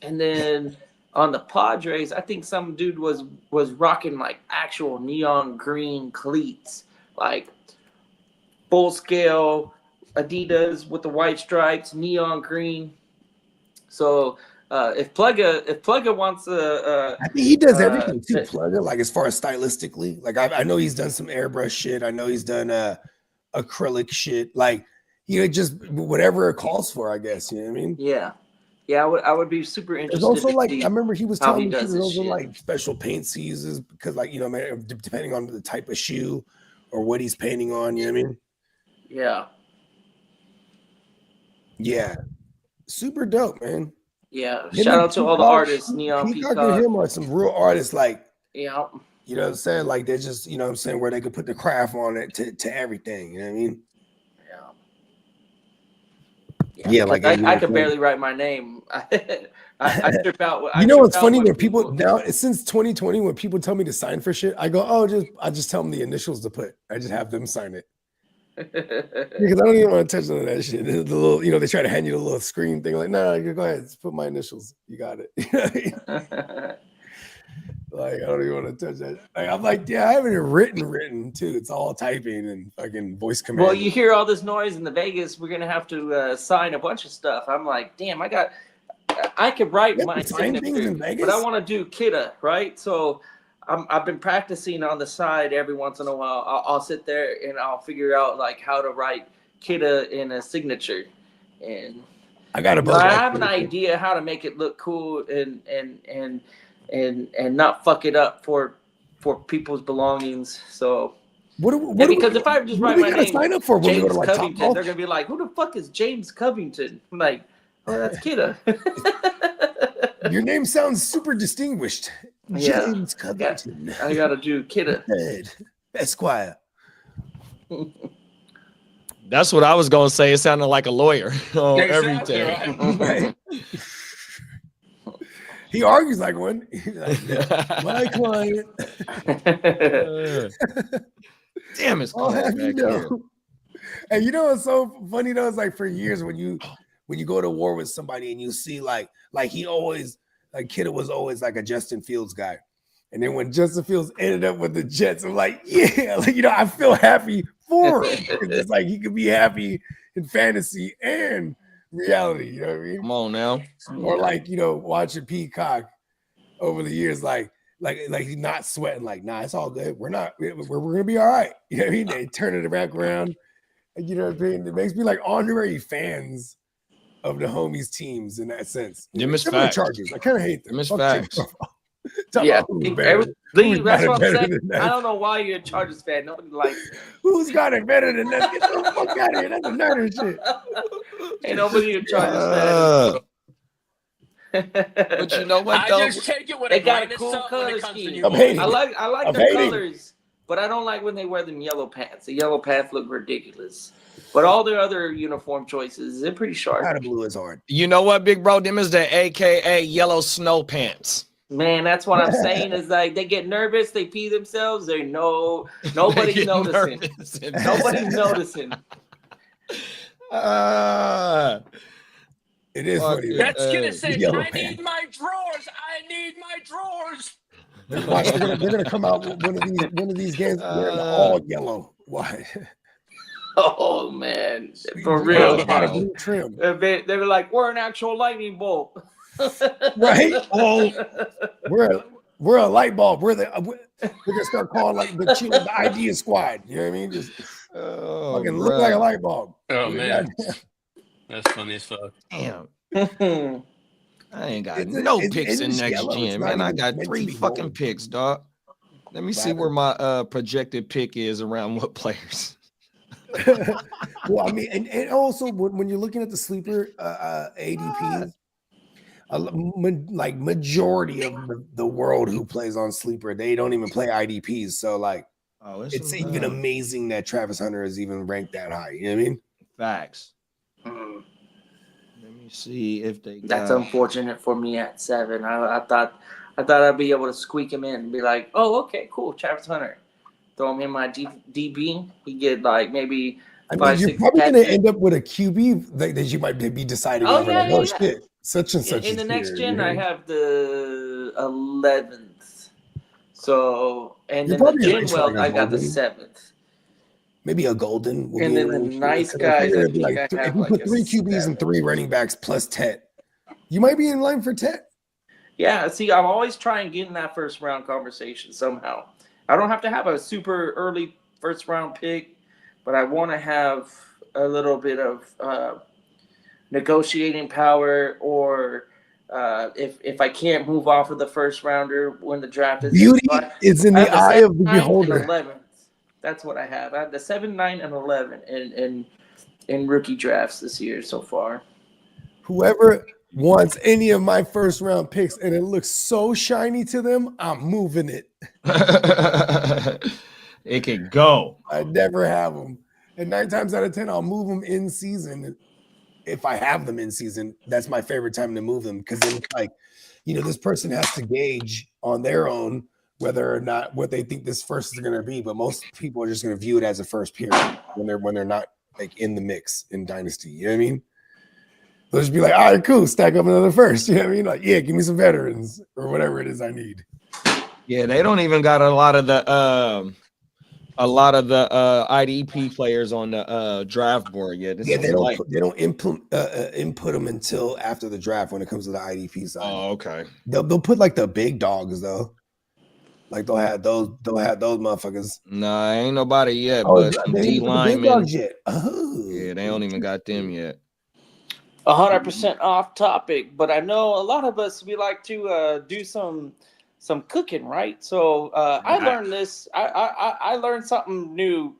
and then on the Padres, I think some dude was rocking like actual neon green cleats, like full scale Adidas with the white stripes, neon green. So if Plugga wants I think he does everything too, Plugga. Like as far as stylistically, like I know he's done some airbrush shit. I know he's done acrylic shit. Like just whatever it calls for, I guess. You know what I mean? Yeah. Yeah, I would be super interested. There's also like I remember he was telling me there's also shit. like special paints he uses because depending on the type of shoe or what he's painting on, you know what I mean? Yeah. Yeah. Super dope, man. Yeah. Shout out to all the artists, Neon Peacock and him are some real artists, like yeah. You know what I'm saying? Like they're just, you know what I'm saying, where they could put the craft on it to everything, you know what I mean? Yeah, like I could barely write my name. I strip out. You know what's funny when people now since 2020 when people tell me to sign for shit, I go, I just tell them the initials to put. I just have them sign it because I don't even want to touch none of that shit. The little, they try to hand you the little screen thing. Like, no, go ahead, just put my initials. You got it. Like I don't even want to touch that. Like, I'm like, yeah, I haven't even written too. It's all typing and fucking voice command. Well, you hear all this noise in the Vegas. We're gonna have to sign a bunch of stuff. I'm like, damn, I could write my signature, but I want to do Kidda, right? So I've been practicing on the side every once in a while. I'll sit there and I'll figure out like how to write Kidda in a signature, and I have an idea how to make it look cool and not fuck it up for people's belongings. So because if I just write my name, sign up for James Covington, they're gonna be like, "Who the fuck is James Covington?" I'm like, "Oh, that's Kidda." Your name sounds super distinguished. Yeah. James Covington. I gotta do Kidda. Esquire. That's what I was gonna say. It sounded like a lawyer on everything. Right. He argues like one. He's like, my client. Damn, it's cold back here. And you know what's so funny though? It's like for years when you go to war with somebody and you see like he always like Kidda was always like a Justin Fields guy. And then when Justin Fields ended up with the Jets, I'm like, yeah, like I feel happy for him. It's like he could be happy in fantasy and reality, you know what I mean? Come on now. Or like, watching Peacock over the years, like he's not sweating, like, nah, it's all good. We're gonna be all right. You know what I mean? They turn it back around. And, you know what I mean? It makes me like honorary fans of the homies teams in that sense. Them is facts. Chargers. I kind of hate them. Them is facts. Yeah, that's what I'm saying. I don't know why you're a Chargers fan. Nobody likes it. Who's got it better than that? Get the fuck out of here. That's a nerd shit. Ain't nobody a Chargers fan. But you know what? I just take it with they a got a grain cool of salt color when it comes to scheme. New hating. I like I'm the hating. colors, but I don't like when they wear them yellow pants. The yellow pants look ridiculous. But all their other uniform choices, they're pretty sharp. Powder blue is hard. You know what, big bro? Them is the AKA yellow snow pants. Man, that's what I'm saying. Is like they get nervous, they pee themselves. Nobody's Get noticing. nervous and- Nobody's noticing. It is Fuck funny. it. Man. That's gonna say, Yellow I pants. need my drawers. I need my drawers. Watch, they're gonna come out with one of these games wearing all yellow. Why? Oh man, for We real. got a blue trim, They were like, we're an actual lightning bolt. right? Oh, we're a light bulb. We're gonna start calling like the idea squad. You know what I mean? Just Oh, fucking look like a light bulb. Oh man, Goddamn. that's funny as fuck. damn. Damn. I ain't got It's- no it's- picks it's in next yellow. It's gen, not man. I even got meant to 3 be fucking gold. picks, dog. Let me see where my projected pick is around what players. Well, I mean, and also when you're looking at the sleeper ADPs, like majority of the world who plays on sleeper, they don't even play IDPs. So like, Oh, it's even amazing that Travis Hunter is even ranked that high. You know what I mean? facts. Mm. Let me see if they That's got unfortunate for me at 7. I thought I'd be able to squeak him in and be like, oh, okay, cool, Travis Hunter. Throw him in my DB. He get like maybe I mean, 5, you're 6 probably going to catches. end up with a QB that you might be deciding Oh, over. yeah, Like, yeah, oh yeah. shit, such and such. In the is next here, gen, you know? I have the 11th. So, and You're then the probably gen starting well, a I got the golden. 7th. Maybe a golden. Will And be then the really nice cute. guys, I It'd be think I if have you like put a 3 QBs and 7. 3 running backs plus Tet, you might be in line for Tet. Yeah, see, I'm always trying to get in that first round conversation somehow. I don't have to have a super early first round pick, but I want to have a little bit of negotiating power, or if I can't move off of the first rounder when the draft is Beauty is in I the have eye 7, of the 9, and beholder. 11th. That's what I have. I have the 7, 9, and 11 in rookie drafts this year so far. Whoever wants any of my first round picks and it looks so shiny to them, I'm moving it. it can go. I never have them. And 9 times out of 10, I'll move them in season. If I have them in season, that's my favorite time to move them, because then it's like, this person has to gauge on their own whether or not what they think this first is going to be. But most people are just going to view it as a first period when they're not like in the mix in Dynasty. You know what I mean? They'll just be like, all right, cool, stack up another first. You know what I mean? Like, yeah, give me some veterans or whatever it is I need. Yeah, they don't even got a lot of the IDP players on the draft board yet. This Yeah, is they don't light. input them until after the draft when it comes to the IDP side. Oh, okay. They'll put like the big dogs though. Like they'll have those motherfuckers. Nah, ain't nobody yet, Oh, but some they D ain't put the big linemen. dogs yet. Oh, Yeah, they don't even got them yet. 100% off topic, but I know a lot of us, we like to do some cooking, right? So I learned this. I learned something new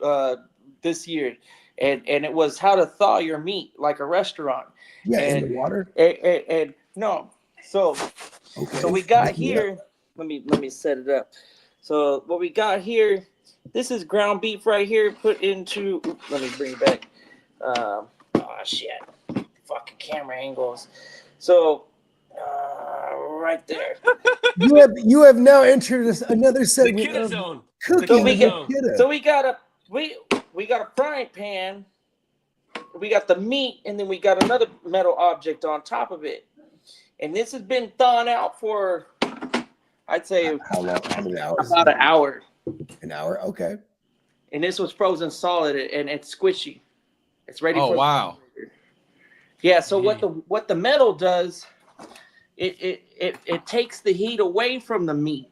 this year, and it was how to thaw your meat like a restaurant. yeah, and, in the water. And no, so Okay. so we got Look me here. Let me set it up. So what we got here, this is ground beef right here. Put into. Let me bring it back. Oh shit! Fucking camera angles. So right there. You have now entered another The segment kidda of zone. cooking. So we with get- Kidda. So we got a frying pan. We got the meat, and then we got another metal object on top of it. And this has been thawing out for, I'd say, How long? How many hours? about an hour. An hour. Okay. And this was frozen solid, and it's squishy. It's ready. Oh, for wow. Yeah. So what the metal does, it takes the heat away from the meat,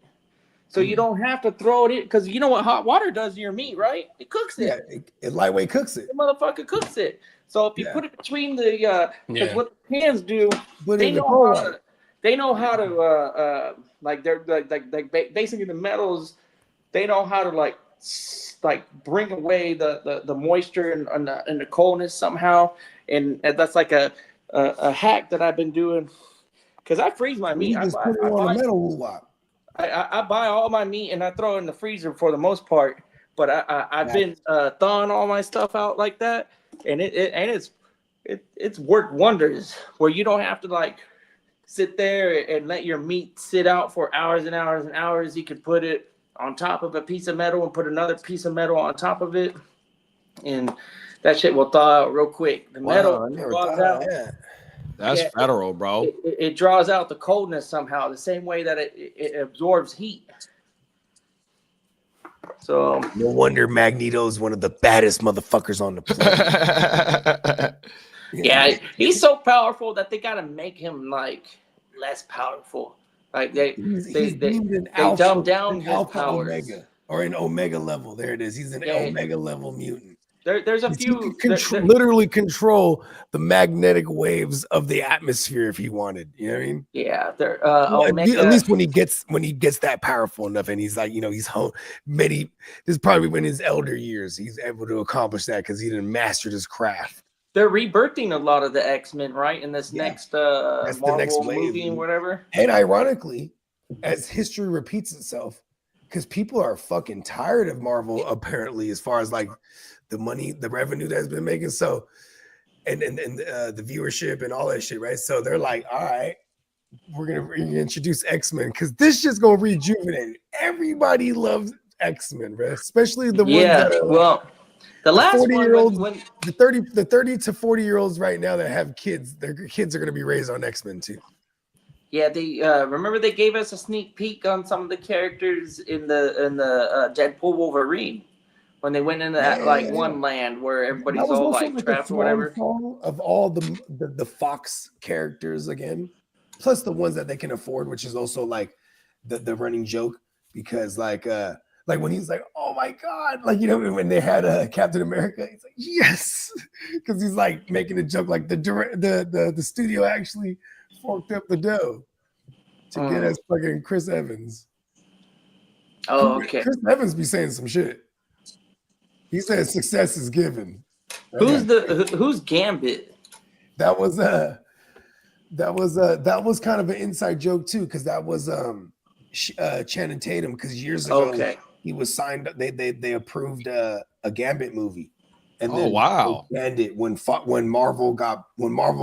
so you don't have to throw it in, because you know what hot water does to your meat, right? It cooks it. Yeah, it lightweight cooks it. The motherfucker cooks it. So if you Yeah. put it between the, because what the pans do, Put they in the know cold how water. to, they know how to, like they're like basically the metals, they know how to like bring away the moisture and the coldness somehow, and that's like a hack that I've been doing, because I freeze my meat. You just put it on a metal wall. I buy all my meat and I throw it in the freezer for the most part, but I've been thawing all my stuff out like that, and it's worked wonders where you don't have to like sit there and let your meat sit out for hours and hours and hours. You could put it on top of a piece of metal and put another piece of metal on top of it, and that shit will thaw out real quick. The metal I never thaws thought out. of that. That's Yeah. federal, bro. It draws out the coldness somehow, the same way that it absorbs heat. So No wonder Magneto's one of the baddest motherfuckers on the planet. yeah, he's so powerful that they gotta make him like less powerful. Like they deemed an dumb down an his alpha powers. omega or an omega level. There it is. He's an omega level mutant. There's a He few could literally control the magnetic waves of the atmosphere if he wanted. You know what I mean? yeah, they're Well, Omega. at least when he gets that powerful enough, and he's like, he's home. This is probably in his elder years he's able to accomplish that because he done mastered his craft. They're rebirthing a lot of the X-Men, right? In this next That's the Marvel next wave, movie and whatever. And ironically, as history repeats itself, because people are fucking tired of Marvel, apparently, as far as like the money, the revenue that's been making. So, and the viewership and all that shit, right? So they're like, all right, we're gonna reintroduce X-Men because this shit's gonna rejuvenate it. Everybody loves X-Men, right? Especially the ones that are well, the last 40-year-olds, one the 30 to 40-year-olds right now that have kids, their kids are gonna be raised on X-Men too. yeah, they remember they gave us a sneak peek on some of the characters in the Deadpool Wolverine when they went into that one land where everybody's That was all also like the trapped or whatever. fall of all the Fox characters again, plus the ones that they can afford, which is also like the running joke because like when he's like, oh my god, like when they had Captain America, he's like yes, because he's like making a joke like the studio actually forked up the dough to get us fucking Chris Evans. Oh, okay. Chris Evans be saying some shit. He said success is given. Who's Gambit? That was kind of an inside joke too, because that was Channing Tatum. Because years ago, he was signed. They approved a Gambit movie, and then wow! And it when Marvel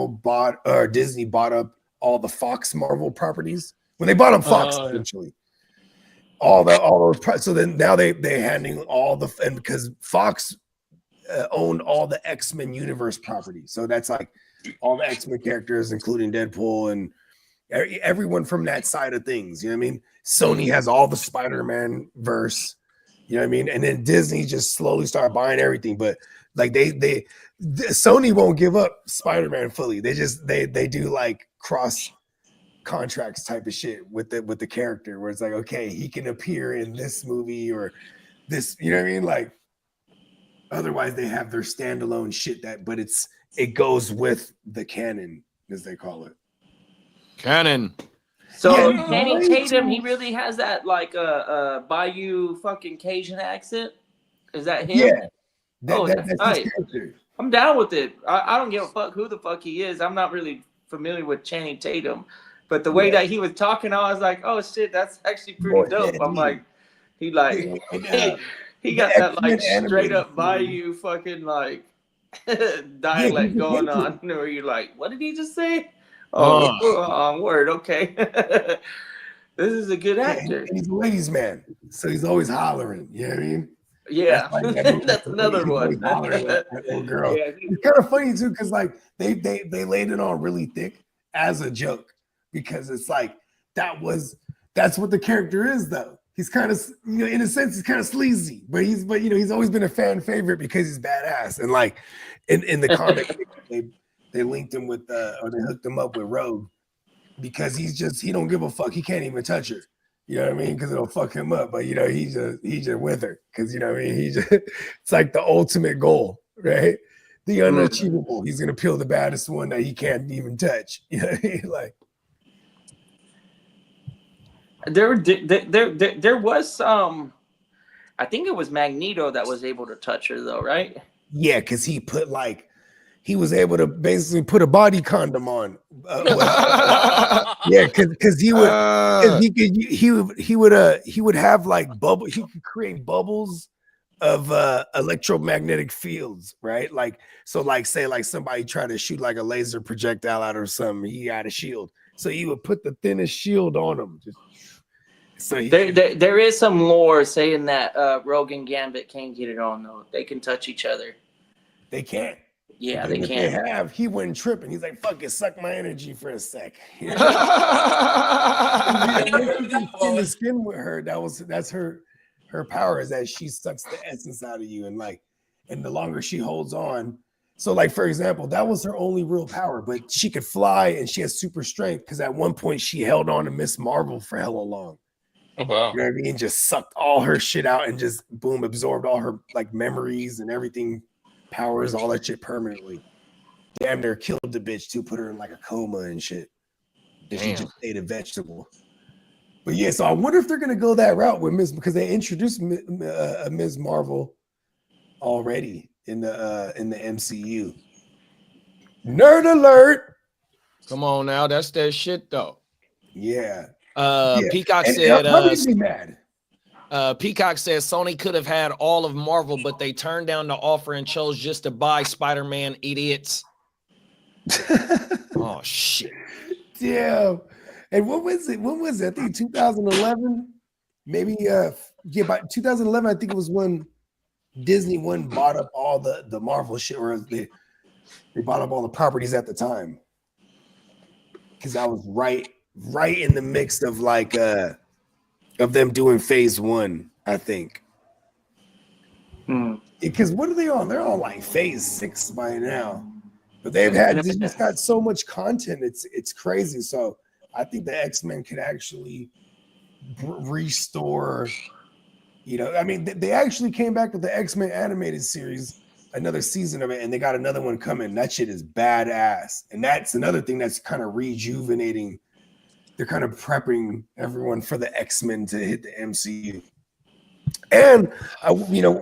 bought or Disney bought up all the Fox Marvel properties when they bought up Fox eventually. All those. So then now they handing all the and because Fox owned all the X-Men universe property, so that's like all the X-Men characters, including Deadpool and everyone from that side of things. You know what I mean? Sony has all the Spider-Man verse. You know what I mean? And then Disney just slowly started buying everything, but like Sony won't give up Spider-Man fully. They do like cross contracts type of shit with the character where it's like, okay, he can appear in this movie or this, you know what I mean? Like otherwise they have their standalone shit but it goes with the canon, as they call it. Canon. So Channing Tatum, he really has that like Bayou fucking Cajun accent. Is that him? Yeah. That's right. I'm down with it. I don't give a fuck who the fuck he is. I'm not really familiar with Channing Tatum. But the way that he was talking, I was like, "Oh shit, that's actually pretty dope." I'm like, he got that like straight up Bayou fucking like dialect going on. Where you're like, "What did he just say?" Oh, word, okay. This is a good actor. And he's a ladies' man, so he's always hollering. You know what I mean? Yeah, that's another one. That little girl. Yeah. It's kind of funny too, because like they laid it on really thick as a joke. Because it's like that's what the character is though. He's kind of in a sense he's kind of sleazy, but he's always been a fan favorite because he's badass. And like in the comic they linked him with or they hooked him up with Rogue because he don't give a fuck. He can't even touch her. You know what I mean? Because it'll fuck him up. But he's just with her because you know what I mean. It's like the ultimate goal, right? The unachievable. He's gonna peel the baddest one that he can't even touch. You know what I mean? Like. There was I think it was Magneto that was able to touch her though, right? Yeah, because he was able to basically put a body condom on. Yeah, because he would have like bubble. He could create bubbles of electromagnetic fields, right? Like so, like say like somebody tried to shoot like a laser projectile out of something, he had a shield. So he would put the thinnest shield on him. There is some lore saying that Rogue and Gambit can't get it on though. They can touch each other. They can't. Yeah, But they if can. They have. He wouldn't trip, and he's like, "Fuck it, suck my energy for a sec." Damn. Skin to skin with her. That's her power, is that she sucks the essence out of you, and the longer she holds on. So, like, for example, that was her only real power, but she could fly and she has super strength because at one point she held on to Miss Marvel for hella long. Oh, wow. You know what I mean? Just sucked all her shit out and just boom, absorbed all her like memories and everything, powers, all that shit permanently. Damn near killed the bitch too, put her in like a coma and shit. And she just ate a vegetable. But yeah, so I wonder if they're gonna go that route with because they introduced Ms. Marvel already in the MCU. Nerd alert! Come on now, that's that shit though. Yeah. Peacock And said how many be mad? Peacock says Sony could have had all of Marvel, but they turned down the offer and chose just to buy Spider-Man, idiots. Oh shit. Damn. And what was it? When was it? I think 2011. Maybe by 2011, I think it was when Disney bought up all the Marvel shit, or they bought up all the properties at the time. Because I was right in the mix of like of them doing phase 1, I think. Because what are they on? They're on like phase 6 by now. But they just got so much content. It's crazy. So I think the X-Men could actually restore, I mean, they actually came back with the X-Men animated series, another season of it, and they got another one coming. That shit is badass. And that's another thing that's kind of rejuvenating. They're kind of prepping everyone for the X-Men to hit the MCU. And,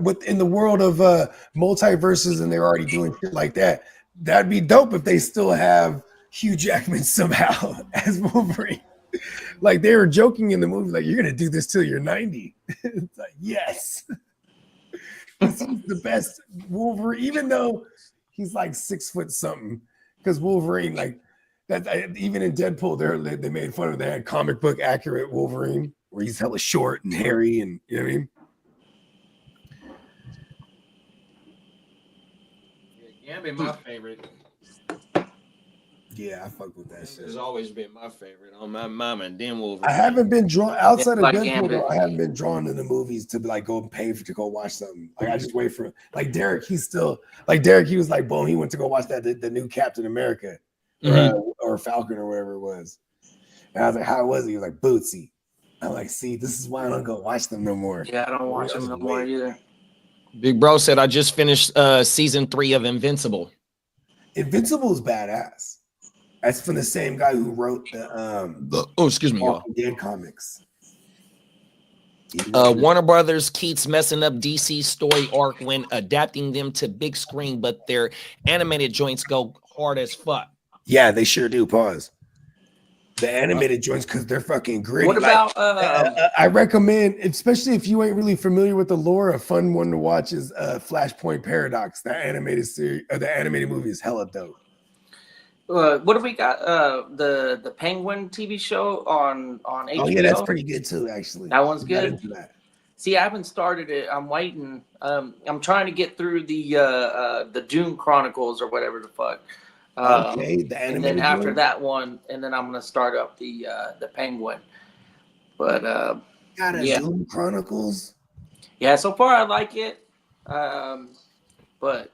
within the world of multiverses, and they're already doing shit like that, that'd be dope if they still have Hugh Jackman somehow as Wolverine. Like they were joking in the movie, like, you're gonna do this till you're 90. It's like, yes. He's the best Wolverine, even though he's like 6 foot something. Because Wolverine, like that, even in Deadpool, they made fun of that comic book accurate Wolverine, where he's hella short and hairy, and you know what I mean. Gambit, my favorite. Yeah, I fuck with that shit. It's always been my favorite on my mama and then Wolverine. I haven't been drawn outside of Like Deadpool. Gambit. I haven't been drawn to the movies to like go and pay to go watch something. Like I just wait for like Derek. He was like, boom, he went to go watch the new Captain America or Falcon or whatever it was. And I was like, how was he? He was like, bootsy. I'm like, see, this is why I don't go watch them no more. Yeah, I don't watch them no more either. Big Bro said I just finished season 3 of Invincible. Invincible is badass. That's from the same guy who wrote the excuse me, y'all. Walking Dead comics. Warner Brothers keeps messing up DC's story arc when adapting them to big screen, but their animated joints go hard as fuck. Yeah, they sure do. Pause. The animated joints, because they're fucking gritty. What about I recommend, especially if you ain't really familiar with the lore, a fun one to watch is Flashpoint Paradox. The animated series, the animated movie is hella dope. what do we got? The Penguin TV show on HBO. Oh yeah, that's pretty good too. Actually, That one's I'm not good. into that. See, I haven't started it. I'm waiting. I'm trying to get through the Dune Chronicles or whatever the fuck. Okay, the And animated then after one? that one, and then I'm gonna start up the Penguin. But Got a yeah. Doom Chronicles. yeah, so far I like it. But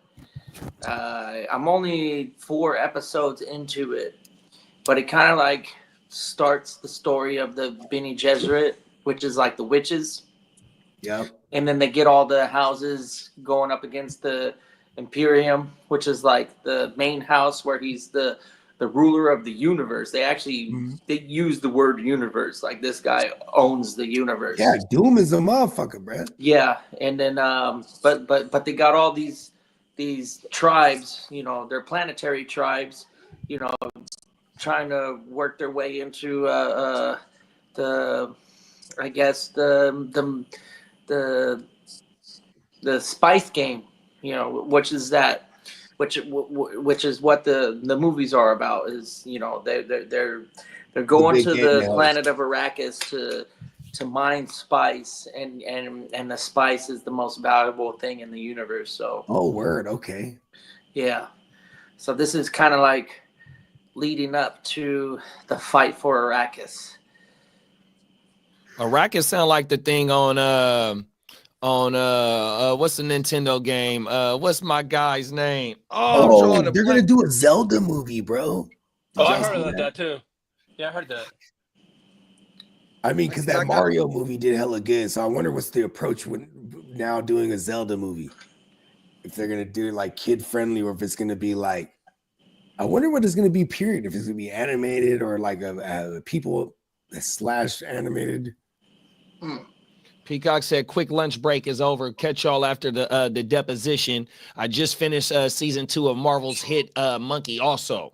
I'm only 4 episodes into it. But it kind of like starts the story of the Bene Gesserit, which is like the witches. Yep. And then they get all the houses going up against the Imperium, which is like the main house where he's the ruler of the universe. They actually they use the word universe, like this guy owns the universe. Yeah, Doom is a motherfucker, bro. Yeah, and then but they got all these tribes, they're planetary tribes, trying to work their way into the I guess the spice game, which is what the movies are about. Is they're They're going big to game the now. planet of Arrakis to mine spice, and the spice is the most valuable thing in the universe. So Oh, word. Okay. yeah, so this is kind of like leading up to the fight for Arrakis. Arrakis sound like the thing on what's the Nintendo game? What's my guy's name? Oh, I'm Oh, drawing a they're blank. gonna do a Zelda movie, bro. Oh, I Did y'all heard see about that too. Yeah, I heard that. I mean, because I that got- Mario movie did hella good. So I wonder what's the approach when now doing a Zelda movie. If they're gonna do it like kid friendly, or if it's gonna be like, I wonder what it's gonna be. Period. If it's gonna be animated or like a people slash animated. Peacock said, "Quick lunch break is over. Catch y'all after the deposition. I just finished season 2 of Marvel's hit Monkey. Also,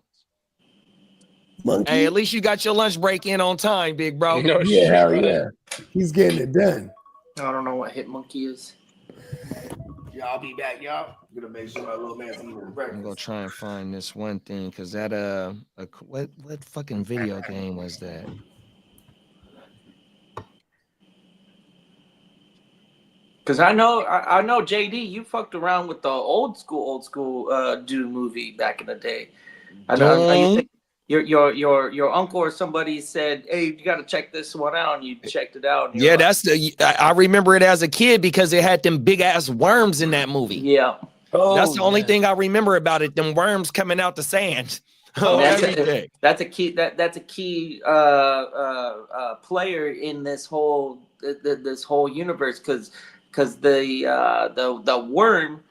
Monkey. hey, at least you got your lunch break in on time, big bro. No Yeah, shit, hell right? yeah. He's getting it done. I don't know what Hitmonkey is. Yeah, I'll be back, y'all. I'm gonna make sure my little man's eating I'm gonna breakfast. try and find this one thing because that what fucking video game was that? Because I know JD, you fucked around with the old school Doom movie back in the day. I know you Doom? think your uncle or somebody said, "Hey, you got to check this one out," and you checked it out. And you're Yeah, like, that's I remember it as a kid because it had them big ass worms in that movie. yeah. That's the only yeah. thing I remember about it. Them worms coming out the sand. Oh, Everything. That's a key. That's a key player in this whole universe because the worm,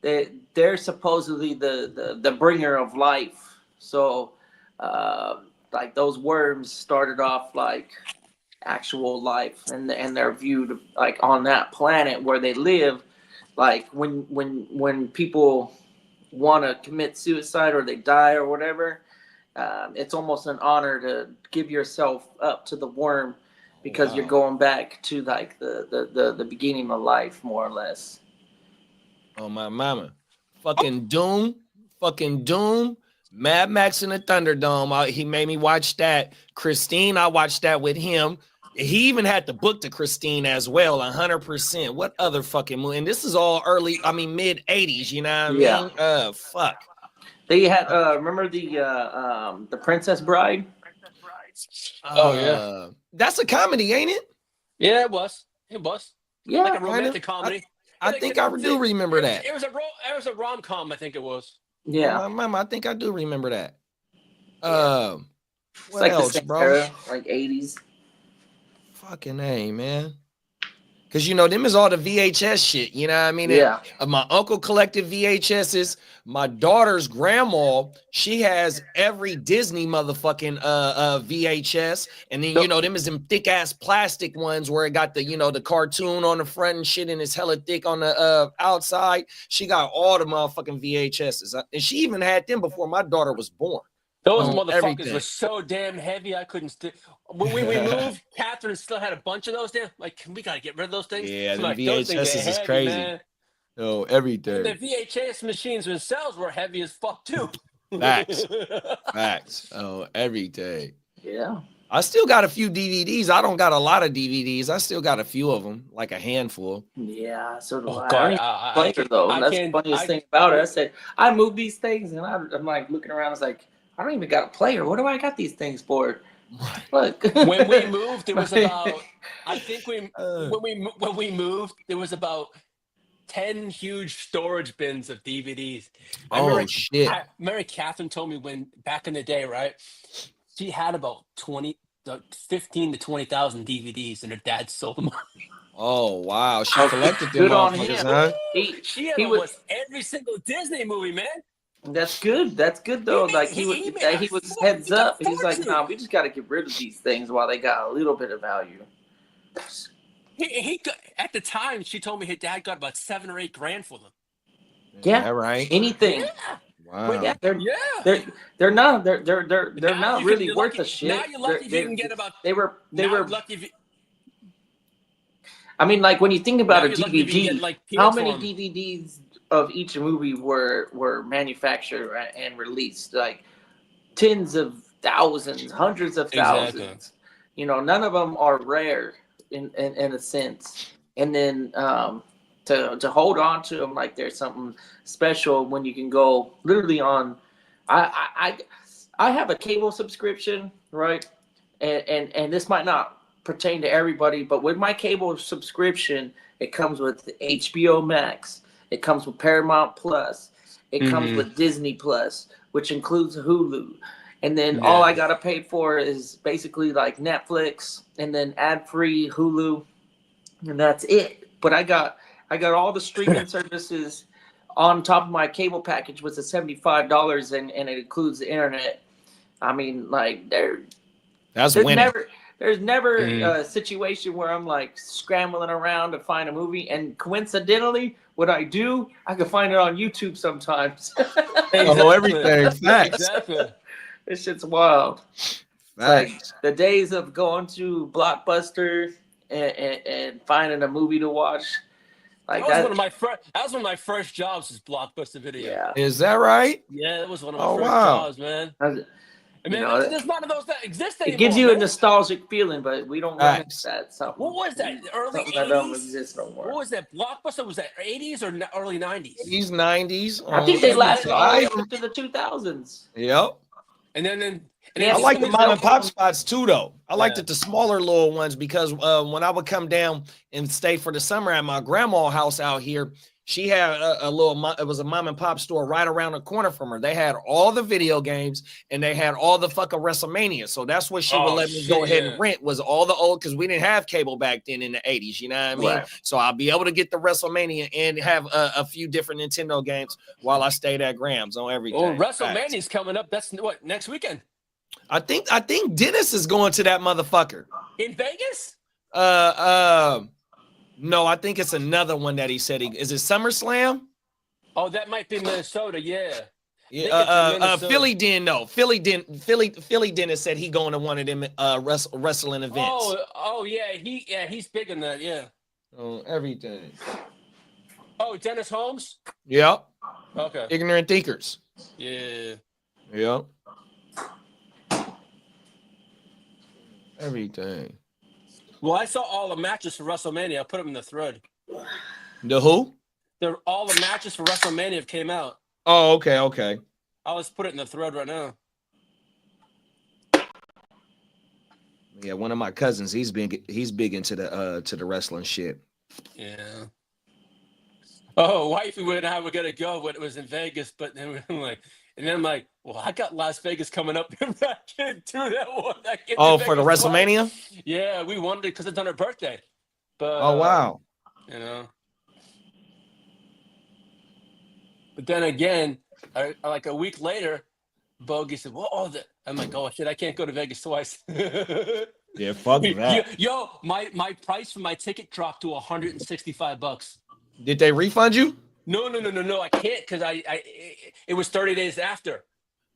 they're supposedly the bringer of life. So like those worms started off like actual life, and they're viewed like on that planet where they live. Like when people want to commit suicide or they die or whatever, it's almost an honor to give yourself up to the worm because you're going back to like the beginning of life, more or less. Oh my mama. Fucking Doom. Mad Max in the Thunderdome. He made me watch that. Christine, I watched that with him. He even had the book to Christine as well, 100%. What other fucking movie? And this is all mid 80s, you know what I mean? Fuck. They had remember the Princess Bride? Oh, yeah. That's a comedy, ain't it? Yeah, it was. Yeah. Like a romantic comedy. I think I do remember that. It was a rom-com, I think it was. Yeah. I think I do remember that. It's What like else, the same bro? era, like 80s. Fucking A, man. Because, them is all the VHS shit, you know what I mean? Yeah. My uncle collected VHSs. My daughter's grandma, she has every Disney motherfucking VHS. And then, them is them thick-ass plastic ones where it got the, the cartoon on the front and shit, and it's hella thick on the outside. She got all the motherfucking VHSs. And she even had them before my daughter was born. Those On motherfuckers everything. were so damn heavy, I couldn't stick. When we moved, Catherine still had a bunch of those there. Like, we got to get rid of those things. Yeah, So, the like, those things VHSs are is heavy, crazy. man. Oh, And everything. the VHS machines themselves were heavy as fuck, too. Facts. Facts. Oh, everything. Yeah. I still got a few DVDs. I don't got a lot of DVDs. I still got a few of them, like a handful. Yeah, so do Oh, I. God, I don't even play it, though. And that's the funniest thing about it. I said, I moved these things, and I'm like looking around. I was like, I don't even got a player. What do I got these things for? Look. When we moved, it was about, I think when we moved, there was about 10 huge storage bins of DVDs. Shit. I remember Catherine told me when back in the day, right? She had about 15 to 20,000 DVDs, and her dad sold them. Oh, wow. She collected them Good on motherfuckers, him. huh? She had He was- almost every single Disney movie, man. That's good. That's good though. Like he was heads up. He's like, fortune. nah, we just got to get rid of these things while they got a little bit of value. He got, at the time, she told me her dad got about $7 or $8 grand for them. Yeah. All right. Anything. Wow. Yeah, Yeah. they're not Now not you really you're worth lucky- a shit. Now you're lucky if you can get about. They were lucky if you, I mean, like when you think about now a you're lucky if you DVD, get, like, how peanuts many for 'em. DVDs of each movie were manufactured and released? Like tens of thousands, hundreds of thousands. Exactly. You know, none of them are rare in a sense. And then to hold on to them like there's something special when you can go literally on. I have a cable subscription, right? And this might not pertain to everybody, but with my cable subscription, it comes with HBO Max, it comes with Paramount Plus, it comes with Disney Plus, which includes Hulu. And then all I gotta pay for is basically like Netflix and then ad-free Hulu, and that's it. But I got all the streaming services on top of my cable package, which is $75, and it includes the internet. I mean, like That's winning. There's never a situation where I'm like scrambling around to find a movie, and coincidentally, what I do, I can find it on YouTube sometimes. Oh, everything. Facts. Exactly. This shit's wild. Facts. The days of going to Blockbuster and finding a movie to watch, like That was one of my first jobs, is Blockbuster Video. Yeah. Is that right? Yeah, that was one of my Oh, first wow. jobs, man. I You mean, know, there's none of those that exist anymore. it gives you a man. nostalgic feeling, but we don't run into Facts. that. Something, What was that? Early something that don't 80s? exist no more. What was that? Blockbuster? Was that 80s or early 90s? These 90s. I think they lasted all the way I- up to the 2000s. Yep. And then Yeah, I like the as mom soon and as- pop spots too, though. I liked Yeah. it, the smaller little ones, because when I would come down and stay for the summer at my grandma's house out here, she had it was a mom and pop store right around the corner from her. They had all the video games and they had all the fucking WrestleMania. So that's what she would Oh, let me shit, go ahead yeah. and rent, was all the old, because we didn't have cable back then in the 80s. You know what I mean? Right. So I'll be able to get the WrestleMania and have a few different Nintendo games while I stayed at Graham's on everything. Oh, Facts. WrestleMania's coming up. That's what, next weekend I think Dennis is going to that motherfucker. in Vegas? No, I think it's another one that he said. Is it SummerSlam? Oh, that might be Minnesota. Yeah. Yeah, think it's in Minnesota. Philly didn't know. Philly Dennis said he going to one of them wrestling events. Oh yeah. He's big in that. Yeah. Oh, everything. Oh, Dennis Holmes. Yep. Okay. Ignorant thinkers. Yeah. Yep. Everything. Well, I saw all the matches for WrestleMania. I put them in the thread. The who? All the matches for WrestleMania came out. Oh, okay. I'll just put it in the thread right now. Yeah, one of my cousins, he's big into the wrestling shit. Yeah. Oh, wifey and I were gonna go when it was in Vegas, but then I'm like, well, I got Las Vegas coming up. I can't do that one. Oh, for the WrestleMania? Yeah, we wanted it because it's on her birthday. But Oh, wow. you know. But then again, like a week later, Bogey said, "Well, I'm like, oh shit, I can't go to Vegas twice." Yeah, fuck that. Yo, my price for my ticket dropped to $165. Did they refund you? No, I can't because it was 30 days after.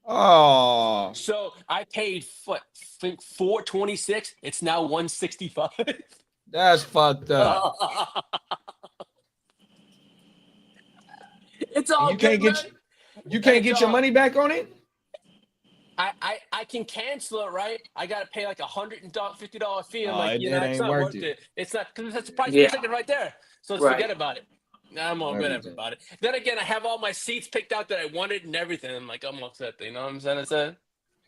Oh, So I paid $426. It's now $165. that's fucked up. It's all You can't good, get man. you can't get your money back on it? I can cancel it, right? I gotta pay like $150 fee. I'm Oh, like, it it's ain't not worth worth it. it. It's not, because that's the price Yeah. of the ticket right there. So let's Right. forget about it. I'm all good Everything. about it. Then again, I have all my seats picked out that I wanted and everything. I'm like, I'm upset. You know what I'm saying?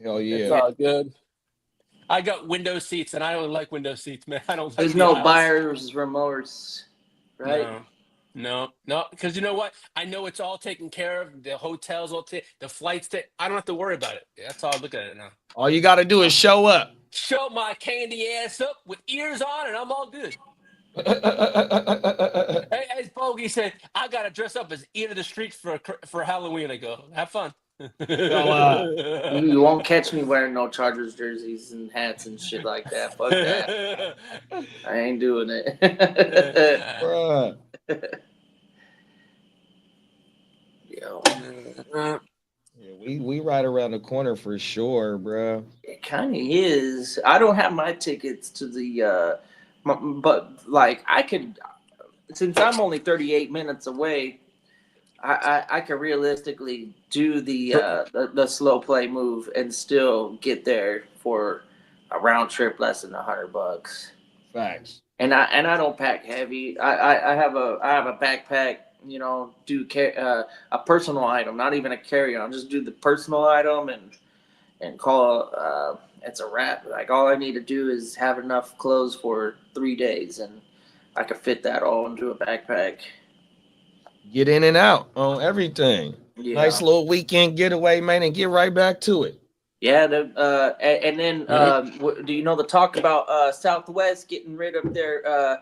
Hell It's yeah. all good. I got window seats, and I don't like window seats, man. I don't like There's the no aisles. buyer's remorse, right? No, because you know what? I know it's all taken care of. The hotels all the flights. I don't have to worry about it. That's how I look at it now. All you got to do is show up. Show my candy ass up with ears on, and I'm all good. Hey, as Bogey said, I gotta dress up as Eat of the Streets for Halloween. I go, have fun. You won't catch me wearing no Chargers jerseys and hats and shit like that. Fuck that. I ain't doing it. Bruh. Yo, Yeah, we right around the corner for sure, bro. it kind of is. I don't have my tickets to the, but like I could, since I'm only 38 minutes away, I could realistically do the slow play move and still get there for a round trip less than $100. Facts. And I don't pack heavy. I have a backpack. You know, a personal item, not even a carry on. Just do the personal item and call it's a wrap. Like all I need to do is have enough clothes for 3 days, and I could fit that all into a backpack. Get in and out on everything. Yeah. Nice little weekend getaway, man, and get right back to it. Yeah, and then do you know the talk about Southwest getting rid of their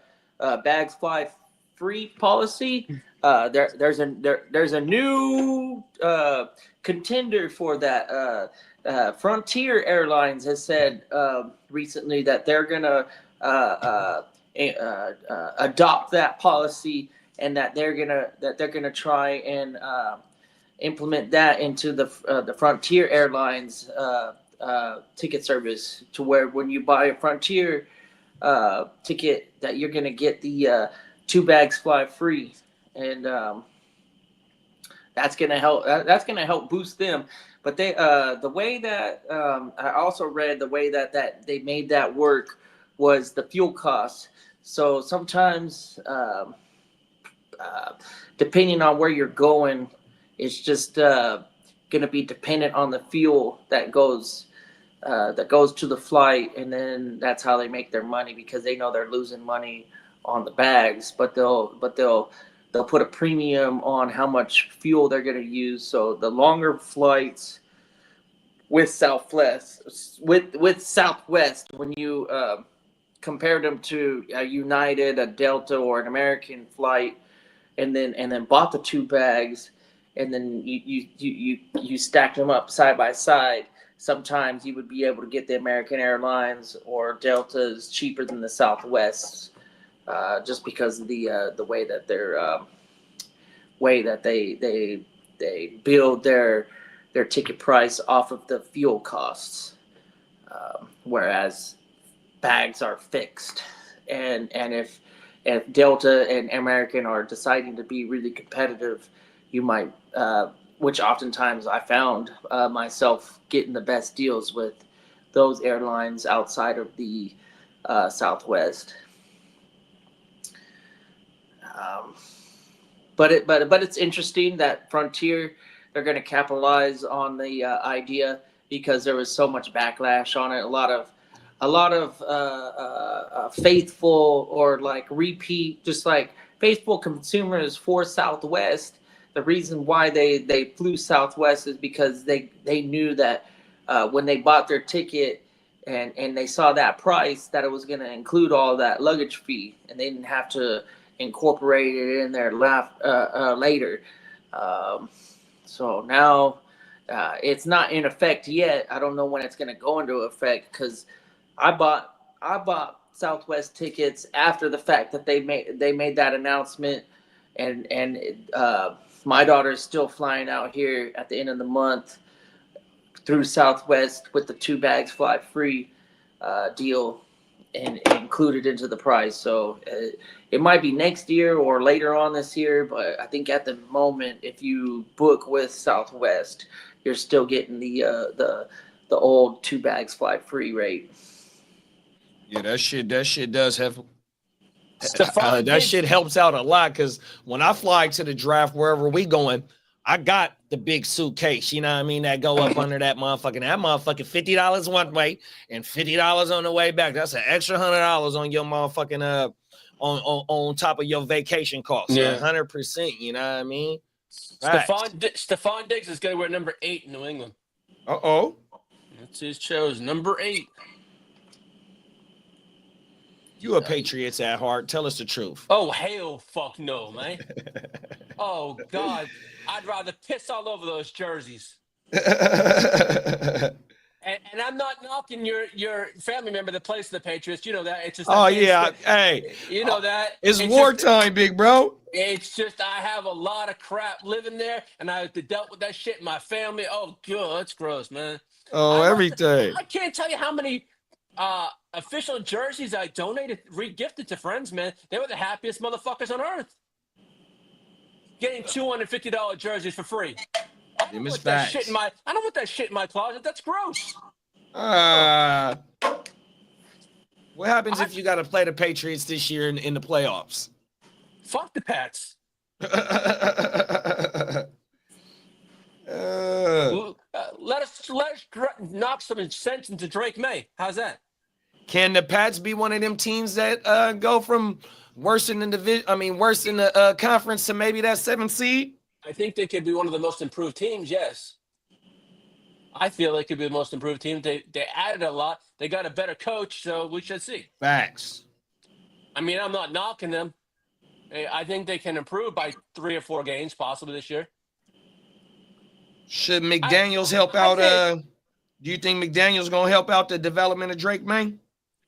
bags fly free policy? There's a new contender for that. Frontier Airlines has said recently that they're gonna adopt that policy, and that they're gonna try and implement that into the Frontier Airlines ticket service, to where when you buy a Frontier ticket, that you're gonna get the 2 bags fly free, and that's gonna help. That's gonna help boost them. But they the way that I also read, the way that they made that work was the fuel costs. So sometimes depending on where you're going, it's just going to be dependent on the fuel that goes to the flight, and then that's how they make their money, because they know they're losing money on the bags, but they'll put a premium on how much fuel they're going to use. So the longer flights with Southwest, when you compare them to a United, a Delta, or an American flight, and then bought the 2 bags, and then you stacked them up side by side, sometimes you would be able to get the American Airlines or Deltas cheaper than the Southwest, just because of the way that they build their ticket price off of the fuel costs, whereas bags are fixed. And if Delta and American are deciding to be really competitive, you might, which oftentimes I found myself getting the best deals with those airlines outside of the Southwest. But it's interesting that Frontier, they're going to capitalize on the idea, because there was so much backlash on it. A lot of faithful, or like repeat, just like faithful consumers for Southwest. The reason why they flew Southwest is because they knew that when they bought their ticket and they saw that price, that it was going to include all that luggage fee, and they didn't have to incorporate it in there later. So now it's not in effect yet. I don't know when it's going to go into effect, because I bought Southwest tickets after the fact that they made that announcement, and my daughter is still flying out here at the end of the month through Southwest with the 2 bags fly free deal, and included into the price. So it might be next year or later on this year, but I think at the moment, if you book with Southwest, you're still getting the old 2 bags fly free rate. Yeah, that shit does have. Stephon That shit helps out a lot, because when I fly to the draft, wherever we going, I got the big suitcase, you know what I mean, that go up under that motherfucking $50 one way and $50 on the way back. That's an extra $100 on your motherfucking on top of your vacation cost. Yeah. 100%, you know what I mean? Stephon Diggs is going to wear number 8 in New England. Uh-oh. That's his chose, number 8. You a Patriots at heart. Tell us the truth. Oh, hell fuck no, man. Oh, God. I'd rather piss all over those jerseys. And I'm not knocking your family member that plays for the Patriots. You know that. It's just. Oh, yeah. Hey. You know that. It's wartime, big bro. It's just I have a lot of crap living there, and I dealt with that shit in my family. Oh, God. That's gross, man. Oh, everything. I can't tell you how many official jerseys I donated, re-gifted to friends, man. They were the happiest motherfuckers on earth. getting $250 jerseys for free. I don't Them is want that facts. I don't want that shit in my closet. That's gross. What happens if you got to play the Patriots this year in the playoffs? Fuck the Pats. Let us knock some sense into Drake May. How's that? Can the Pats be one of them teams that go from worse in the division? I mean, worse in the conference to maybe that 7th seed? I think they could be one of the most improved teams. Yes, I feel they could be the most improved team. They added a lot. They got a better coach, so we should see. Facts. I mean, I'm not knocking them. I think they can improve by 3 or 4 games possibly this year. Should McDaniels help out? Do you think McDaniels gonna help out the development of Drake May?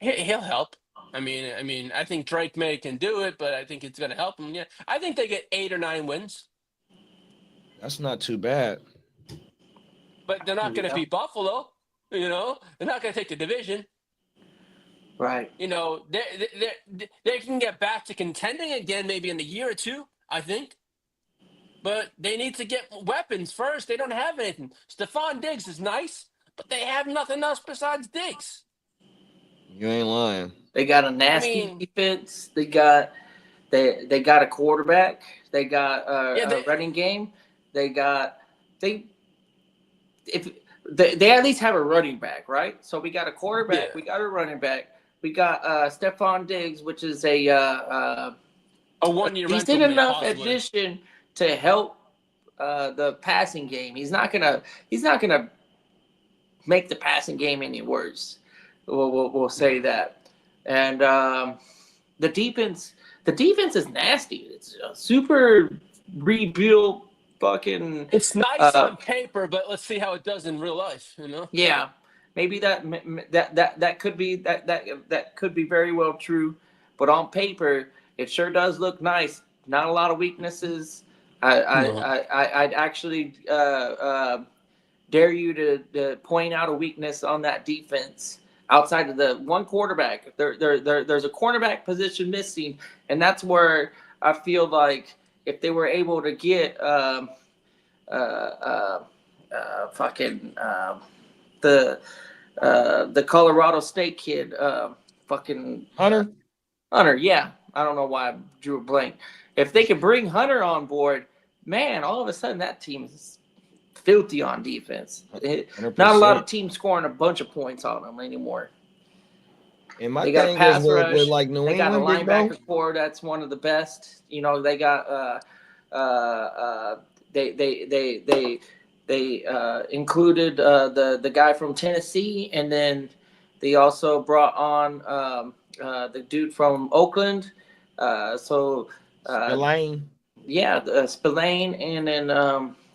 He'll help. I mean, I think Drake May can do it, but I think it's going to help him. Yeah, I think they get 8 or 9 wins, That's not too bad. but they're not going to beat Buffalo. You know, they're not going to take the division. Right. You know, they can get back to contending again maybe in a year or 2, I think. But they need to get weapons first. They don't have anything. Stephon Diggs is nice, but they have nothing else besides Diggs. You ain't lying. They got a nasty defense. They got a quarterback. They got a running game. They at least have a running back, right? So we got a quarterback. Yeah. We got a running back. We got Stephon Diggs, which is a 1-year rental. decent enough addition to help the passing game. He's not gonna make the passing game any worse. We'll say that. And the defense is nasty. It's a super rebuilt fucking. It's nice on paper, but let's see how it does in real life. You know? Yeah, maybe that could be that could be very well true, but on paper it sure does look nice. Not a lot of weaknesses. I'd actually dare you to point out a weakness on that defense. Outside of the one quarterback, there's a cornerback position missing, and that's where I feel like if they were able to get the Colorado State kid, Hunter, yeah, I don't know why I drew a blank. If they could bring Hunter on board, man, all of a sudden that team is filthy on defense. 100%. Not a lot of teams scoring a bunch of points on them anymore. And my They got thing a pass is with rush. like New They got a England, big bro, linebacker core that's one of the best. You know, they got they included the guy from Tennessee, and then they also brought on the dude from Oakland. Spillane. Yeah, Spillane, and then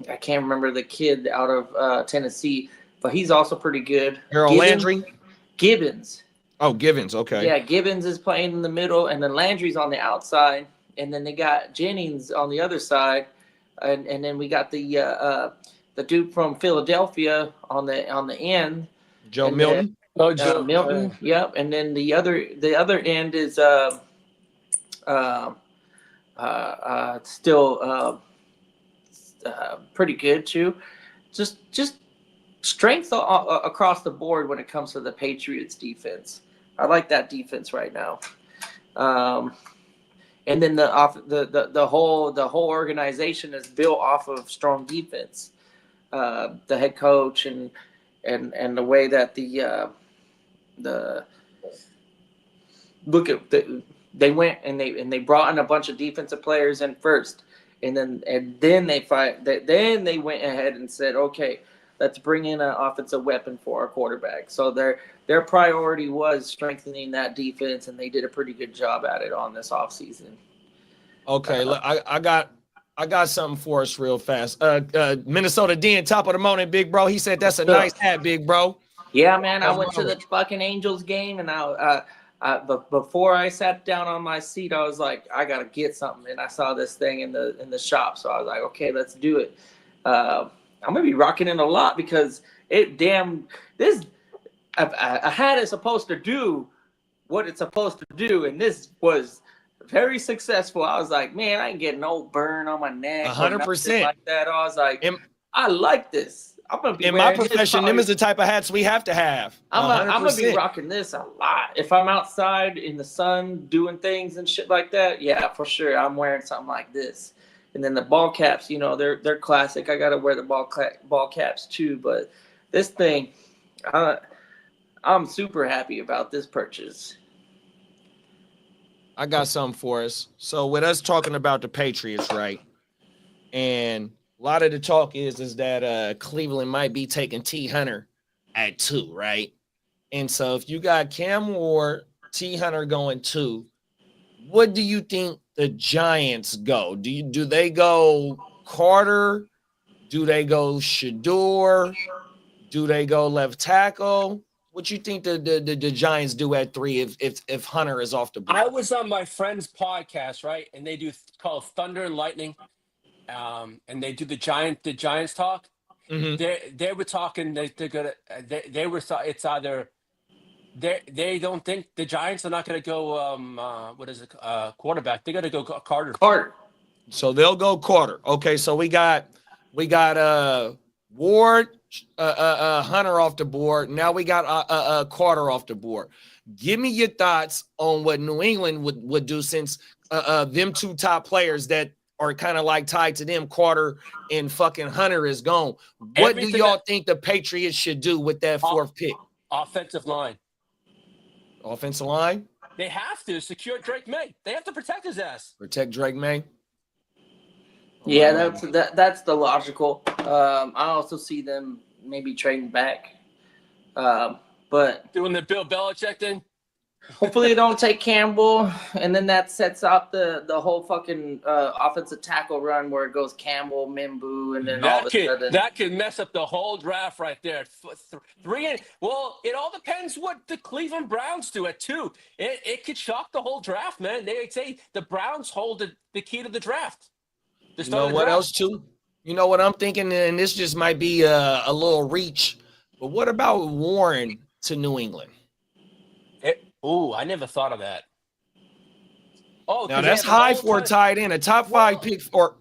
I can't remember the kid out of Tennessee, but he's also pretty good. Harold Landry. Gibbons. Oh, Givens. Okay. Yeah, Gibbons is playing in the middle, and then Landry's on the outside, and then they got Jennings on the other side, and then we got the dude from Philadelphia on the end. Joe And Milton. Joe Milton. Yep, and then the other end is still pretty good too. Just strength across the board when it comes to the Patriots defense. I like that defense right now. And then the whole organization is built off of strong defense. The head coach and the way that they went and they brought in a bunch of defensive players in first, and then they went ahead and said, okay, let's bring in an offensive weapon for our quarterback. So their priority was strengthening that defense, and they did a pretty good job at it on this offseason. Okay, look, I got something for us real fast. Minnesota Dean, top of the morning, big bro. He said that's a nice hat, big bro. Yeah, man, I went to the fucking Angels game, and but before I sat down on my seat, I was like, I gotta get something, and I saw this thing in the shop, so I was like, okay, let's do it. I'm gonna be rocking it a lot because a hat is supposed to do what it's supposed to do, and this was very successful. I was like, man, I ain't getting no burn on my neck. 100%. Like that. I was like, In- I like this. I'm gonna be In my wearing this profession, them probably- is the type of hats we have to have. I'm gonna be 100%. rocking this a lot. If I'm outside in the sun doing things and shit like that, yeah, for sure. I'm wearing something like this. And then the ball caps, you know, they're classic. I gotta wear the ball caps too. But this thing, I'm super happy about this purchase. I got something for us. So with us talking about the Patriots, right? And a lot of the talk is that Cleveland might be taking T. Hunter at 2, right? And so if you got Cam Ward, T. Hunter going 2, what do you think the Giants go? Do they go Carter? Do they go Shador? Do they go left tackle? What you think the Giants do at 3 if Hunter is off the board? I was on my friend's podcast, right? And they do called Thunder and Lightning. And they do the Giants talk. Mm-hmm. They were talking. They're gonna. They were. It's either they don't think the Giants are not gonna go. What is it? Quarterback. They're gonna go Carter. So they'll go Carter. Okay. So we got Ward, Hunter off the board. Now we got Carter off the board. Give me your thoughts on what New England would do, since them 2 top players that are kind of like tied to them, Carter and fucking Hunter, is gone. What do y'all think the Patriots should do with that 4th pick? Offensive line. Offensive line? They have to secure Drake May. They have to protect his ass. Protect Drake May? Yeah, that's the logical. I also see them maybe trading back. But doing the Bill Belichick thing. Hopefully they don't take Campbell, and then that sets up the whole fucking offensive tackle run where it goes Campbell, Mimbu, and then all of a sudden that could mess up the whole draft right there. 3. Well, it all depends what the Cleveland Browns do at 2. It could shock the whole draft, man. They say the Browns hold the key to the draft. You know what else too? You know what I'm thinking, and this just might be a little reach, but what about Warren to New England? I never thought of that. Oh, now that's high for a tight end. A top 5 pick, or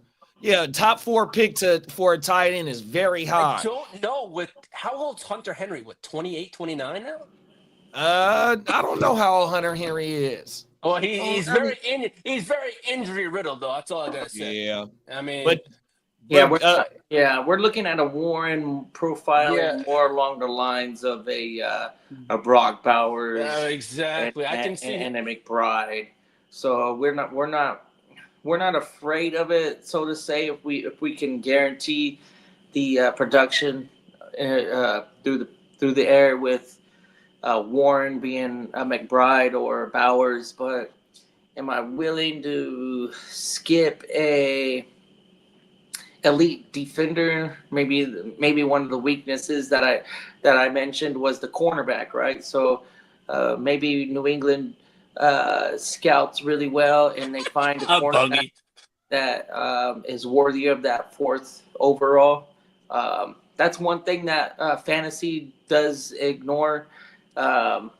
top 4 pick for a tight end is very high. I don't know. With how old's Hunter Henry? What, 28, 29 now? I don't know how old Hunter Henry is. Well, he's very injury riddled though. That's all I gotta say. Yeah, I mean, we're looking at a Warren profile more along the lines of a Brock Bowers. Exactly. I can see and a McBride. So we're not afraid of it, so to say. If we can guarantee the production through the air with Warren being a McBride or Bowers, but am I willing to skip a elite defender? Maybe one of the weaknesses that I mentioned was the cornerback, right? So maybe New England scouts really well and they find a cornerback that is worthy of that 4th overall. That's one thing that fantasy does ignore. The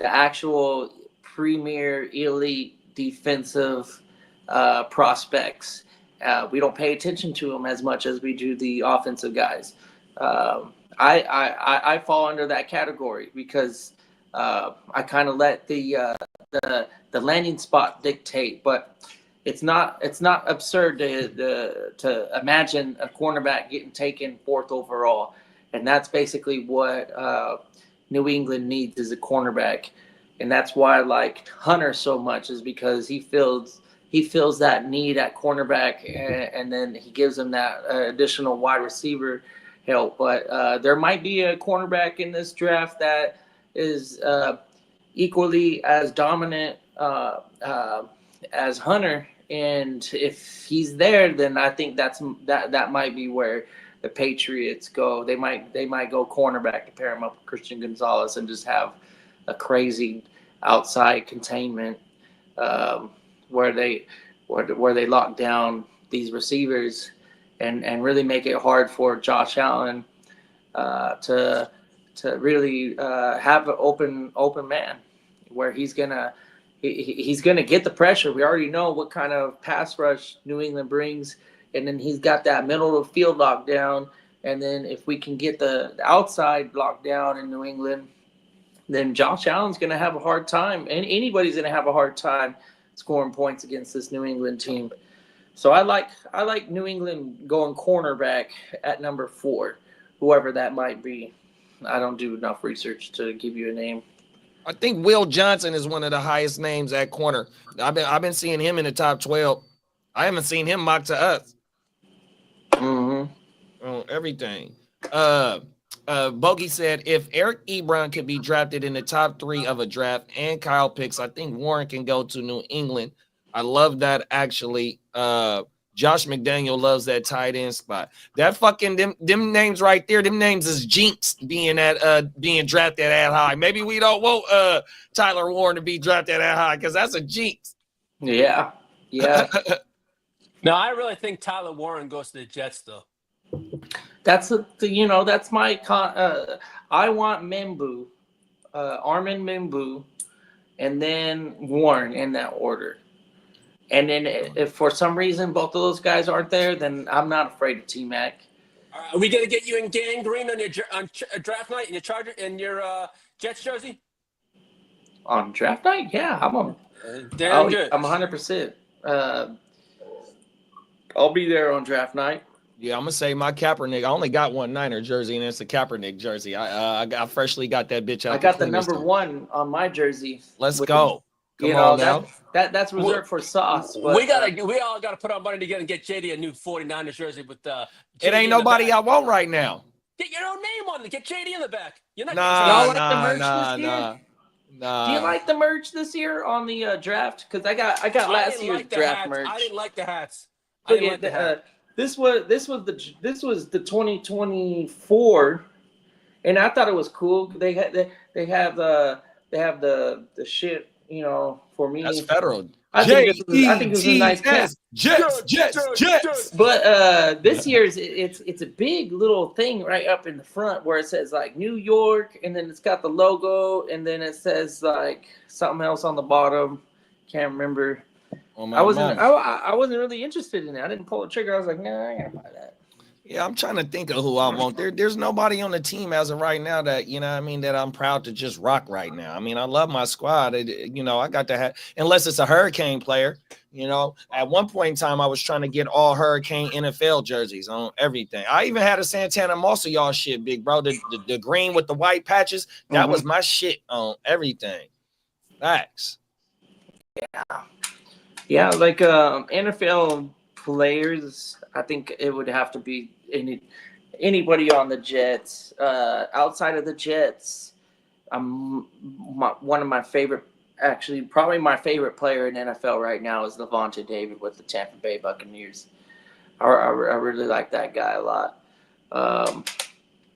actual premier elite defensive prospects. We don't pay attention to them as much as we do the offensive guys. I fall under that category because I kind of let the landing spot dictate, but it's not absurd to imagine a cornerback getting taken 4th overall, and that's basically what New England needs is a cornerback, and that's why I like Hunter so much, is because he fills that need at cornerback, and then he gives them that additional wide receiver help. But there might be a cornerback in this draft that is equally as dominant as Hunter, and if he's there, then I think that might be where the Patriots go. They might go cornerback to pair him up with Christian Gonzalez and just have a crazy outside containment where they lock down these receivers and really make it hard for Josh Allen to really have an open man where he's gonna he's going to get the pressure. We already know what kind of pass rush New England brings, and then he's got that middle of the field locked down. And then if we can get the outside locked down in New England, then Josh Allen's going to have a hard time, and anybody's going to have a hard time scoring points against this New England team. So I like New England going cornerback at number 4, whoever that might be. I don't do enough research to give you a name. I think Will Johnson is one of the highest names at corner. I've been seeing him in the top 12. I haven't seen him mock to us. Mm-hmm. On everything. Bogey said if Eric Ebron could be drafted in the top 3 of a draft and Kyle Pitts, I think Warren can go to New England. I love that actually. Josh McDaniel loves that tight end spot. That fucking them names right there, them names is jinx being drafted that high. Maybe we don't want Tyler Warren to be drafted that high because that's a jinx. Yeah. No, I really think Tyler Warren goes to the Jets though. That's that's my I want Mimbu, Armin Mimbu, and then Warren in that order. And then if for some reason both of those guys aren't there, then I'm not afraid of T-Mac. Are we gonna get you in gang green on your draft night in your Charger in your Jets jersey? On draft night? Yeah, I'm on. Damn good. I'm 100%. I'll be there on draft night. Yeah, I'm gonna say my Kaepernick. I only got one Niner jersey, and it's a Kaepernick jersey. I freshly got that bitch out. I got the number 1 on my jersey. Let's go. Come on now. That's reserved for Sauce. But, we all gotta put our money together and get JD a new 49ers jersey with it ain't nobody I want right now. Get your own name on it. Get JD in the back. You're not Y'all like the merch this year? Nah. Do you like the merch this year on the draft? Because I got last year's draft merch. I didn't like the hats. This was the 2024, and I thought it was cool. They have the shit, for me. That's federal. I think it was a nice cap. Jets. But this year's it's a big little thing right up in the front where it says like New York, and then it's got the logo, and then it says like something else on the bottom. Can't remember. I wasn't really interested in it. I didn't pull the trigger. I was like, nah, I gotta buy that. Yeah, I'm trying to think of who I want. There's nobody on the team as of right now that, that I'm proud to just rock right now. I mean, I love my squad. I got to have, unless it's a Hurricane player, At one point in time, I was trying to get all Hurricane NFL jerseys on everything. I even had a Santana Mossa y'all shit, big bro. The green with the white patches, that was my shit on everything. Facts. Yeah, like NFL players, I think it would have to be anybody on the Jets. Outside of the Jets, one of my favorite, actually probably my favorite player in NFL right now is Levante David with the Tampa Bay Buccaneers. I really like that guy a lot.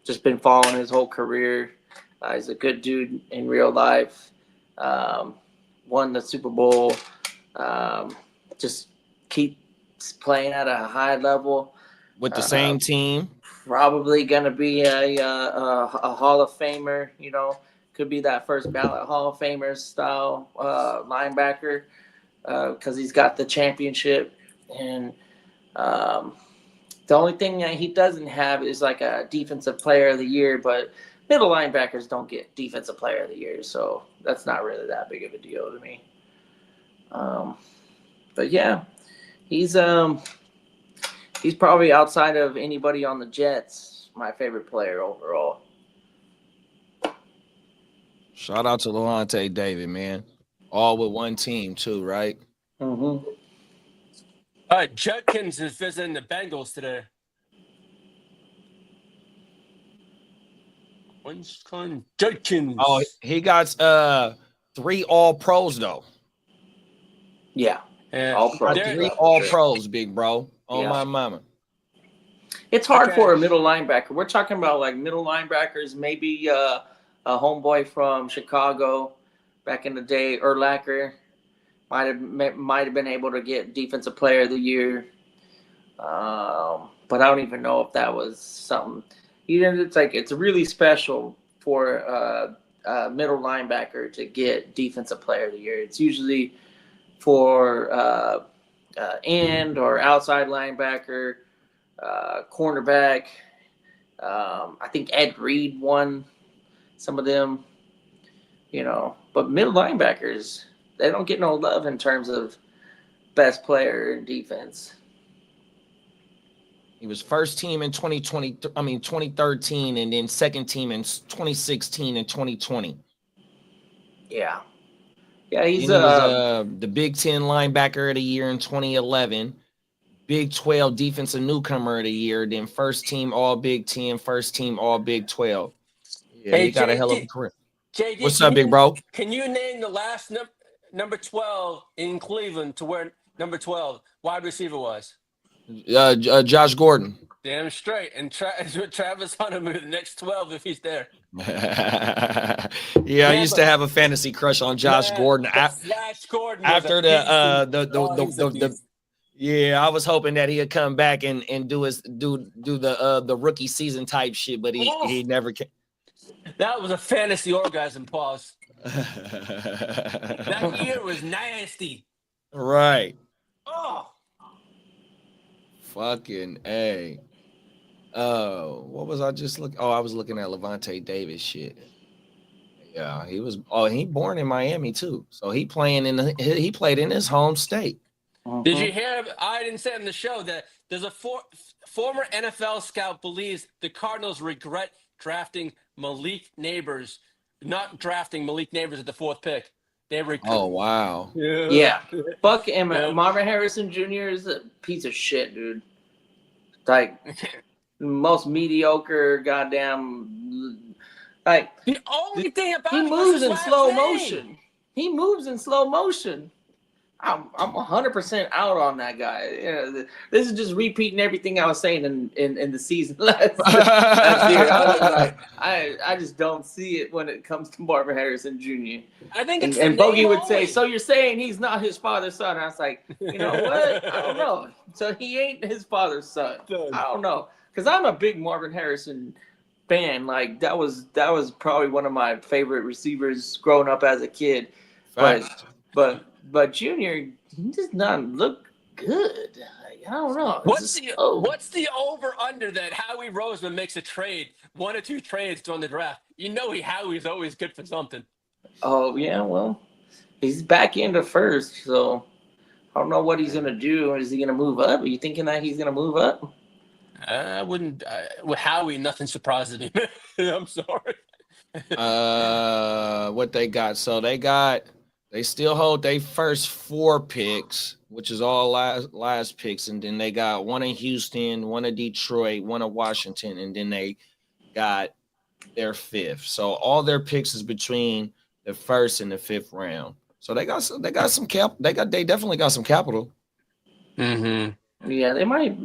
Just been following his whole career. He's a good dude in real life. Won the Super Bowl. Just keeps playing at a high level with the same team. Probably gonna be a Hall of Famer. Could be that first ballot Hall of Famer style linebacker because he's got the championship. And the only thing that he doesn't have is like a defensive player of the year, but middle linebackers don't get defensive player of the year, so that's not really that big of a deal to me. But yeah, he's probably outside of anybody on the Jets, my favorite player overall. Shout out to Levante David, man. All with one team too, right? Mm-hmm. Judkins is visiting the Bengals today. Winston Judkins. Oh, he got 3 All Pros though. Yeah. All pros. 3 All Pros, big bro. My mama. It's hard for a middle linebacker. We're talking about like middle linebackers, maybe a homeboy from Chicago back in the day, Urlacher, might have been able to get defensive player of the year. But I don't even know if that was something. It's really special for middle linebacker to get Defensive Player of the Year. It's usually for end or outside linebacker, cornerback. I think Ed Reed won some of them, but middle linebackers, they don't get no love in terms of best player in defense. He was first team in 2013, and then second team in 2016 and 2020. Yeah. Yeah, He was the Big Ten linebacker of the year in 2011, Big 12 defensive newcomer of the year, then first team All Big Ten, first team All Big 12. Yeah, Hey, he got a hell of a JD, career. JD, What's up, big bro? Can you name the last number 12 in Cleveland to where number 12 wide receiver was? Josh Gordon. Damn straight. And Travis Hunter moved the next 12 if he's there. I used to have a fantasy crush on Josh Gordon. Flash Gordon was After I was hoping that he'd come back and do the rookie season type shit, but he never came. That was a fantasy orgasm. Pause. That year was nasty. Right. Oh. Fucking A. What was I just looking? Oh, I was looking at Levante Davis shit. Yeah, he was. Oh, he born in Miami too, so he played in his home state. Did you hear? I didn't say on the show that there's a former NFL scout believes the Cardinals regret drafting Malik Neighbors, not drafting Malik Neighbors at the 4th pick. They regret. Oh wow. Yeah. Fuck him. Marvin Harrison Jr. is a piece of shit, dude. Like most mediocre goddamn. Like the only thing about he moves in slow motion. He moves in slow motion. I'm 100% out on that guy. This is just repeating everything I was saying in the season last year. I just don't see it when it comes to Marvin Harrison Jr. I think it's and Bogey would say, so you're saying he's not his father's son? And I was like, you know what? I don't know. So he ain't his father's son. I don't know, because I'm a big Marvin Harrison fan. Like that was probably one of my favorite receivers growing up as a kid. But Junior, he does not look good. I don't know. What's the over under that Howie Roseman makes a trade, 1 or 2 trades during the draft? Howie's always good for something. Oh yeah, well, he's back into first, so I don't know what he's gonna do. Is he gonna move up? Are you thinking that he's gonna move up? I wouldn't. With Howie, nothing surprises me. I'm sorry. What they got? So they still hold their first 4 picks, which is all last picks, and then they got 1 in Houston, 1 in Detroit, 1 in Washington, and then they got their 5th. So all their picks is between the 1st and the 5th round. So they got some cap. They definitely got some capital. Mm-hmm. Yeah, they might.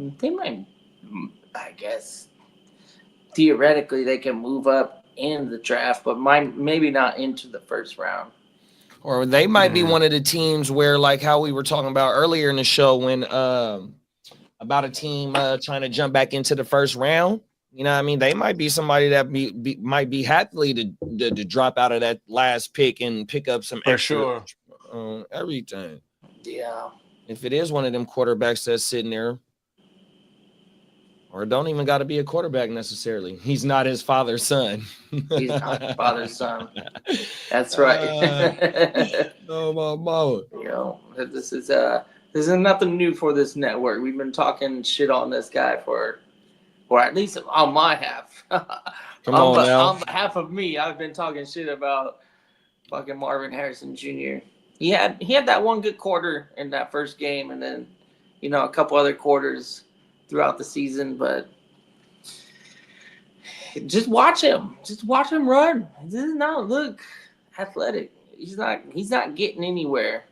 I guess theoretically they can move up in the draft, but maybe not into the 1st round. Or they might be one of the teams where, like how we were talking about earlier in the show, when about a team trying to jump back into the 1st round. You know what I mean? They might be somebody that might be happy to drop out of that last pick and pick up some extra everything. Yeah. If it is one of them quarterbacks that's sitting there, or don't even got to be a quarterback necessarily. He's not his father's son. He's not his father's son. That's right. Oh my mama. This is nothing new for this network. We've been talking shit on this guy for at least on my half. Come on now. On behalf of me, I've been talking shit about fucking Marvin Harrison Jr. He had that one good quarter in that first game, and then a couple other quarters throughout the season, but just watch him. Just watch him run. He does not look athletic. He's not getting anywhere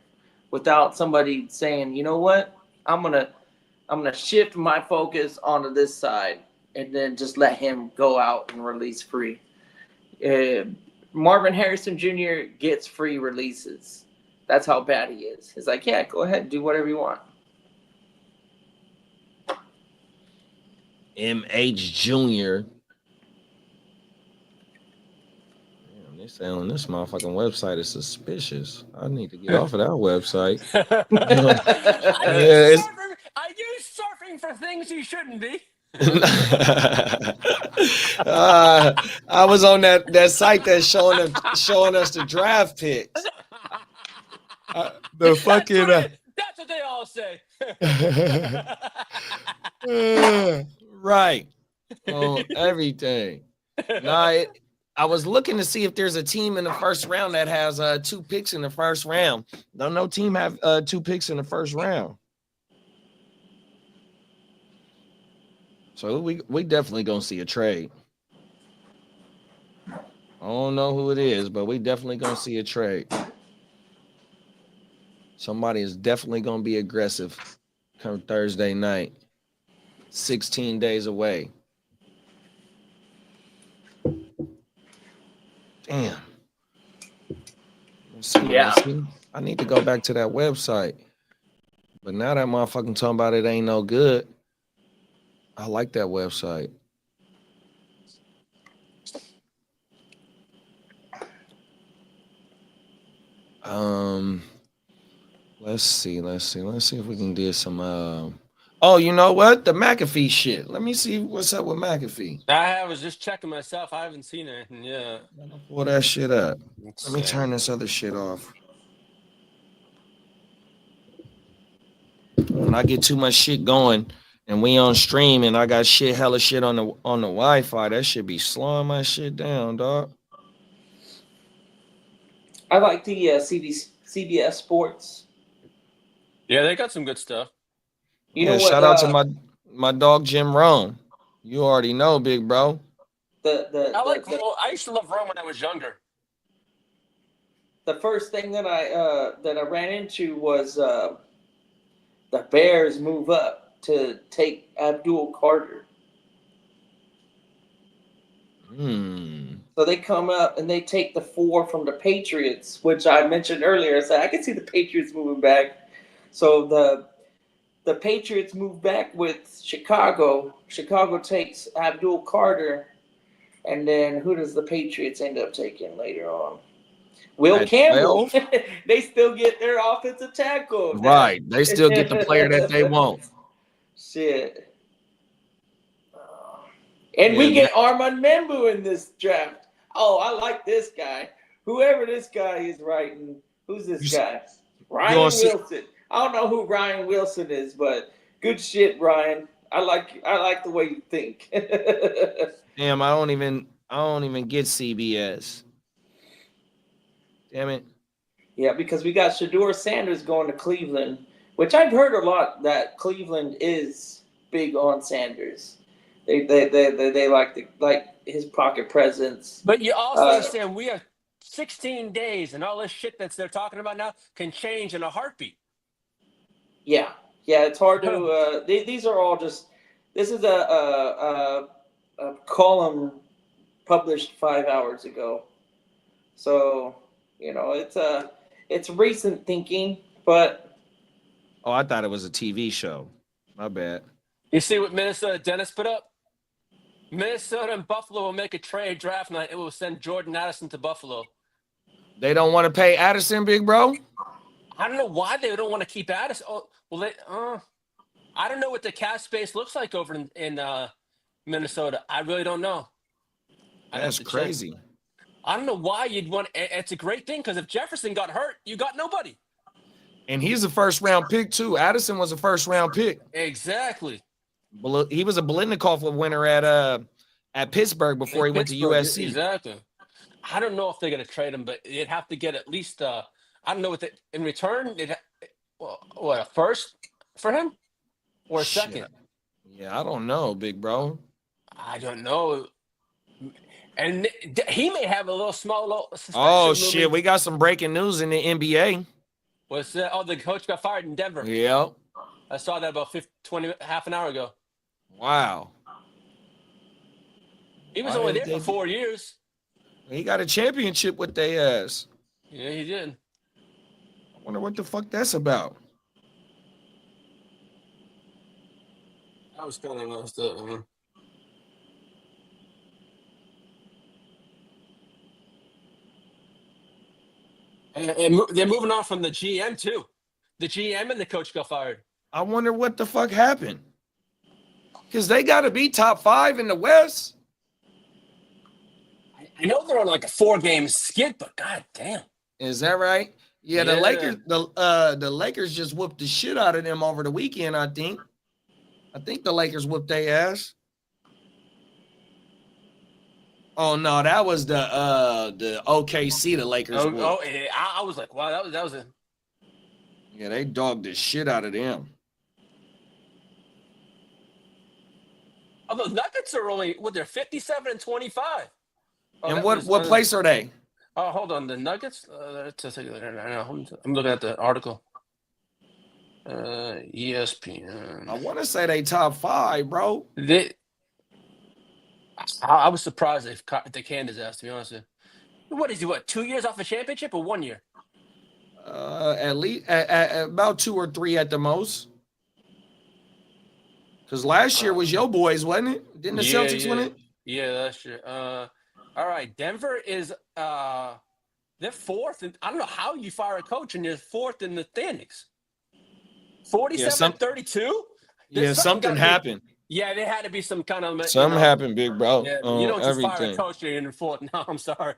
without somebody saying, you know what? I'm gonna shift my focus onto this side and then just let him go out and release free. Marvin Harrison Jr. gets free releases. That's how bad he is. He's like, yeah, go ahead, do whatever you want. MH Jr. They say on this motherfucking website is suspicious. I need to get off of that website. Yeah, I use surfing for things you shouldn't be. I was on that site that's showing us the draft picks. The fucking That's what they all say. right on everything. Nah, I was looking to see if there's a team in the first round that has 2 picks in the first round. Don't no team have 2 picks in the first round. So we definitely gonna see a trade. I don't know who it is, but we definitely gonna see a trade. Somebody is definitely gonna be aggressive come Thursday night. 16 days away. Damn. Let's see, Yeah. let's see. I need to go back to that website. But now that motherfucking talking about it ain't no good. I like that website. Let's see if we can get some oh, you know what? The McAfee shit. Let me see what's up with McAfee. I was just checking myself. I haven't seen anything yet. Pull that shit up. Let's Let me see. turn this other shit off. When I get too much shit going and we on stream and I got hella shit on the Wi-Fi, that should be slowing my shit down, dog. I like the CBS Sports. Yeah, they got some good stuff. You know what? Shout out to my dog Jim Rome. You already know, big bro. I used to love Rome when I was younger. The first thing that I ran into was the Bears move up to take Abdul Carter. So they come up and they take the 4 from the Patriots, which I mentioned earlier. So I can see the Patriots moving back. So the Patriots move back with Chicago. Chicago takes Abdul Carter. And then who does the Patriots end up taking later on? Will At Campbell. They still get their offensive tackle. Right. They still get the player that they want. Shit. And we get Armand Membu in this draft. Oh, I like this guy. Whoever this guy is writing. Who's this guy? Ryan Wilson. I don't know who Ryan Wilson is, but good shit, Ryan. I like the way you think. Damn, I don't even get CBS. Damn it. Yeah, because we got Shedeur Sanders going to Cleveland, which I've heard a lot that Cleveland is big on Sanders. They like his pocket presence. But you also understand we have 16 days, and all this shit that they're talking about now can change in a heartbeat. Yeah, it's hard to. These are all just. This is a column published 5 hours ago, so it's recent thinking, but. Oh, I thought it was a TV show. My bad. You see what Minnesota Dennis put up? Minnesota and Buffalo will make a trade draft night. It will send Jordan Addison to Buffalo. They don't want to pay Addison, big bro? I don't know why they don't want to keep Addison. Oh, well, I don't know what the cap space looks like over in Minnesota. I really don't know. That's crazy. I don't know why you'd want. It's a great thing because if Jefferson got hurt, you got nobody. And he's a first-round pick too. Addison was a first-round pick. Exactly. He was a Biletnikoff winner at Pittsburgh before he went to USC. Exactly. I don't know if they're going to trade him, but they'd have to get at least I don't know what in return. What, a first for him or a second? Yeah, I don't know, big bro. I don't know. And he may have a little suspension. Oh shit, we got some breaking news in the NBA. What's that? Oh, the coach got fired in Denver. Yeah. I saw that about half an hour ago. Wow. He was only there for 4 years. He got a championship with their ass. Yeah, he did. I wonder what the fuck that's about. I was kind of messed up, man. And they're moving on from the GM too. The GM and the coach got fired. I wonder what the fuck happened. Because they got to be top 5 in the West. I know they're on like a 4-game skid, but god damn. Is that right? Yeah, the Yeah. Lakers, the Lakers just whooped the shit out of them over the weekend, I think. I think the Lakers whooped their ass. Oh no, that was the OKC, the Lakers. whooped. I was like, wow, that was a Yeah, they dogged the shit out of them. although Nuggets are only they're 57-25. And what place are they? Oh, hold on. The Nuggets? I'm looking at the article. ESPN. I want to say they top 5, bro. I was surprised they canned his ass, to be honest with you. What is he, 2 years off a championship or 1 year? At least at about 2 or 3 at the most. Because last year was your boys, wasn't it? Didn't the Celtics win it? Yeah, that's true. All right, Denver is they're 4th, and I don't know how you fire a coach and you're 4th in the standings. 47-32. Yeah, something happened. Yeah, there had to be some kind of Something happened, big bro. Yeah, you don't just fire a coach and you're in 4th. No, I'm sorry.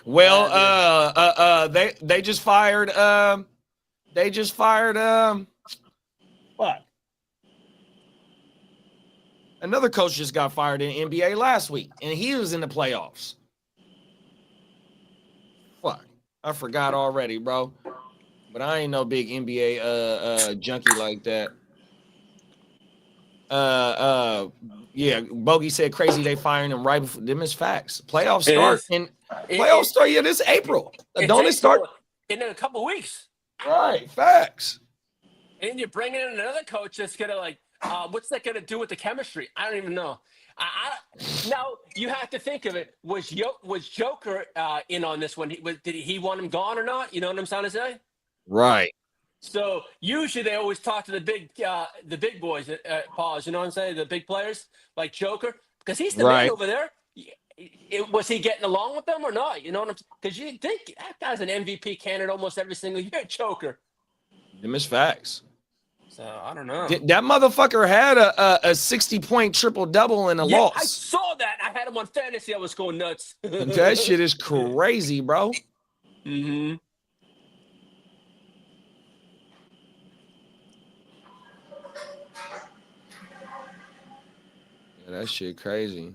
Well, they just fired what? Another coach just got fired in NBA last week, and he was in the playoffs. Fuck, I forgot already, bro. But I ain't no big NBA junkie like that. Yeah, Bogey said crazy they firing him right before them is facts. Playoffs start yeah, this April. Don't it start in a couple weeks? Right, facts. And then you're bringing in another coach that's gonna what's that gonna do with the chemistry? I don't even know. Now you have to think of it. Was Joker in on this one? Did he want him gone or not? You know what I'm trying to say? Right. So usually they always talk to the big boys, pause. You know what I'm saying? The big players like Joker, because he's the man over there. Was he getting along with them or not? You know what I'm saying? Because you think that guy's an MVP candidate almost every single year. Joker. Them is facts. So I don't know. That motherfucker had a 60-point triple-double and a loss. I saw that. I had him on fantasy. I was going nuts. That shit is crazy, bro. Mm-hmm. Yeah, that shit crazy.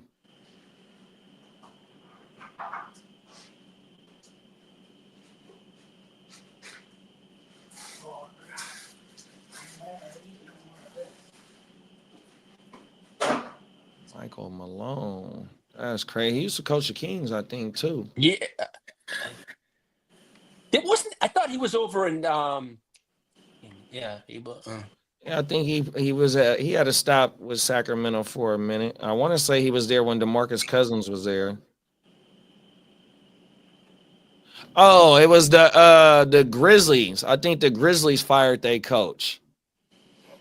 Michael Malone. That's crazy. He used to coach the Kings, I think, too. Yeah. It wasn't. I thought he was over in. Yeah, Yeah, I think he was he had to stop with Sacramento for a minute. I want to say he was there when DeMarcus Cousins was there. Oh, it was the Grizzlies. I think the Grizzlies fired their coach.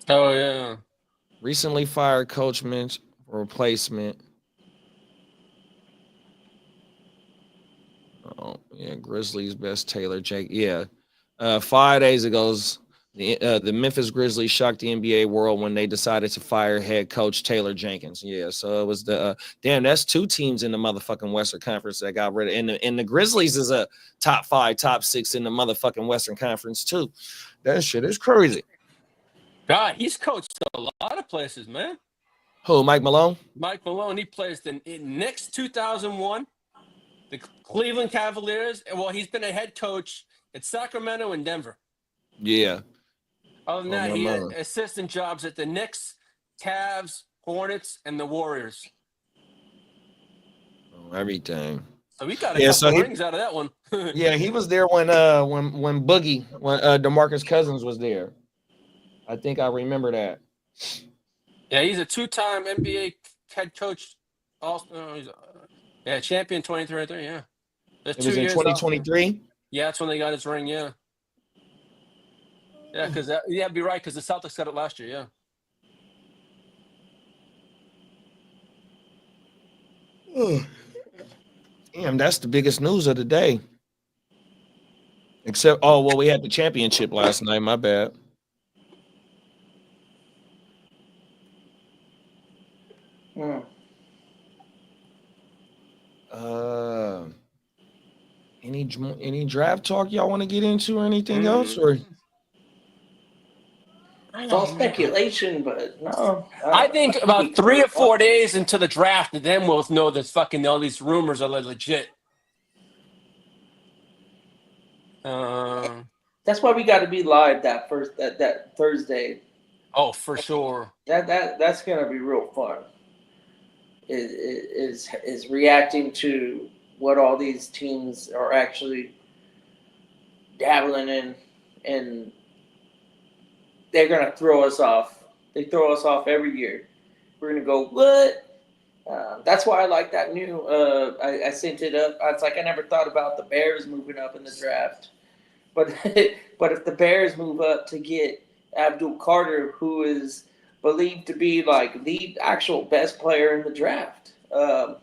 Oh yeah. Recently fired coach Mitch replacement. Oh yeah, Grizzlies best Taylor Jake. Yeah, 5 days ago, the Memphis Grizzlies shocked the NBA world when they decided to fire head coach Taylor Jenkins. Yeah, so it was damn. That's 2 teams in the motherfucking Western Conference that got rid of. And the Grizzlies is a top 5, top 6 in the motherfucking Western Conference too. That shit is crazy. God, he's coached a lot of places, man. Who, Mike Malone? Mike Malone, he plays in Knicks 2001, the Cleveland Cavaliers. Well, he's been a head coach at Sacramento and Denver. Yeah. Other than that, he had assistant jobs at the Knicks, Cavs, Hornets, and the Warriors. Everything. So we got a couple rings out of that one. Yeah, he was there when DeMarcus Cousins was there. I think I remember that. Yeah, he's a 2-time NBA head coach. Also, champion 2023. Yeah, It was in 2023. Yeah, that's when they got his ring. Yeah, because that'd be right because the Celtics got it last year. Yeah. Damn, that's the biggest news of the day. Except, oh well, we had the championship last night. My bad. Mm. Uh, any draft talk y'all want to get into or anything else? Or It's all speculation, but no. I think about 3 or 4 days into the draft, and then we'll know that fucking all these rumors are legit. That's why we got to be live that Thursday. Oh, for sure. That's gonna be real fun. Is reacting to what all these teams are actually dabbling in, and they're gonna throw us off. They throw us off every year. We're gonna go what? That's why I like that new. I sent it up. It's like I never thought about the Bears moving up in the draft, but but if the Bears move up to get Abdul Carter, who is believed to be like the actual best player in the draft, that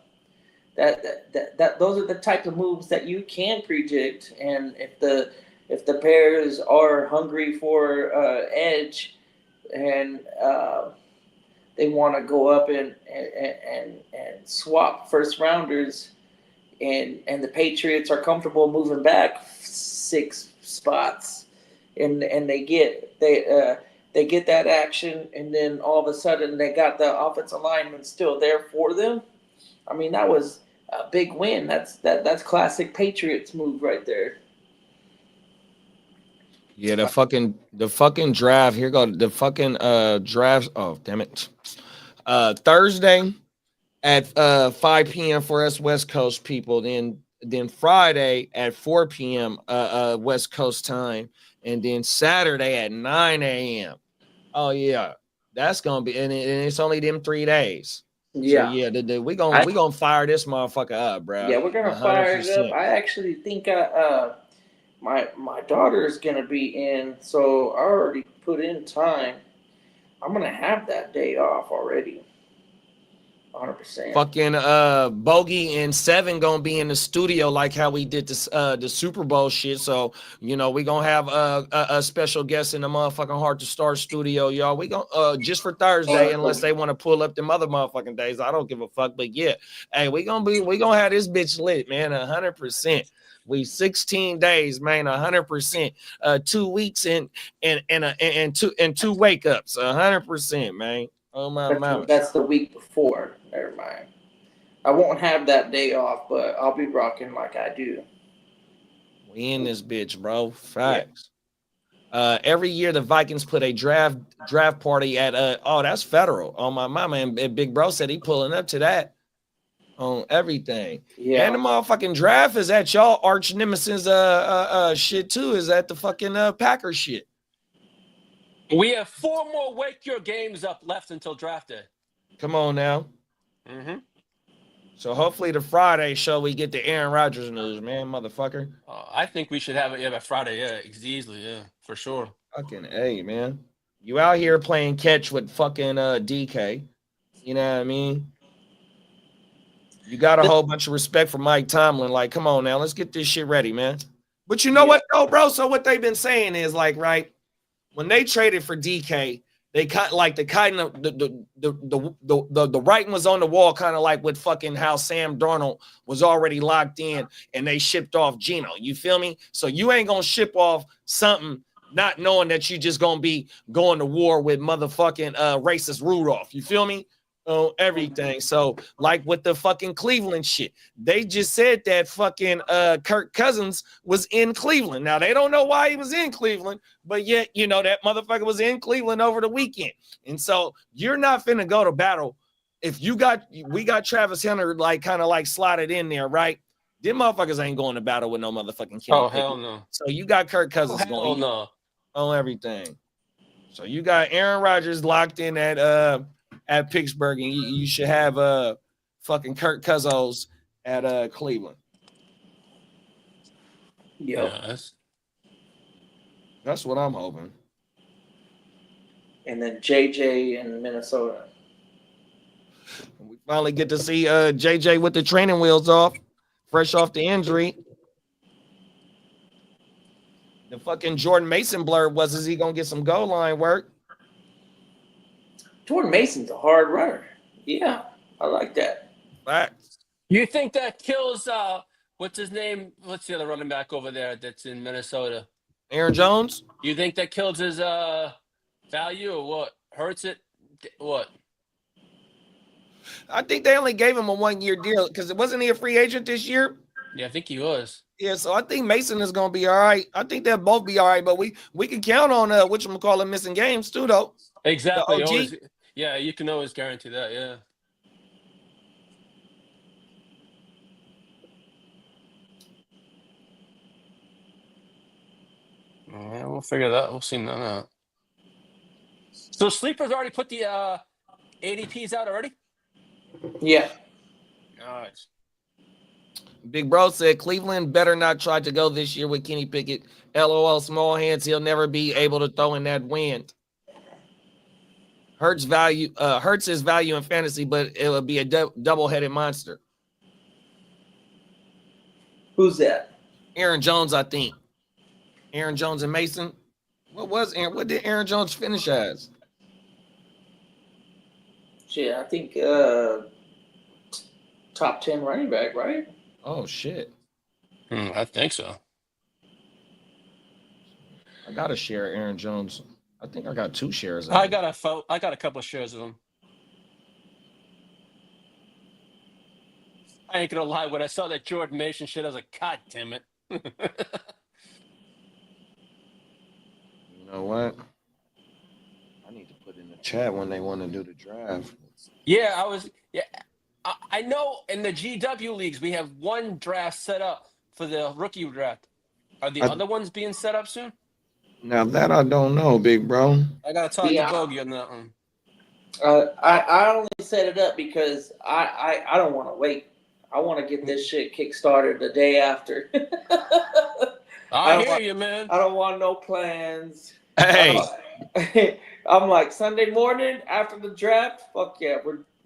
those are the type of moves that you can predict. And if the Bears are hungry for edge and they want to go up and swap first rounders, and the Patriots are comfortable moving back 6 spots, and they get that action, and then all of a sudden they got the offensive lineman still there for them. I mean, that was a big win. That's classic Patriots move right there. yeah, the fucking draft. Here go the fucking drafts. Oh damn it. Thursday at 5 p.m. for us West Coast people. Then Friday at 4 p.m. West Coast time, and then Saturday at 9 a.m. Oh yeah, that's gonna be, and it's only them 3 days. Yeah, So yeah, we gonna fire this motherfucker up, bro. yeah, we're gonna fire it up. I actually think my daughter is gonna be in, so I already put in time. I'm gonna have that day off already. 100%. Fucking Bogey and Seven gonna be in the studio like how we did this the Super Bowl shit. So we gonna have a special guest in the motherfucking Hard to Start studio, y'all. We gonna just for Thursday, unless they want to pull up them other motherfucking days. I don't give a fuck. But yeah, hey, we gonna have this bitch lit, man. 100%. We 16 days, man, 100%. 2 weeks and two wake ups, 100%, man. Oh my mama. That's the week before. Never mind. I won't have that day off, but I'll be rocking like I do. We in this bitch, bro. Facts. Yeah. Every year the Vikings put a draft party at that's federal. On my mama, and Big Bro said he pulling up to that on everything. Yeah. And the motherfucking draft is at y'all arch nemesis shit too. Is at the fucking Packer shit. We have 4 more Wake Your Games up left until draft day. Come on now. Mm-hmm. So hopefully the Friday show we get the Aaron Rodgers news, man, motherfucker. I think we should have it by Friday. Yeah, easily. Yeah, for sure. Fucking A, man. You out here playing catch with fucking DK. You know what I mean? You got a whole bunch of respect for Mike Tomlin. Like, come on now, let's get this shit ready, man. But you know what, though, bro? So what they've been saying is like, right? When they traded for DK, they cut like the kind of the writing was on the wall, kind of like with fucking how Sam Darnold was already locked in, and they shipped off Geno. You feel me? So you ain't gonna ship off something not knowing that you just gonna be going to war with motherfucking racist Rudolph. You feel me? Everything. So like with the fucking Cleveland shit, they just said that fucking Kirk Cousins was in Cleveland. Now they don't know why he was in Cleveland, but yet that motherfucker was in Cleveland over the weekend. And so you're not finna go to battle if we got Travis Hunter like kind of like slotted in there, right? Them motherfuckers ain't going to battle with no motherfucking Kenny Pickett. Hell no. So you got Kirk Cousins going on everything. So you got Aaron Rodgers locked in at Pittsburgh, and you should have fucking Kirk Cousins at Cleveland. Yeah, that's what I'm hoping. And then JJ in Minnesota. We finally get to see JJ with the training wheels off, fresh off the injury. The fucking Jordan Mason blurb was, is he gonna get some goal line work? Jordan Mason's a hard runner. Yeah, I like that. Facts. You think that kills what's his name? What's the other running back over there that's in Minnesota? Aaron Jones? You think that kills his value or what? Hurts it? What? I think they only gave him a 1-year deal because wasn't he a free agent this year? Yeah, I think he was. Yeah, so I think Mason is gonna be all right. I think they'll both be all right, but we can count on whatchamacallit missing games too, though. Exactly. The OG? Always, yeah, you can always guarantee that. Yeah. Yeah, we'll figure that. We'll see none of that. So Sleepers already put the ADPs out already? Yeah. Nice. Big Bro said Cleveland better not try to go this year with Kenny Pickett. LOL, small hands. He'll never be able to throw in that wind. Hurts his value in fantasy, but it'll be a double-headed monster. Who's that? Aaron Jones, I think. Aaron Jones and Mason. What did Aaron Jones finish as? Shit, I think top 10 running back, right? Oh shit. I think so. I gotta share Aaron Jones. I think I got 2 shares. Of I him. got a couple of shares of them. I ain't gonna lie. When I saw that Jordan Mason shit, I was like, God damn it. You know what? I need to put in the chat when they want to do the draft. Yeah, I know in the GW leagues we have one draft set up for the rookie draft. Are the other ones being set up soon? Now that I don't know, big bro. I gotta talk Yeah. to Bogey on that one. I only set it up because I don't want to wait. I want to get this shit kick-started the day after. I hear you, man. I don't want no plans. Hey, I'm like Sunday morning after the draft. Fuck yeah,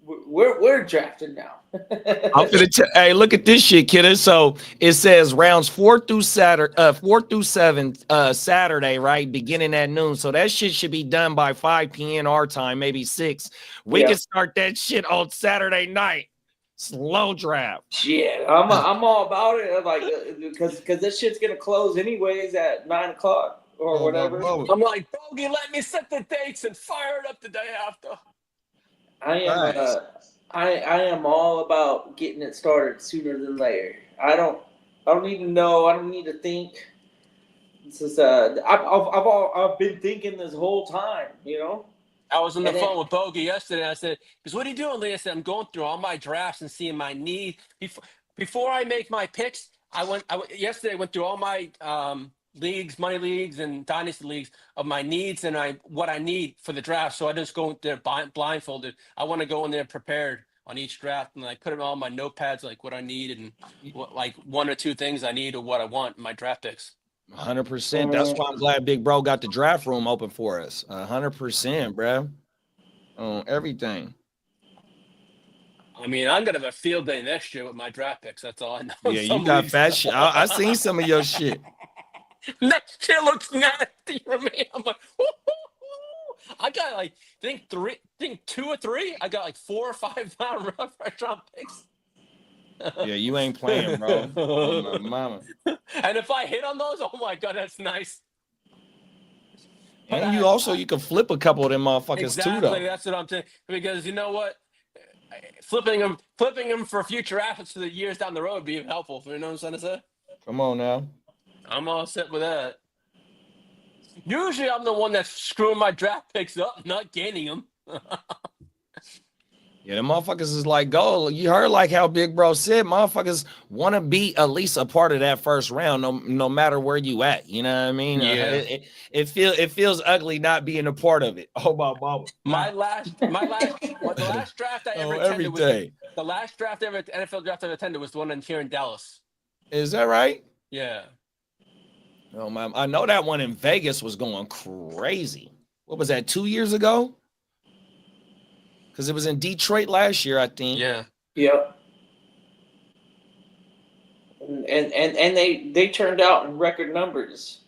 we're drafting now. I'm gonna hey, look at this shit, kiddo. So it says rounds 4 through 7, Saturday, right? Beginning at noon. So that shit should be done by 5 p.m. our time, maybe 6. We Yeah. can start that shit on Saturday night. Slow draft. Shit, I'm all about it. Like because this shit's gonna close anyways at 9:00 or whatever. I'm like, Bogey, let me set the dates and fire it up the day after. I am Nice. I am all about getting it started sooner than later. I don't even know. I don't need to think. It's just I've been thinking this whole time, you know. I was on the And phone then- with Bogey yesterday. I said, because what are you doing, Lee? I said, I'm going through all my drafts and seeing my need. Before I make my picks, yesterday I went through all my leagues, money leagues and dynasty leagues of my needs and what I need for the draft. So I just go there blindfolded. I want to go in there prepared on each draft, and I put it all on my notepads, like what I need and what, like 1 or 2 things I need or what I want in my draft picks. 100%. That's why I'm glad Big Bro got the draft room open for us. 100%, bro. On everything. I mean, I'm gonna have a field day next year with my draft picks. That's all I know. Yeah, you Some got leagues- fat shit. I seen some of your shit. Next year looks nasty for me. I'm like, woo-hoo-hoo. I got like think 2 or 3. I got like 4 or 5 first round picks. Yeah, you ain't playing, bro. Oh, my mama. And if I hit on those, oh my god, that's nice. And you can flip a couple of them motherfuckers Exactly, too, though. that's what I'm saying. Because you know what, flipping them for future assets for the years down the road would be helpful. You know what I'm trying to say? Come on now. I'm all set with that. Usually, I'm the one that's screwing my draft picks up, not gaining them. Yeah, the motherfuckers is like gold. You heard like how Big Bro said, motherfuckers want to be at least a part of that first round, no matter where you at. You know what I mean? Yeah. It feels ugly not being a part of it. Oh my mama. The last draft I ever attended was Everything. the last draft ever NFL draft I ever attended was the one here in Dallas. Is that right? Yeah. Oh my, I know that one in Vegas was going crazy. What was that, 2 years ago? Because it was in Detroit last year, I think. Yeah. Yep. And they turned out in record numbers.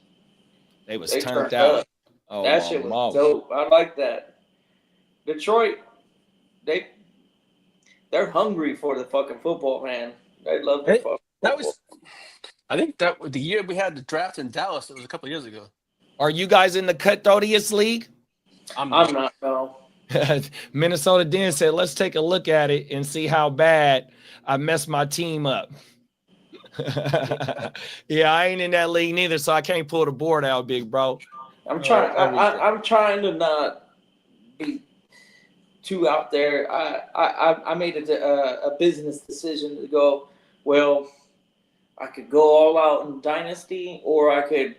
They was They turned turned out. up. Oh, That my shit was mouth. dope. I like that. Detroit, they're hungry for the fucking football, man. They love their Hey, fucking that football. was, I think that was the year we had the draft in Dallas. It was a couple of years ago. Are you guys in the Cutthroatiest League? I'm I'm not, no. Minnesota Den said, let's take a look at it and see how bad I messed my team up. Yeah, I ain't in that league neither, so I can't pull the board out, big bro. I'm trying. Everything. I'm trying to not be too out there. I made a business decision to go. Well, I could go all out in dynasty, or I could,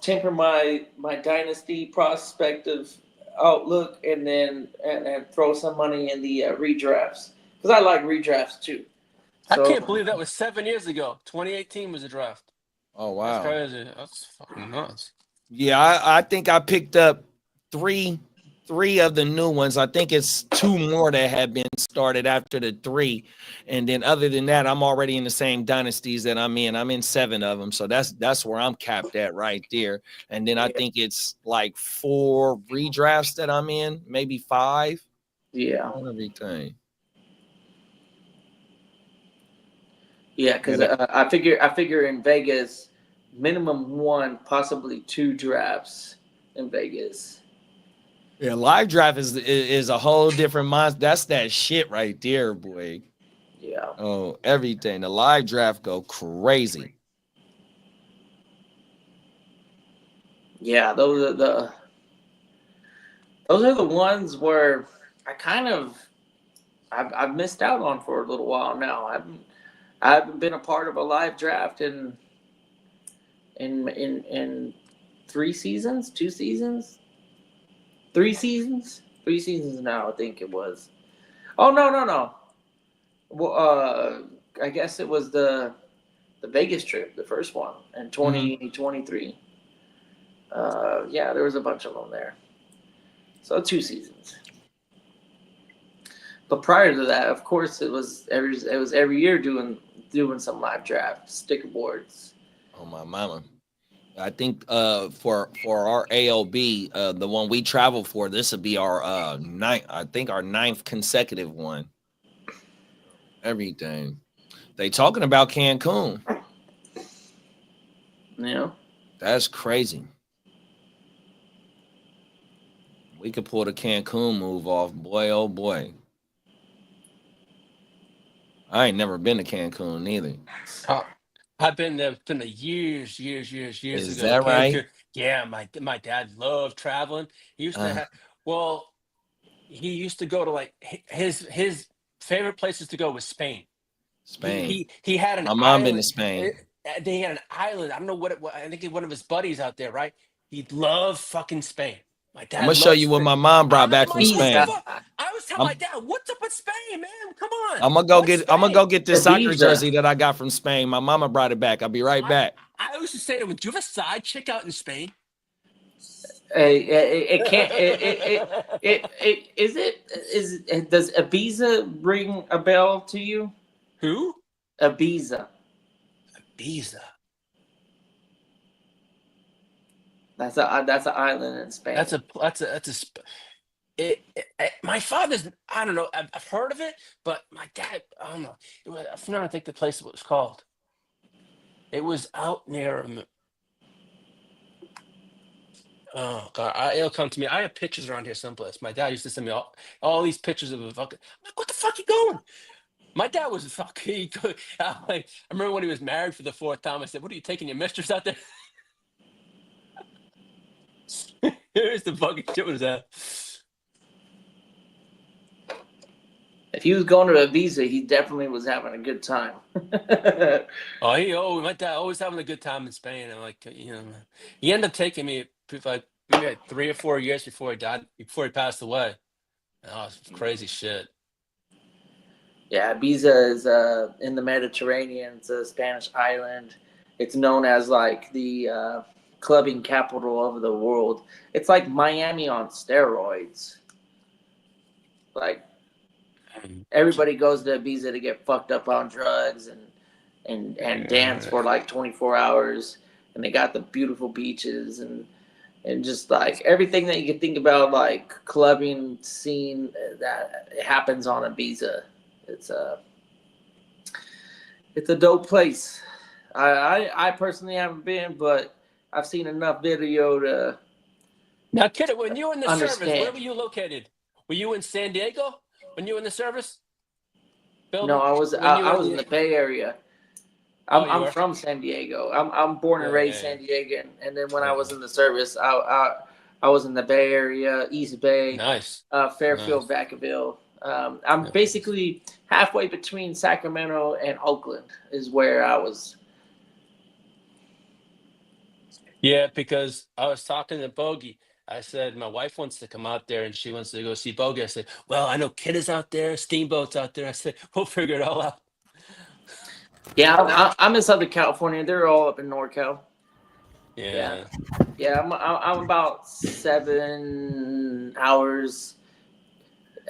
temper my dynasty prospective outlook, and then and throw some money in the redrafts, because I like redrafts too. I So, can't believe that was 7 years ago. 2018 was the draft. Oh, That's wow. crazy. That's fucking nuts. Yeah, I think I picked up three of the new ones. I think it's 2 more that have been started after the 3. And then other than that, I'm already in the same dynasties that I'm in. I'm in 7 of them. So that's where I'm capped at right there. And then I think it's like 4 redrafts that I'm in, maybe 5. yeah. Everything. Yeah, because I figure in Vegas, minimum 1, possibly 2 drafts in Vegas. Yeah, live draft is a whole different monster. That's that shit right there, boy. Yeah. Oh, everything. The live draft go crazy. Yeah, those are the ones where I've missed out on for a little while now. I haven't been a part of a live draft in 3 seasons, 2 seasons, 3 seasons, 3 seasons now. I think it was. Oh no. Well, I guess it was the Vegas trip, the first one in 2023. Yeah, there was a bunch of them there. So 2 seasons. But prior to that, of course, it was every year doing some live draft sticker boards. Oh, my mama. I think for our AOB, the one we travel for, this will be our 9th, I think our 9th consecutive one. Everything. They talking about Cancun. Yeah. That's crazy. We could pull the Cancun move off, boy. Oh boy. I ain't never been to Cancun either. I've been there. It's been years Is ago. that right? Yeah, my dad loved traveling. He used to have. Well, he used to go to like his favorite places to go was Spain. Spain. He had an My mom island. been to Spain. They had an island. I don't know what it was. I think one of his buddies out there, right? He loved fucking Spain. My dad. I'm gonna show you what my mom brought back from Spain. I was telling my dad, "What's up with Spain, man? Come on." I'm gonna go get this soccer Ibiza. jersey that I got from Spain. My mama brought it back. I'll be right back. I used to say to him, "Do you have a side chick out in Spain?" It can't. Does Ibiza ring a bell to you? Who? Ibiza. Ibiza. That's an island in Spain. My father's. I don't know. I've heard of it, but my dad. I don't know. I'm trying to think the place it was called. It was out near. Oh God! It'll come to me. I have pictures around here someplace. My dad used to send me all these pictures of a fucking. I'm like, what the fuck you going? My dad was fucking. I remember when he was married for the 4th time. I said, "What are you taking your mistress out there?" Here's the fucking shit was that. If he was going to Ibiza, he definitely was having a good time. My dad always having a good time in Spain. I'm like, he ended up taking me like maybe 3 or 4 years before he died, before he passed away. Oh, it's crazy shit. Yeah, Ibiza is in the Mediterranean. It's a Spanish island. It's known as like the clubbing capital of the world. It's like Miami on steroids. Like everybody goes to Ibiza to get fucked up on drugs and dance for like 24 hours. and they got the beautiful beaches and just like everything that you can think about, like clubbing scene that happens on Ibiza. It's a dope place. I personally haven't been, but I've seen enough video to. Now, kid, when you were in the service, Understand. where were you located? Were you in San Diego when you were in the service? Bill, No, I was when you were in the Bay Area. Oh, you I'm were? from San Diego. I'm born and raised Yeah. San Diego, and then when I was in the service, I was in the Bay Area, East Bay, Nice. Fairfield, Vacaville. I'm basically halfway between Sacramento and Oakland is where I was. Yeah, because I was talking to Bogey. I said, my wife wants to come out there and she wants to go see Bogey. I said, well, I know Kid is out there, Steamboat's out there. I said, we'll figure it all out. Yeah, I'm in Southern California. They're all up in NorCal. Yeah. Yeah, I'm about 7 hours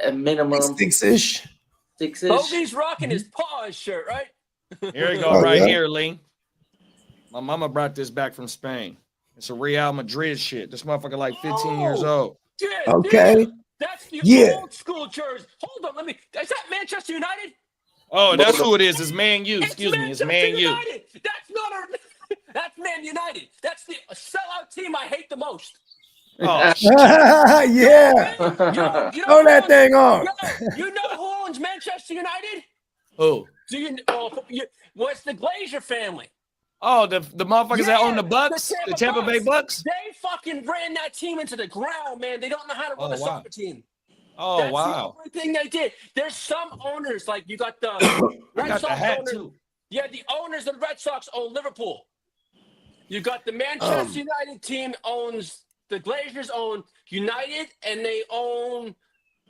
a minimum, 6-ish. 6-ish. Bogey's rocking his paws shirt, right? Here we go, Oh, right yeah. here, Lee. My mama brought this back from Spain. It's a Real Madrid shit. This motherfucker like 15 years old. Yeah, Okay. dude, that's the Yeah. old school jersey. Hold on, is that Manchester United? Oh, that's who it is. It's Man U. Excuse me. It's Manchester Man U. United. That's not a. That's Man United. That's the sellout team I hate the most. Oh, Yeah. You Throw that thing on. You know who owns Manchester United? who? Do you? What's the Glazer family? Oh, the motherfuckers that own the Yeah, Bucks, the Tampa Bay Bucks. They fucking ran that team into the ground, man. They don't know how to run Oh, a wow. soccer team. Oh, That's wow. the only thing they did. There's some owners, like you got the I Red got the Sox hat owners. too. Yeah, the owners of the Red Sox own Liverpool. You got the Manchester United team owns the Glazers own United, and they own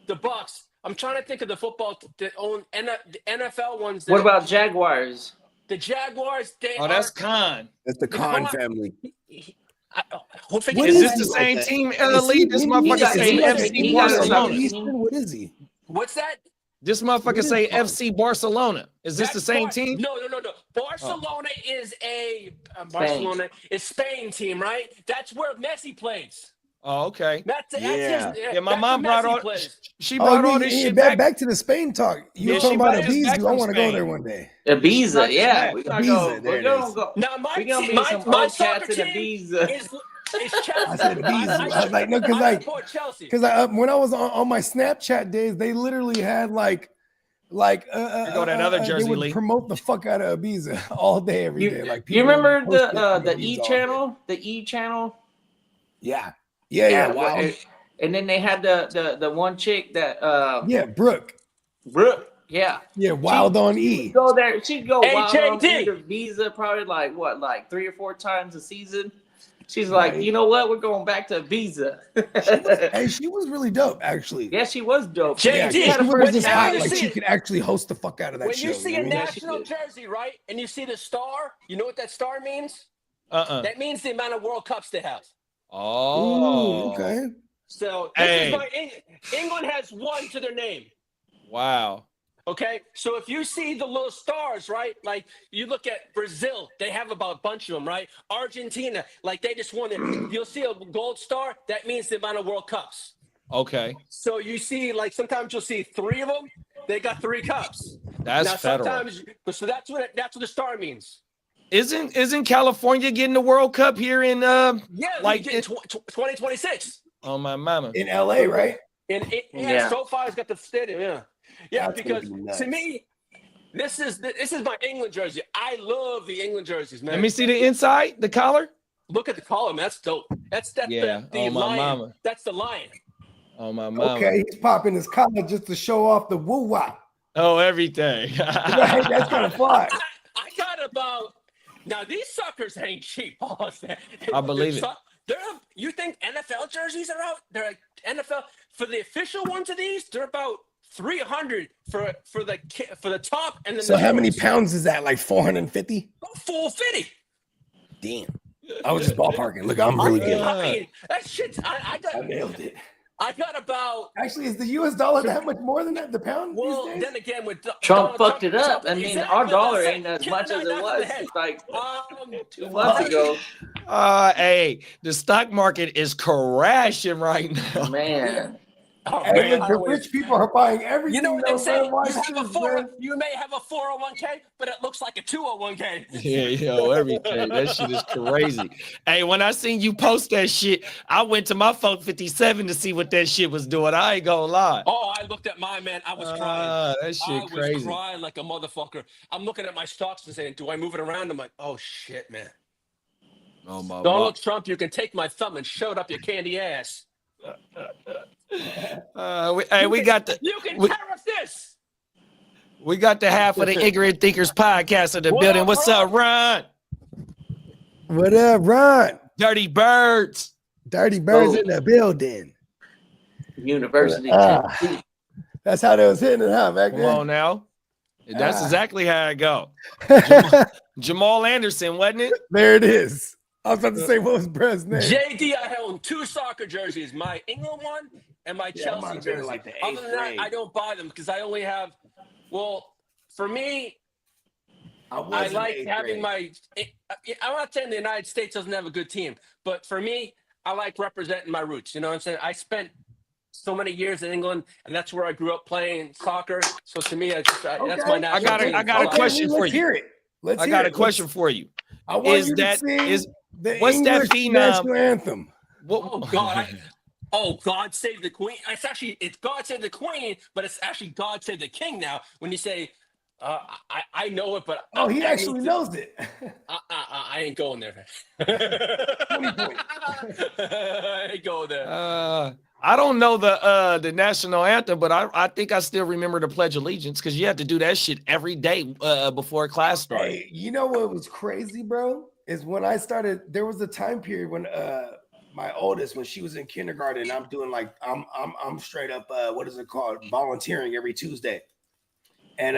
the Bucks. I'm trying to think of the football that own the NFL ones. What about Jaguars? the Jaguars? They Oh, that's Khan. That's the Khan family. Is What this is the he same like team, Is Lee? he- This he- motherfucker got- say he got- FC he got- Barcelona. Eastern? What is he? What's that? This motherfucker say FC Barcelona. Is this the same team? No. Barcelona is a Barcelona is Spain team, right? That's where Messi plays. Oh, okay. That's Yeah. Yeah, my that's mom where brought Messi all. plays. She brought all this shit back. back to the Spain talk. You Yeah, were talking she about brought us back Ibiza. I from want to go Spain. there one day. Ibiza, yeah. back. We gotta Ibiza, go. there We're it gonna is. go. Now my We're gonna be my, some my old soccer cats in team Ibiza. is Chelsea. I said Ibiza. I was like, no, because I like, support Chelsea. because when I was on my Snapchat days, they literally had like go that other they Jersey would Lee. promote the fuck out of Ibiza all day, every day. Like, You people remember would post the pictures of E Ibiza all day. channel? The E channel? Yeah. well, Wow. And then they had the one chick that Yeah, Brooke. Brooke. Yeah. Yeah, Wild on E. Go there. She'd go wild on HAD. Ibiza probably like 3 or 4 times a season. She's like, Right. you know what? We're going back to Ibiza. Hey, she was really dope, actually. Yeah, she was dope. JD, Yeah, She she had a wears first this when hat you like see she it- could actually host the fuck out of that When show. you see a know what I mean? national jersey, right, and you see the star, you know what that star means? That means the amount of World Cups they have. Oh, Ooh, okay. So this Hey. is my England has 1 to their name. Wow. Okay, so if you see the little stars, right? Like you look at Brazil, they have about a bunch of them, right? Argentina, like they just won it. You'll see a gold star. That means the amount of World Cups. Okay. So you see, like sometimes you'll see 3 of them. They got 3 cups. That's now federal. sometimes, so that's what the star means. Isn't California getting the World Cup here in Yeah, Like like 2026. oh my mama. In LA, right? And Yeah. SoFi's got the stadium. Yeah, That's gonna because be nuts. to me, this is my England jersey. I love the England jerseys, man. Let me see the inside, the collar. Look at the collar, man. That's dope. That's Yeah, the oh, my lion. mama. That's the lion. Oh my mama. Okay, he's popping his collar just to show off the woo wop. Oh, everything. Right, that's kind of fly. I got about now. These suckers ain't cheap. I believe it. You think NFL jerseys are out? They're like NFL for the official ones of these. They're about 300 for the top and then. So how many pounds is that? Like 450? Full 50. Damn. I was just ballparking. Look, I'm really good. I mean, that shit's. I I nailed it. I got about. Actually, is the U.S. dollar that much more than that? The pound Well, these days? then again, with Trump Donald fucked it up. Trump- I mean, exactly, our dollar that's ain't as much as it was like 2 Um, months ago. Hey, the stock market is crashing right now. Man, oh, Hey, man, look, I the always- rich people are buying everything. You know what they though, say? man. Watch this, man. You may have a 401k, but it looks like a 201k. Yeah, yo, everything. That shit is crazy. Hey, when I seen you post that shit, I went to my phone 57 to see what that shit was doing. I ain't gonna lie. Oh, I looked at mine, man. I was crying. That shit I was crazy. crying like a motherfucker. I'm looking at my stocks and saying, "Do I move it around?" I'm like, "Oh shit, man." Oh my Donald Trump, you can take my thumb and shove it up your candy ass. we got the You can we- tariff this. we got the half of the Ignorant Thinkers podcast in the What building. up, What's Ron? up, Ron? What up, Ron? Dirty Birds. Dirty Birds Oh. in the building. University. Ah. That's how they was hitting it, huh, back Come on now. That's Ah. exactly how it go. then? Jamal Anderson, wasn't it? There it is. I was about to say, what was Brez's name? JD, I own 2 soccer jerseys, my England one and my Yeah, I might Chelsea have been in, jersey. like, the Other eighth than that, grade. I don't buy them because I only have. Well, for me, was I in like eighth having grade. I'm not saying the United States doesn't have a good team, but for me, I like representing my roots. You know what I'm saying? I spent so many years in England, and that's where I grew up playing soccer. So to me, that's my Okay. national team. I got a Okay, question let's for you. hear it. Let's I hear got a it. question for you. I want Is you that- to sing is- the what's that English phenom- national anthem. What, Oh God! Oh God, save the Queen! It's God save the Queen, but it's actually God save the King now. When you say, I know it, but Oh, he I actually need to- knows it. I ain't going there. 20 points. I ain't going there. I don't know the national anthem, but I think I still remember the Pledge of Allegiance because you have to do that shit every day before class started. Hey, you know what was crazy, bro? Is when I started, there was a time period when my oldest, when she was in kindergarten, I'm doing like I'm straight up what is it called? Volunteering every Tuesday. And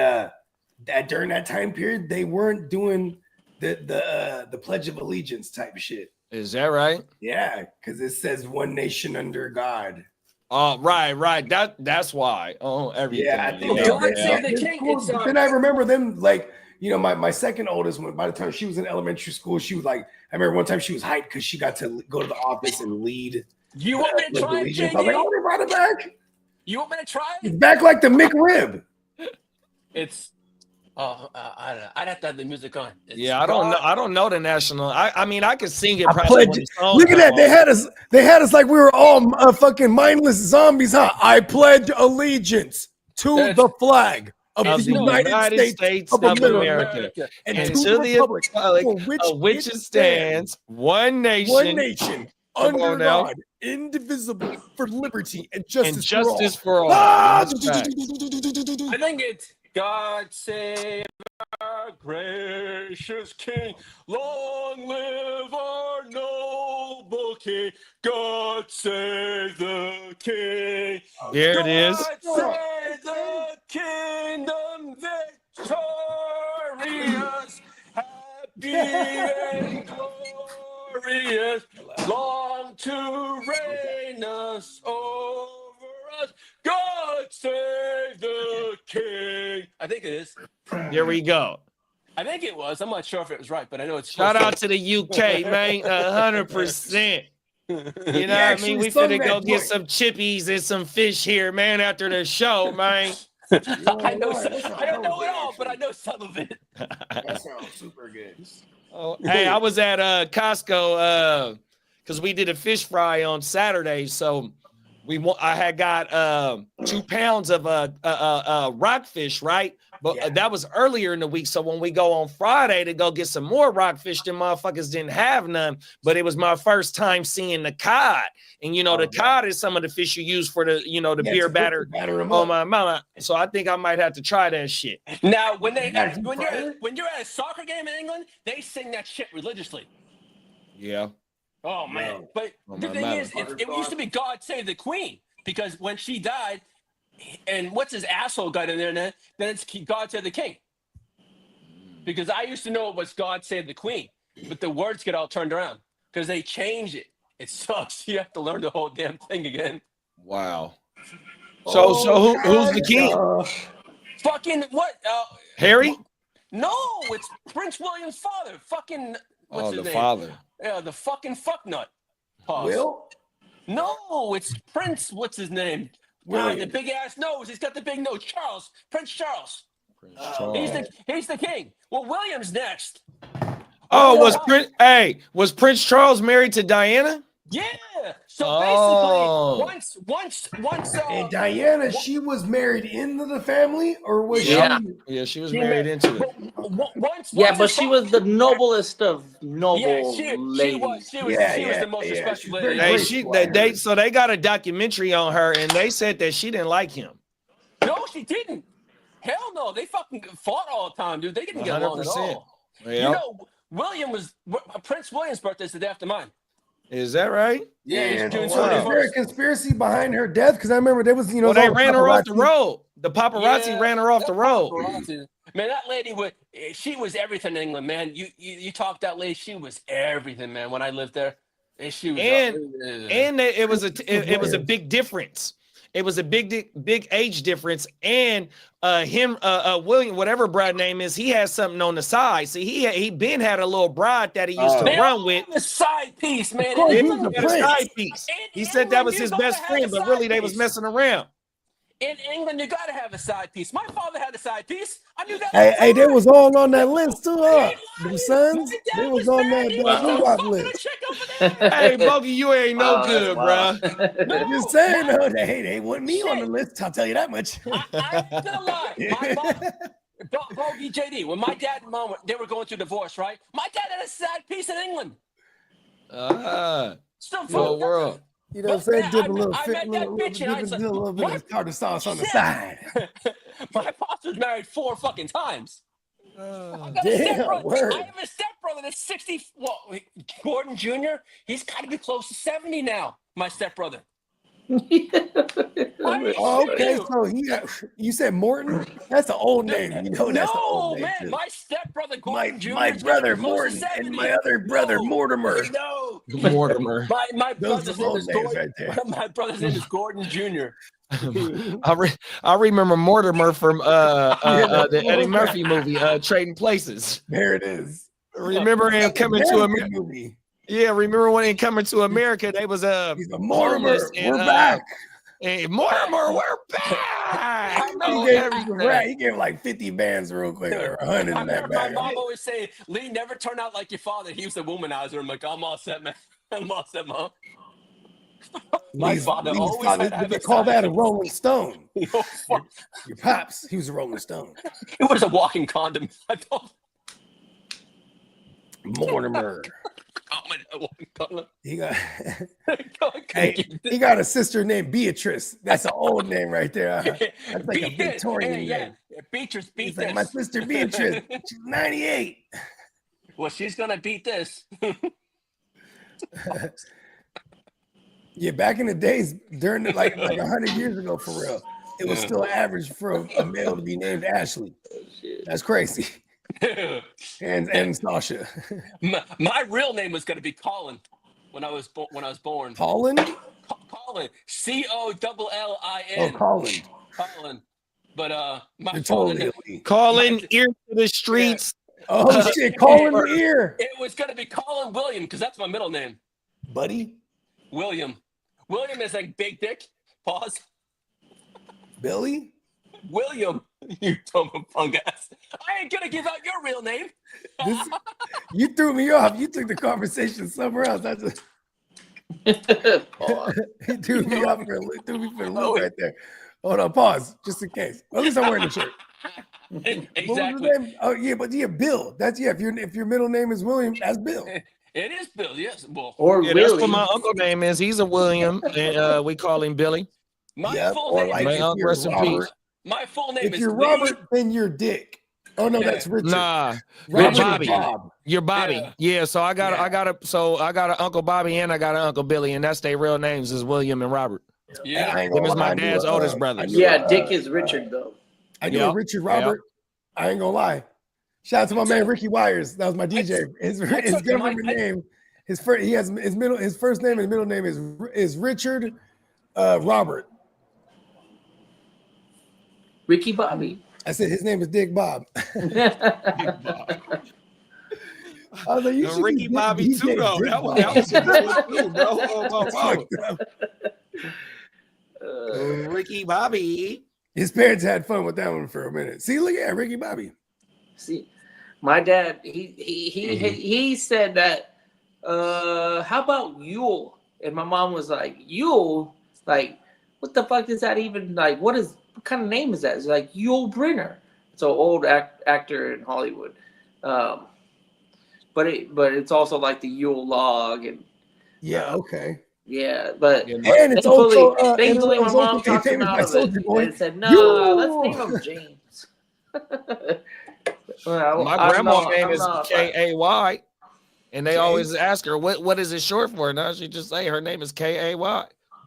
that during that time period, they weren't doing the Pledge of Allegiance type shit. Is that right? Yeah, because it says one nation under God. Oh, right. That's why. Oh, everything. Yeah, I think Yeah. they- God they- save the it's king. cool. It's, But then I remember them like, you know, my second oldest one, by the time she was in elementary school, she was like, I remember one time she was hyped because she got to go to the office and lead. You want me to Pledge of try it, Allegiance. I was like, JD? oh, they brought it back. You want me to try it? It's back like the McRib. It's. Oh, I don't know. I'd have to have the music on. It's Yeah, I don't know. I don't know the national. I mean, I could sing it. I Probably pledge when it. the song Look at come that. on. They had us like we were all fucking mindless zombies, huh? I pledge allegiance to That's- the flag of Of the United States of of America, America, and and to the republic for which it stands, one nation, one nation Come under on now. God, indivisible, for liberty and justice, and justice for all. for all. Ah! That's right. I think it's God save our gracious King. Long live our noble King. God save the King. There it is. God save the kingdom victorious. Happy and glorious. Long to reign us over us. God save the King. I think it is. There we go. I think it was. I'm not sure if it was right, but I know it's. Shout out to the UK, man. 100%. You know what I mean? actually We sung finna that go get joint. some chippies and some fish here, man, after the show, man. I know. That sounds I don't know it good, all, but I actually. know some of it. That sounds super good. Oh, hey, I was at Costco because we did a fish fry on Saturday. So I had got 2 pounds of rockfish, right? But Yeah. that was earlier in the week. So when we go on Friday to go get some more rockfish, them motherfuckers didn't have none. But it was my first time seeing the cod. And you know, the cod is some of the fish you use for the, you know, the beer batter. Oh my mama. So I think I might have to try that shit. Now, when Yeah, when you you're at a soccer game in England, they sing that shit religiously. Yeah. Oh man! No. But Oh, the my thing mother. is, it used to be God Save the Queen, because when she died, and what's his asshole got in there, then it's God Save the King. Because I used to know it was God Save the Queen, but the words get all turned around because they changed it. It sucks. You have to learn the whole damn thing again. Wow. So who's the king? Fucking what? Harry? No, it's Prince William's father. Fucking what's his the name? father. Yeah, the fucking fucknut. Pause. Will? No, it's Prince. What's his name? William. The big ass nose. He's got the big nose. Charles. Prince Charles. Prince He's Charles. he's the king. Well, William's next. Oh, was Prince Charles married to Diana? Yeah. So Oh. basically, once. And Diana, she was married into the family, or was Yeah. she? Yeah, she was married into it. But she was the noblest of noble Yeah, she ladies. was the most yeah, respectful she's lady. very They so they got a documentary on her, and they said that she didn't like him. No, she didn't. Hell no, they fucking fought all the time, dude. They didn't get along at 100%. all. Yep. You know, Prince William's birthday is the day after mine. Is that right? Yeah, And it's June so is there a 21st. conspiracy behind her death? Because I remember there was, Well, they ran her off the paparazzi. road. The paparazzi Yeah, ran her off the road. paparazzi. Man, that lady she was everything in England, man. You talk that lady, she was everything, man. When I lived there, and she was And it was a big difference. It was a big age difference, and William, whatever bride name is, he has something on the side. See, he Ben had a little bride that he used to They run all with. have a side piece, man. course, In he's England, the He had a prince. side piece. He said that was his best friend, but really they was messing around. In England, you gotta have a side piece. My father had a side piece. I knew that. Hey, they was all on that list too, huh? Ain't Them lying. sons, My they dad was on married. that He was Bebop fucking a list. chick over there. Hey, Bogey, you ain't no good, wow. bruh. No, Just saying, though, they wasn't me on the list. I'll tell you that much. I ain't gonna lie. My mom, Bogey JD, when my dad and mom they were going through divorce, right? My dad had a side piece in England. Still Your world. You know what I'm saying? Man, Dip a little, I met that bitch and I was like, a little bit what? of tartar sauce on the Shit. side. My pops was married 4 fucking times. I got a Damn, stepbrother. word. I have a stepbrother that's 60. Well, Gordon Jr. He's got to be close to 70 now. My stepbrother. Oh, okay, so you said Morton? That's an old name. You know that's an No, old name. man, too. my stepbrother Gordon Jr. My is gonna brother be close to Morton 70. and my other brother No. Mortimer. No, Mortimer. my Those brother's are name old is names Gordon. right there. My brother's name is Gordon Jr. I remember Mortimer from the Eddie Mortimer. Murphy movie, Trading Places. There it is. Remember him coming to American America? movie. Yeah, remember when he coming to America? They was He's a Mortimer. homeless and, We're back. Hey, Mortimer, we're back. Oh, He gave, everything. he gave like 50 bands real quick, or 100 I in that remember my bag. mom always say, "Lee, never turn out like your father. He was a womanizer." I'm like, "I'm all set, man. I'm all set, mom." My father always had to have They a call side that a piece. Rolling Stone. Oh, fuck. Your pops, he was a Rolling Stone. It was a walking condom. I told Mortimer. a walking condom. He got Hey, hey, he got a sister named Beatrice. That's an old name right there. That's like a beat this. Victorian Hey, yeah. name. Beatrice, beat He's this. like, my sister Beatrice. She's 98. Well, she's gonna beat this. Yeah, back in the days, during like 100 years ago, for real, it was still average for a male to be named Ashley. That's crazy. And Sasha. My real name was gonna be Colin when I was born. Colin? Colin, Collin. Oh, Colin. Colin. But my You're father, totally elite. calling ear to the streets. Oh shit, Colin the ear. it was gonna be Colin William because that's my middle name. Buddy, William. William is like big dick. Pause. Billy. William, you dumb punk ass. I ain't gonna give out your real name. This, you threw me off. You took the conversation somewhere else. That's a, he threw me off for a loop right there. Hold on, pause, just in case. At least I'm wearing the shirt. What was Exactly. his name? Oh yeah, but yeah, Bill. That's If your middle name is William, that's Bill. It is Bill, yes. Well, Or Yeah, that's Willie. what my uncle name is. He's a William, and we call him Billy. my Yep, full or name like May if Uncle you're rest in Robert. peace. my full name If is you're Lee. Robert, then you're Dick. Oh no, that's Richard. Nah, Robert you're is Bobby. Bob. You're Bobby. Yeah. Yeah. So I got an Uncle Bobby and I got an Uncle Billy, and that's their real names is William and Robert. And Yeah. I ain't Them gonna is lie, my I knew, dad's oldest brothers. I knew, Yeah, Dick is Richard though. I knew Yep, Richard Robert. I ain't gonna lie. Shout out to my man Ricky Wires. That was my DJ. His took government name. His first name and middle name is Richard Robert. Ricky Bobby. I said his name is Dick Bob. I was like, you should Ricky be Bobby DJ too, though. Dick That Bob. was a good one too, bro. Oh, Ricky Bobby. His parents had fun with that one for a minute. See, look at Ricky Bobby. See, my dad, he said that, how about Yule? And my mom was like, Yule? Like, what the fuck is that even, like, what kind of name is that? It's like Yul Brynner. It's an old actor in Hollywood. But it's also like the Yule log and Okay. yeah, but And it's also thankfully my mom also talked him famous out by of Soulja it Boy. and said, no, Yule. let's name him James. My grandma's name is Kay, and they always ask her what is it short for. Now she just say her name is Kay.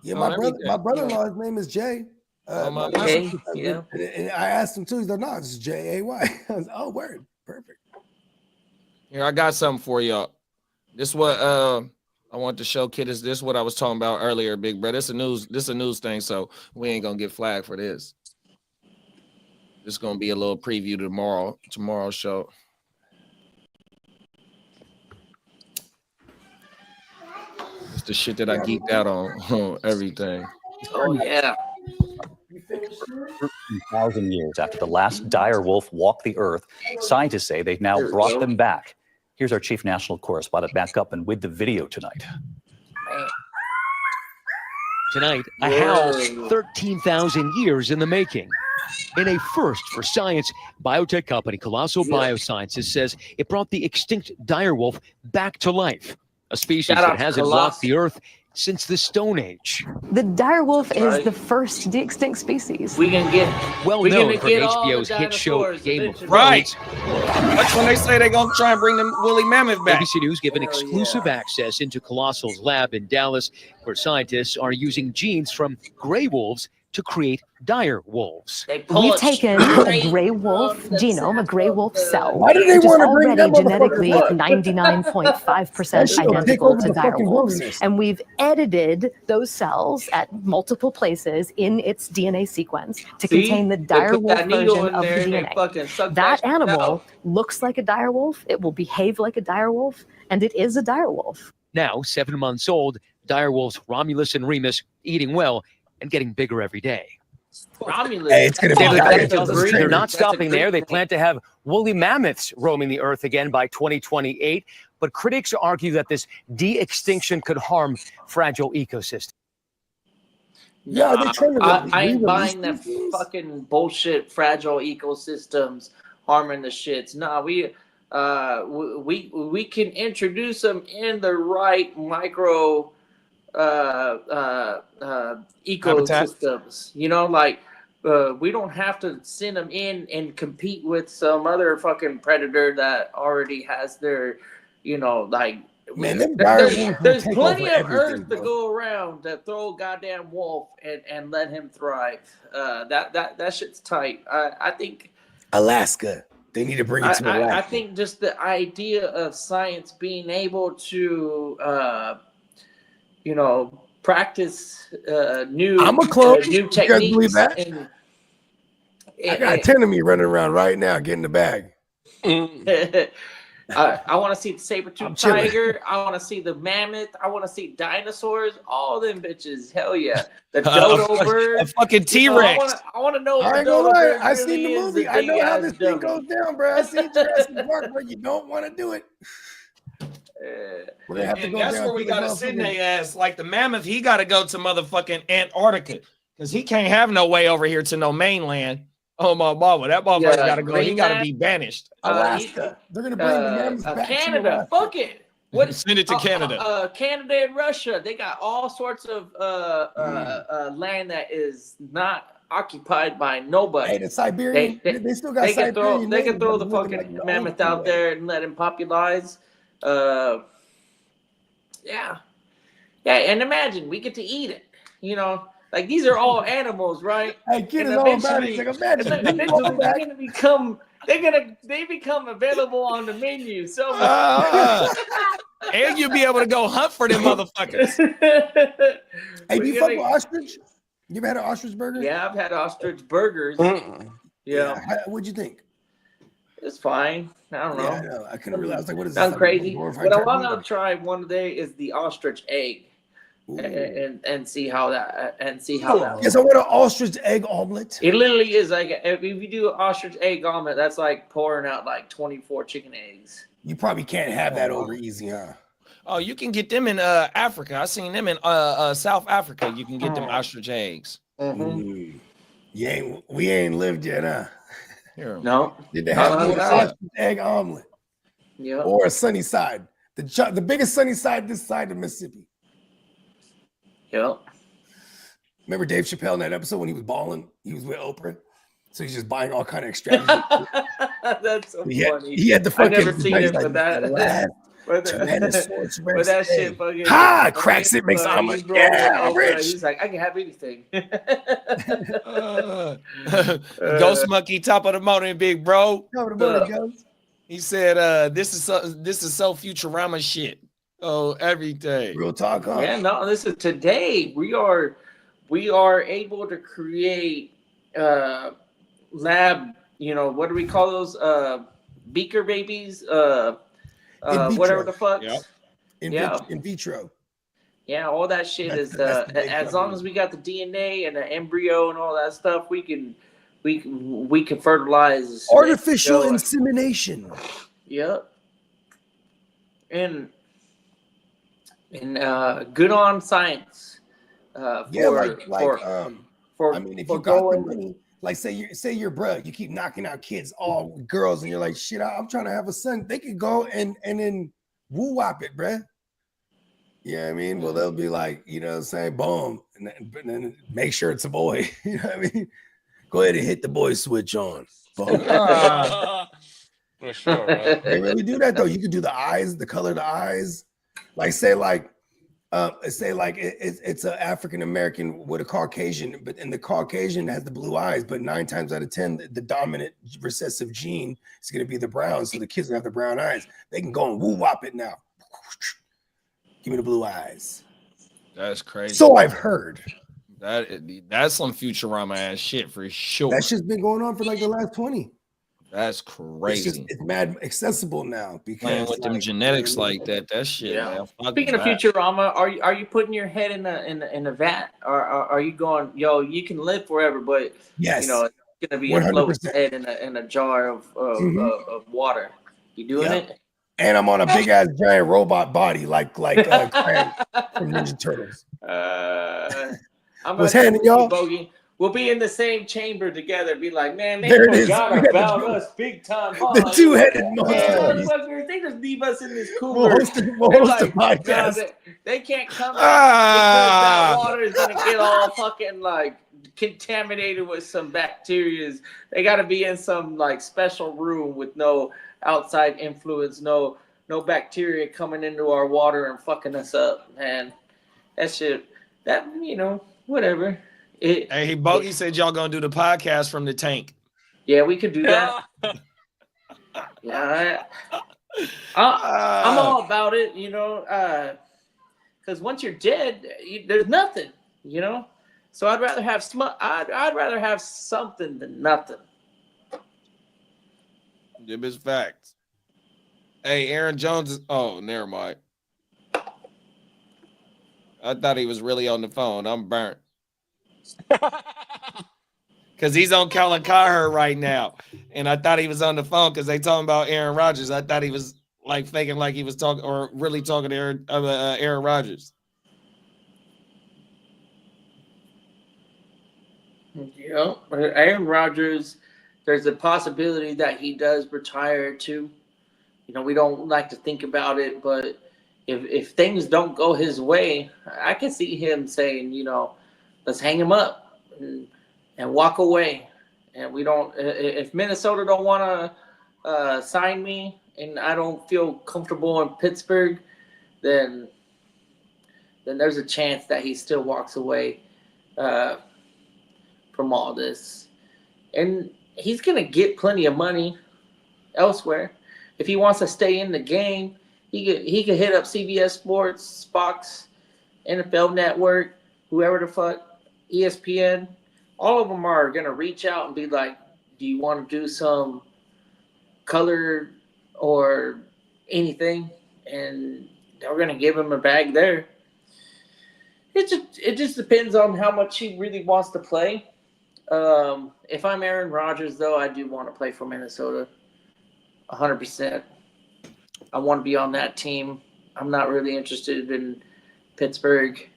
Yeah, my brother-in-law's name is Jay. Okay, yeah. And I asked him too. He's like, no, it's Jay. I was like, oh, word, perfect. Here, I got something for y'all. This what I want to show kid is this what I was talking about earlier, big bro. This a news thing, so we ain't gonna get flagged for this. This is gonna be a little preview to tomorrow's show. It's the shit that I geeked out on everything. Oh yeah. 13,000 years after the last dire wolf walked the earth, scientists say they've now brought them back. Here's our chief national correspondent back up and with the video tonight. Tonight, a howl 13,000 years in the making. In a first for science, biotech company Colossal Biosciences says it brought the extinct direwolf back to life, a species that hasn't walked the earth since the Stone Age. The direwolf is the first de-extinct species. We can get well known from HBO's hit show Game of Thrones. Right. That's when they say they're gonna try and bring the woolly mammoth back. ABC News given exclusive access into Colossal's lab in Dallas, where scientists are using genes from gray wolves to create dire wolves. We've taken a gray wolf genome, a gray wolf cell, Why do they which is want to bring already that genetically motherfucker 99.5% identical to dire wolves. And we've edited those cells at multiple places in its DNA sequence to contain the dire wolf version of the DNA. That animal looks like a dire wolf, it will behave like a dire wolf, and it is a dire wolf. Now, 7 months old, dire wolves Romulus and Remus eating well and getting bigger every day. Romulus. Hey, it's gonna be They're not stopping there. They plan to have woolly mammoths roaming the earth again by 2028. But critics argue that this de-extinction could harm fragile ecosystems. Yeah, they're trying to I ain't buying that fucking bullshit. Fragile ecosystems harming the shits. Nah, we can introduce them in the right micro ecosystems. You know, like we don't have to send them in and compete with some other fucking predator that already has their, you know, like. Man, them there's plenty of earth to go around to throw a goddamn wolf and let him thrive. That shit's tight. I think Alaska. They need to bring it to Alaska. I think just the idea of science being able to, you know, practice new new techniques. And, I got 10 of me running around right now getting the bag. I want to see the saber-toothed tiger. I want to see the mammoth. I want to see dinosaurs. All them bitches. Hell yeah. The dodo bird. A fucking T-Rex. I want to know. I ain't gonna lie. I seen the movie. I know how this thing goes down, bro. I seen Jurassic Park, but you don't want to do it. And that's where we gotta send their ass. Like the mammoth, he gotta go to motherfucking Antarctica because he can't have no way over here to no mainland. Oh my mama, that motherfucker gotta go. He gotta be banished. Alaska. They're gonna bring the mammoths back Canada. Fuck it. What? Send it to Canada. Canada and Russia. They got all sorts of land that is not occupied by nobody. Hey, the Siberian. They still got Siberian. They can throw the fucking mammoth out there and let him populize. Yeah, and imagine we get to eat it. You know. Like these are all animals, right? Hey, kid is all about it. Like, imagine they become available on the menu. So and you'll be able to go hunt for them motherfuckers. Hey, do you fuck with ostrich? You ever had an ostrich burger? Yeah, I've had ostrich burgers. Yeah. What'd you think? It's fine. I don't know. Yeah, I know. I couldn't realize. Like, what is this? Sounds crazy. Glorified What I want turkey? to try one day is the ostrich egg, and see how that Yes, I want an ostrich egg omelet. It literally is like if you do an ostrich egg omelet, that's like pouring out like 24 chicken eggs. You probably can't have that over easy, huh? Oh, you can get them in Africa. I seen them in South Africa. You can get them ostrich eggs. We ain't lived yet, huh? Here. No. Did they have an ostrich egg omelet? Yeah. Or a sunny side? The biggest sunny side this side of Mississippi. Yep. Remember Dave Chappelle in that episode when he was balling? He was with Oprah. So he's just buying all kind of extravagant. That's so funny. He had the fucking. I've never seen it for that. But that shit fucking. Ha! Cracks it, makes omelet. Yeah, I'm rich. He's like, I can have anything. Ghost Monkey, top of the morning, big bro. Top of the morning, Ghost. He said, "This is so Futurama shit. Oh, everything. Real talk, huh? Yeah, no. Listen, today we are able to create lab. You know, what do we call those? Beaker babies. Whatever the fuck. Yep. In vitro. Yeah, all that shit is as long as we got the DNA and the embryo and all that stuff, we can fertilize Artificial insemination. Yep. And good on science. I mean, if you got the money, like say you're bruh, you keep knocking out kids, all girls, and you're like, shit, I'm trying to have a son. They could go and then woo wop it, bruh. You know what I mean? Well, they'll be like, you know what I'm saying, boom, and then make sure it's a boy. You know what I mean? Go ahead and hit the boy switch on. Boom. For sure, right? They really do that though. You could do the eyes, the color of the eyes. Like say it's an African American with a Caucasian, and the Caucasian has the blue eyes, but 9 times out of 10, the dominant recessive gene is going to be the brown, so the kids have the brown eyes. They can go and woo wop it now. Give me the blue eyes. That's crazy. So I've heard. That's some Futurama ass shit for sure. That shit's been going on for like the last 20. That's crazy. It's mad accessible now because playing with them genetics like that. That shit. Yeah. Man, Speaking of Futurama, are you putting your head in a vat, or are you going, yo, you can live forever, but yes, you know it's gonna be 100%. a floating head in a jar of water. You doing it? And I'm on a big ass giant robot body like Krang from Ninja Turtles. I'm What's happening, y'all? Bogey. We'll be in the same chamber together. Be like, man, they There it is. forgot about us big time. The two-headed monster. Motherfuckers, they just leave us in this cooler. We'll host the podcast. No, they can't come because that water is gonna get all fucking like contaminated with some bacteria. They got to be in some like special room with no outside influence, no bacteria coming into our water and fucking us up, man. That shit. That, you know, whatever. Hey, Bogey said y'all gonna do the podcast from the tank. Yeah, we could do that. Yeah, I'm all about it, you know, because once you're dead, there's nothing, you know. So I'd rather have I'd rather have something than nothing. Them is facts. Hey, Aaron Jones is. Oh, never mind. I thought he was really on the phone. I'm burnt. Because he's on Colin Cowherd right now. And I thought he was on the phone because they talking about Aaron Rodgers. I thought he was like faking like he was talking or really talking to Aaron Rodgers. You know, Aaron Rodgers, there's a possibility that he does retire too. You know, we don't like to think about it, but if things don't go his way, I can see him saying, you know, let's hang him up and walk away. And we don't. If Minnesota don't want to sign me, and I don't feel comfortable in Pittsburgh, then there's a chance that he still walks away from all this. And he's gonna get plenty of money elsewhere. If he wants to stay in the game, he could hit up CBS Sports, Fox, NFL Network, whoever the fuck, ESPN, all of them are gonna reach out and be like, "Do you want to do some color or anything?" And they're gonna give him a bag there. It just depends on how much he really wants to play. If I'm Aaron Rodgers, though, I do want to play for Minnesota, 100%. I want to be on that team. I'm not really interested in Pittsburgh.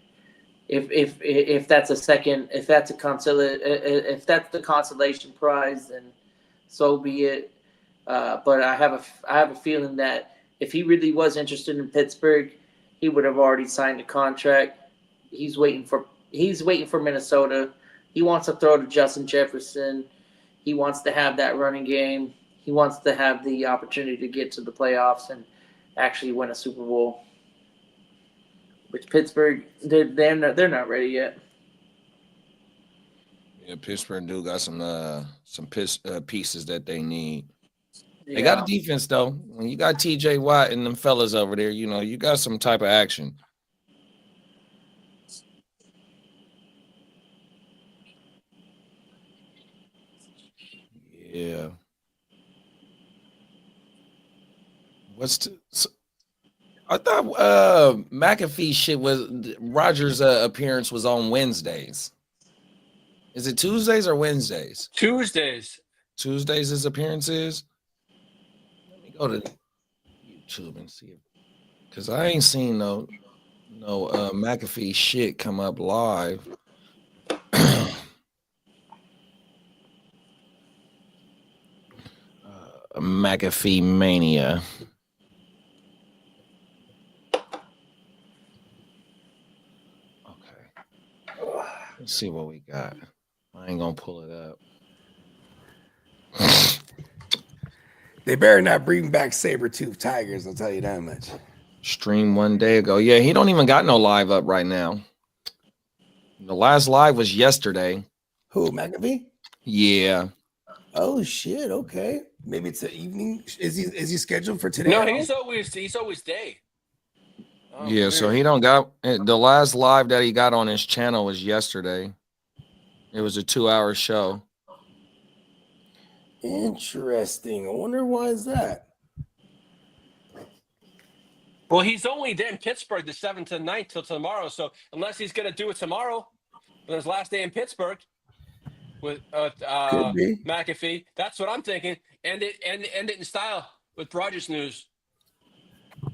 If that's a second, if that's the consolation prize, then so be it. But I have a feeling that if he really was interested in Pittsburgh, he would have already signed a contract. He's waiting for Minnesota. He wants to throw to Justin Jefferson. He wants to have that running game. He wants to have the opportunity to get to the playoffs and actually win a Super Bowl. Which Pittsburgh, they're not ready yet. Yeah, Pittsburgh do got some pieces that they need. Yeah. They got a defense though. When you got TJ Watt and them fellas over there, you got some type of action. Yeah. I thought McAfee shit was Rodgers' appearance was on Wednesdays. Is it Tuesdays or Wednesdays? Tuesdays. Tuesdays his appearance is? Let me go to YouTube and see it. Because I ain't seen no McAfee shit come up live. McAfee Mania. Let's see what we got. I ain't gonna pull it up. They better not bring back saber-toothed tigers, I'll tell you that much. Stream one day ago. Yeah, he don't even got no live up right now. The last live was yesterday. Who, McAfee? Yeah. Oh shit, okay. Maybe it's an evening. Is he scheduled for today? No, he's always day. Oh, yeah, weird. So he don't got the last live that he got on his channel was yesterday. It was a 2-hour show. Interesting. I wonder why is that? Well, he's only there in Pittsburgh the 7th to 9th till tomorrow. So unless he's gonna do it tomorrow, on his last day in Pittsburgh with McAfee, that's what I'm thinking. End it in style with Rodgers news.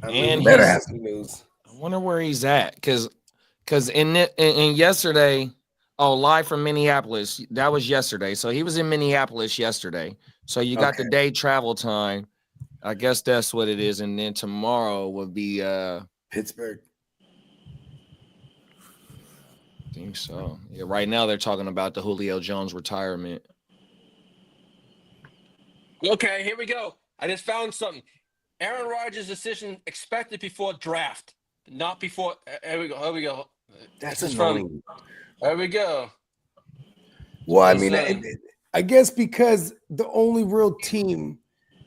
And better have some news. I wonder where he's at, because in yesterday, live from Minneapolis, that was yesterday. So he was in Minneapolis yesterday. So you got the day travel time. I guess that's what it is. And then tomorrow would be Pittsburgh. I think so. Yeah, right now they're talking about the Julio Jones retirement. Okay, here we go. I just found something. Aaron Rodgers' decision expected before draft, not before. Here we go. That's annoying. There we go. Well, I mean, I guess because the only real team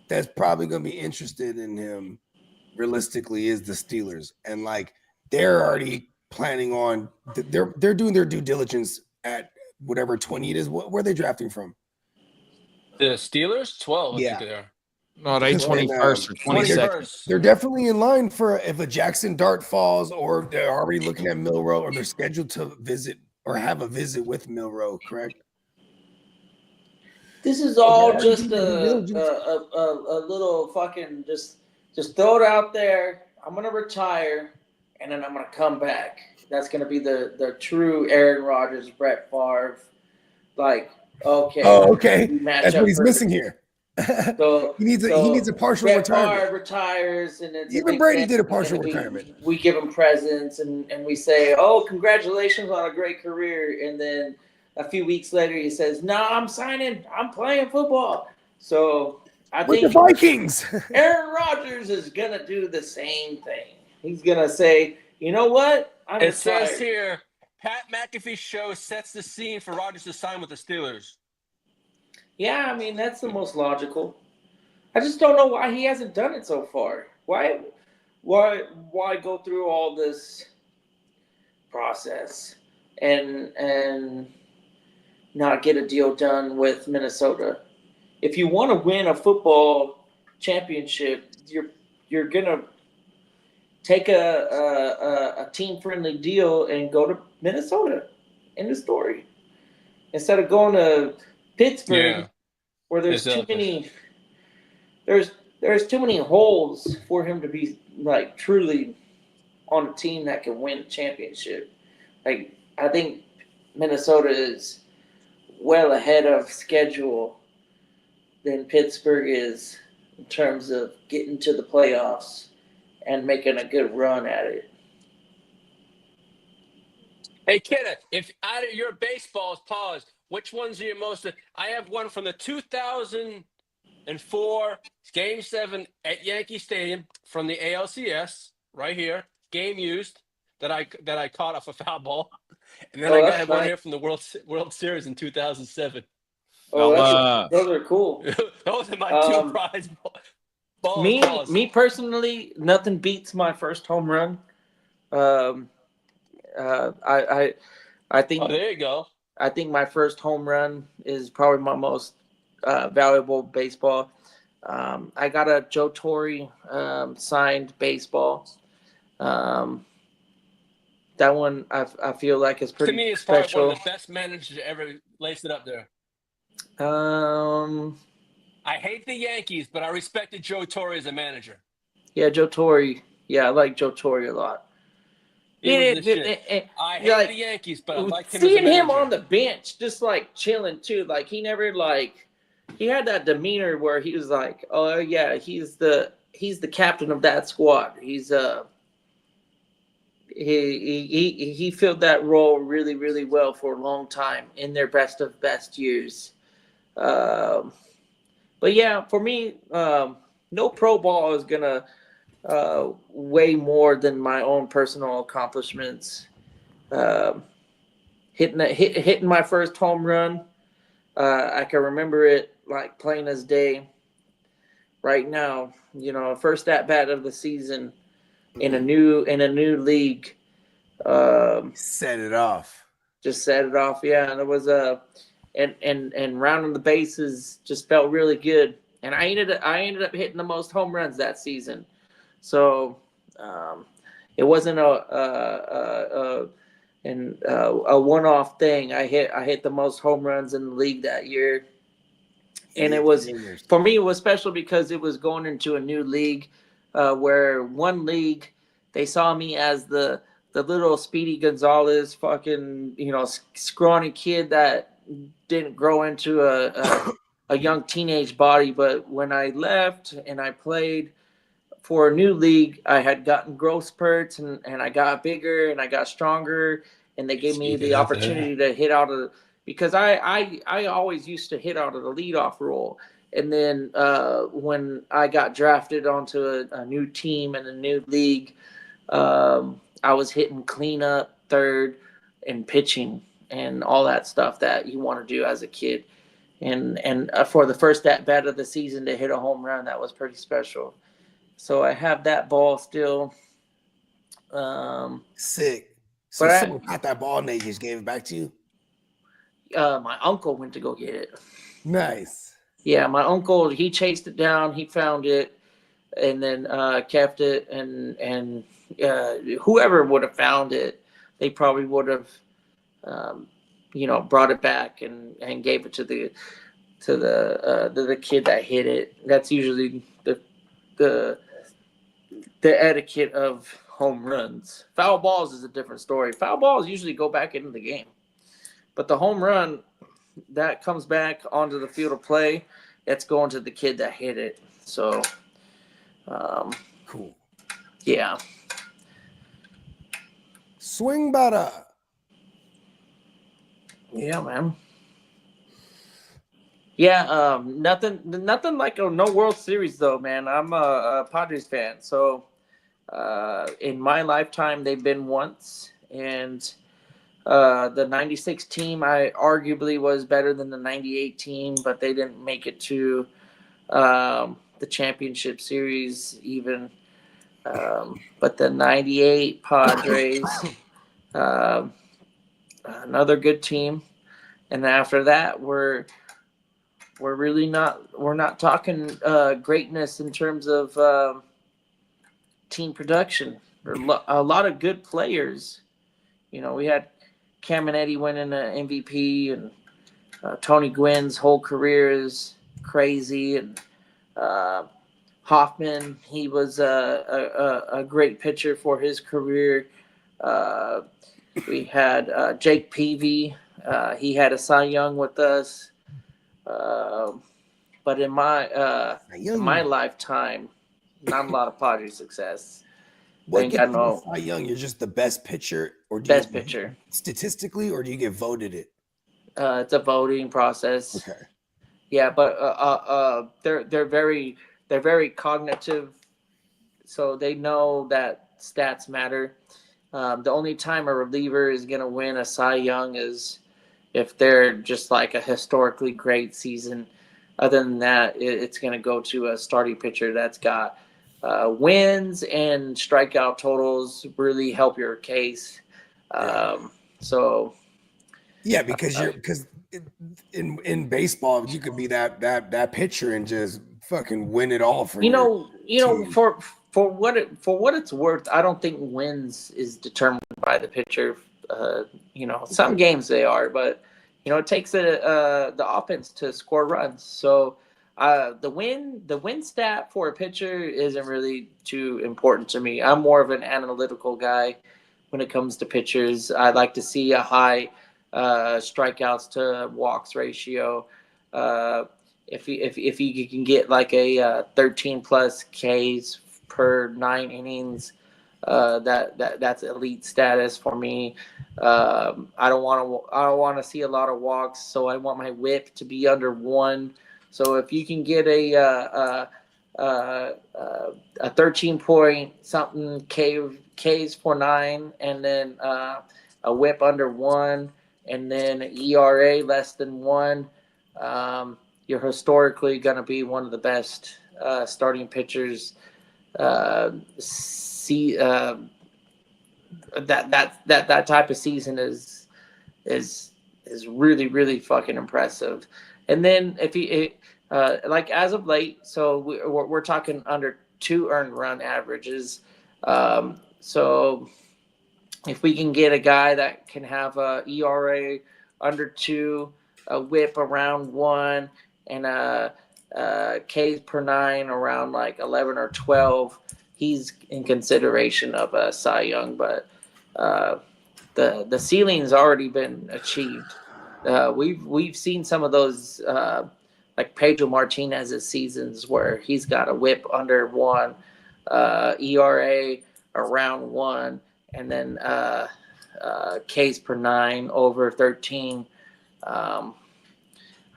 that's probably going to be interested in him, realistically, is the Steelers, and like they're already planning on they're doing their due diligence at whatever 20 it is. Where are they drafting from? The Steelers, 12. Yeah. I think they are. No, they 21st or 22nd. They're definitely in line for if a Jackson Dart falls, or they're already looking at Milroe, or they're scheduled to visit or have a visit with Milroe, correct? This is all just a little fucking just throw it out there. I'm gonna retire and then I'm gonna come back. That's gonna be the true Aaron Rodgers, Brett Favre. Like, okay. Oh, okay. That's what he's missing here. So he needs a partial Brett retirement. Favre retires, and it's even Brady did a partial retirement. We give him presents and we say, "Oh, congratulations on a great career," and then a few weeks later he says, "No, I'm signing. I'm playing football." So I think the Vikings. Aaron Rodgers is gonna do the same thing. He's gonna say, "You know what? It says here, Pat McAfee's show sets the scene for Rodgers to sign with the Steelers. Yeah, I mean, that's the most logical. I just don't know why he hasn't done it so far. Why go through all this process and not get a deal done with Minnesota. If you want to win a football championship, you're gonna take a team friendly deal and go to Minnesota. End of story. Instead of going to Pittsburgh, where there's too many, there's too many holes for him to be like truly on a team that can win a championship. Like, I think Minnesota is well ahead of schedule than Pittsburgh is in terms of getting to the playoffs and making a good run at it. Hey, Kenneth, if out of your baseballs, pause, which ones are your most? I have one from the 2004 Game 7 at Yankee Stadium from the ALCS, right here, game used, that I caught off a foul ball. And then I have one here from the World Series in 2007. Oh, those are cool. Those are my two prize balls. Me personally, nothing beats my first home run. I think. Oh, there you go. I think my first home run is probably my most valuable baseball. I got a Joe Torre signed baseball. That one I feel like is pretty special. To me, it's probably one of the best managers to ever lace it up there. I hate the Yankees, but I respected Joe Torre as a manager. Yeah, Joe Torre. Yeah, I like Joe Torre a lot. I hate the Yankees, but I like him. Seeing him on the bench, just like chilling too. Like he never he had that demeanor where he was like, oh yeah, he's the captain of that squad. He's he filled that role really, really well for a long time in their best of best years. But yeah, for me, no pro ball is gonna weigh more than my own personal accomplishments. Hitting my first home run, I can remember it like plain as day. Right now, first at bat of the season in a new league. Set it off. Just set it off, yeah. And it was and rounding the bases just felt really good. And I ended up hitting the most home runs that season. So it wasn't a one-off thing. I hit the most home runs in the league that year, and it was for me. It was special because it was going into a new league, where one league they saw me as the little Speedy Gonzalez, fucking scrawny kid that didn't grow into a young teenage body. But when I left and I played for a new league, I had gotten growth spurts and I got bigger and I got stronger, and they gave me the opportunity to hit out of because I always used to hit out of the leadoff role. And then when I got drafted onto a new team and a new league, I was hitting cleanup, third, and pitching and all that stuff that you want to do as a kid. And for the first at bat of the season to hit a home run, that was pretty special. So I have that ball still. Sick. So someone got that ball and they just gave it back to you? My uncle went to go get it. Nice. Yeah, my uncle, he chased it down. He found it and then kept it. And whoever would have found it, they probably would have, brought it back and gave it to the kid that hit it. That's usually the etiquette of home runs. Foul balls is a different story. Foul balls usually go back into the game, but the home run that comes back onto the field of play, that's going to the kid that hit it. So, cool. Yeah. Swing butter. Yeah, man. Yeah, nothing like no World Series though, man. I'm a Padres fan, so in my lifetime they've been once, and the '96 team I arguably was better than the '98 team, but they didn't make it to the championship series even. But the '98 Padres, another good team, and after that, we're really not talking greatness in terms of team production. There are a lot of good players. You know, we had Caminetti winning an MVP, and Tony Gwynn's whole career is crazy, and Hoffman, he was a great pitcher for his career. We had Jake Peavy. He had a Cy Young with us. But in my lifetime, not a lot of Padres success. What gets you Cy Young? You're just the best pitcher, or best pitcher statistically, or do you get voted it? It's a voting process. Okay. Yeah, but they're very cognitive, so they know that stats matter. The only time a reliever is going to win a Cy Young is if they're just like a historically great season. Other than that, it's going to go to a starting pitcher that's got wins and strikeout totals really help your case. So yeah, because in baseball you could be that pitcher and just fucking win it all for for what it's worth. I don't think wins is determined by the pitcher. Some games they are, but it takes the offense to score runs. So the win stat for a pitcher isn't really too important to me. I'm more of an analytical guy when it comes to pitchers. I like to see a high strikeouts to walks ratio. If you can get like a 13 plus Ks per 9 innings, that's elite status for me. I don't want to see a lot of walks, so I want my WHIP to be under 1. So if you can get a 13 point something Ks for 9, and then a WHIP under 1, and then an ERA less than 1, you're historically going to be one of the best starting pitchers. That type of season is really, really fucking impressive. And then if you like as of late, so we're talking under 2 earned run averages. So if we can get a guy that can have a ERA under 2, a WHIP around 1, and a Ks per 9 around like 11 or 12, he's in consideration of a Cy Young. But the ceiling's already been achieved. We've seen some of those like Pedro Martinez's seasons where he's got a WHIP under 1, ERA around 1, and then Ks per 9 over 13.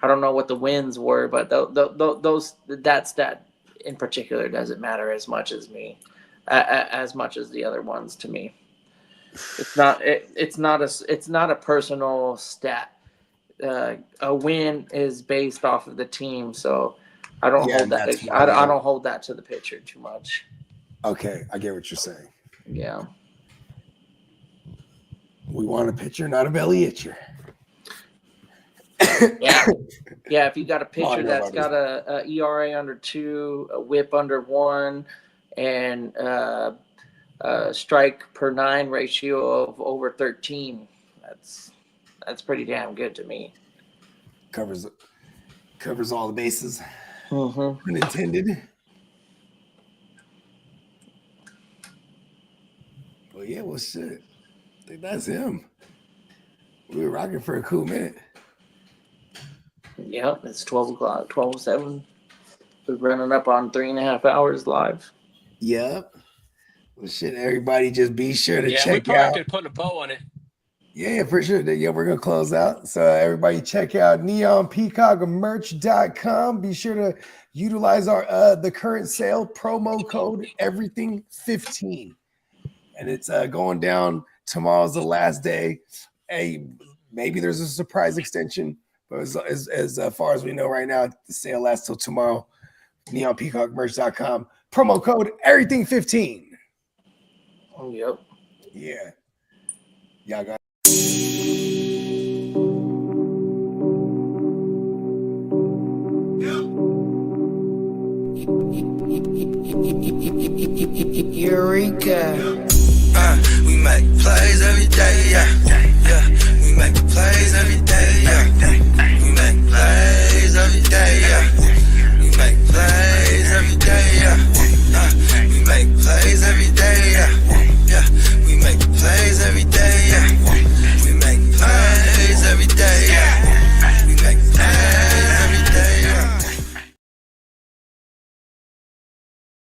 I don't know what the wins were, but that stat in particular doesn't matter as much as as much as the other ones to me. It's not a personal stat. A win is based off of the team, so I don't hold that. I don't hold that to the pitcher too much. Okay, I get what you're saying. Yeah. We want a pitcher, not a belly itcher. Yeah. If you got a pitcher that's got a ERA under 2, a WHIP under 1, and strike per 9 ratio of over 13, that's pretty damn good to me. Covers all the bases. Mm-hmm. Unintended. Well, yeah. Well, shit. I think that's him. We were rocking for a cool minute. Yeah, it's 12 o'clock, 12:07. We're running up on 3.5 hours live. Yep. Well, shit, everybody just be sure to check out. Yeah, we probably could put a bow on it. Yeah, for sure. Yeah, we're going to close out. So everybody check out neonpeacockmerch.com. Be sure to utilize our the current sale promo code everything15. And it's going down. Tomorrow's the last day. Hey, maybe there's a surprise extension. But as far as we know right now, the sale lasts till tomorrow. neonpeacockmerch.com. Promo code everything15. Oh, yep. Yeah. Y'all got Eureka. We make plays every day, yeah.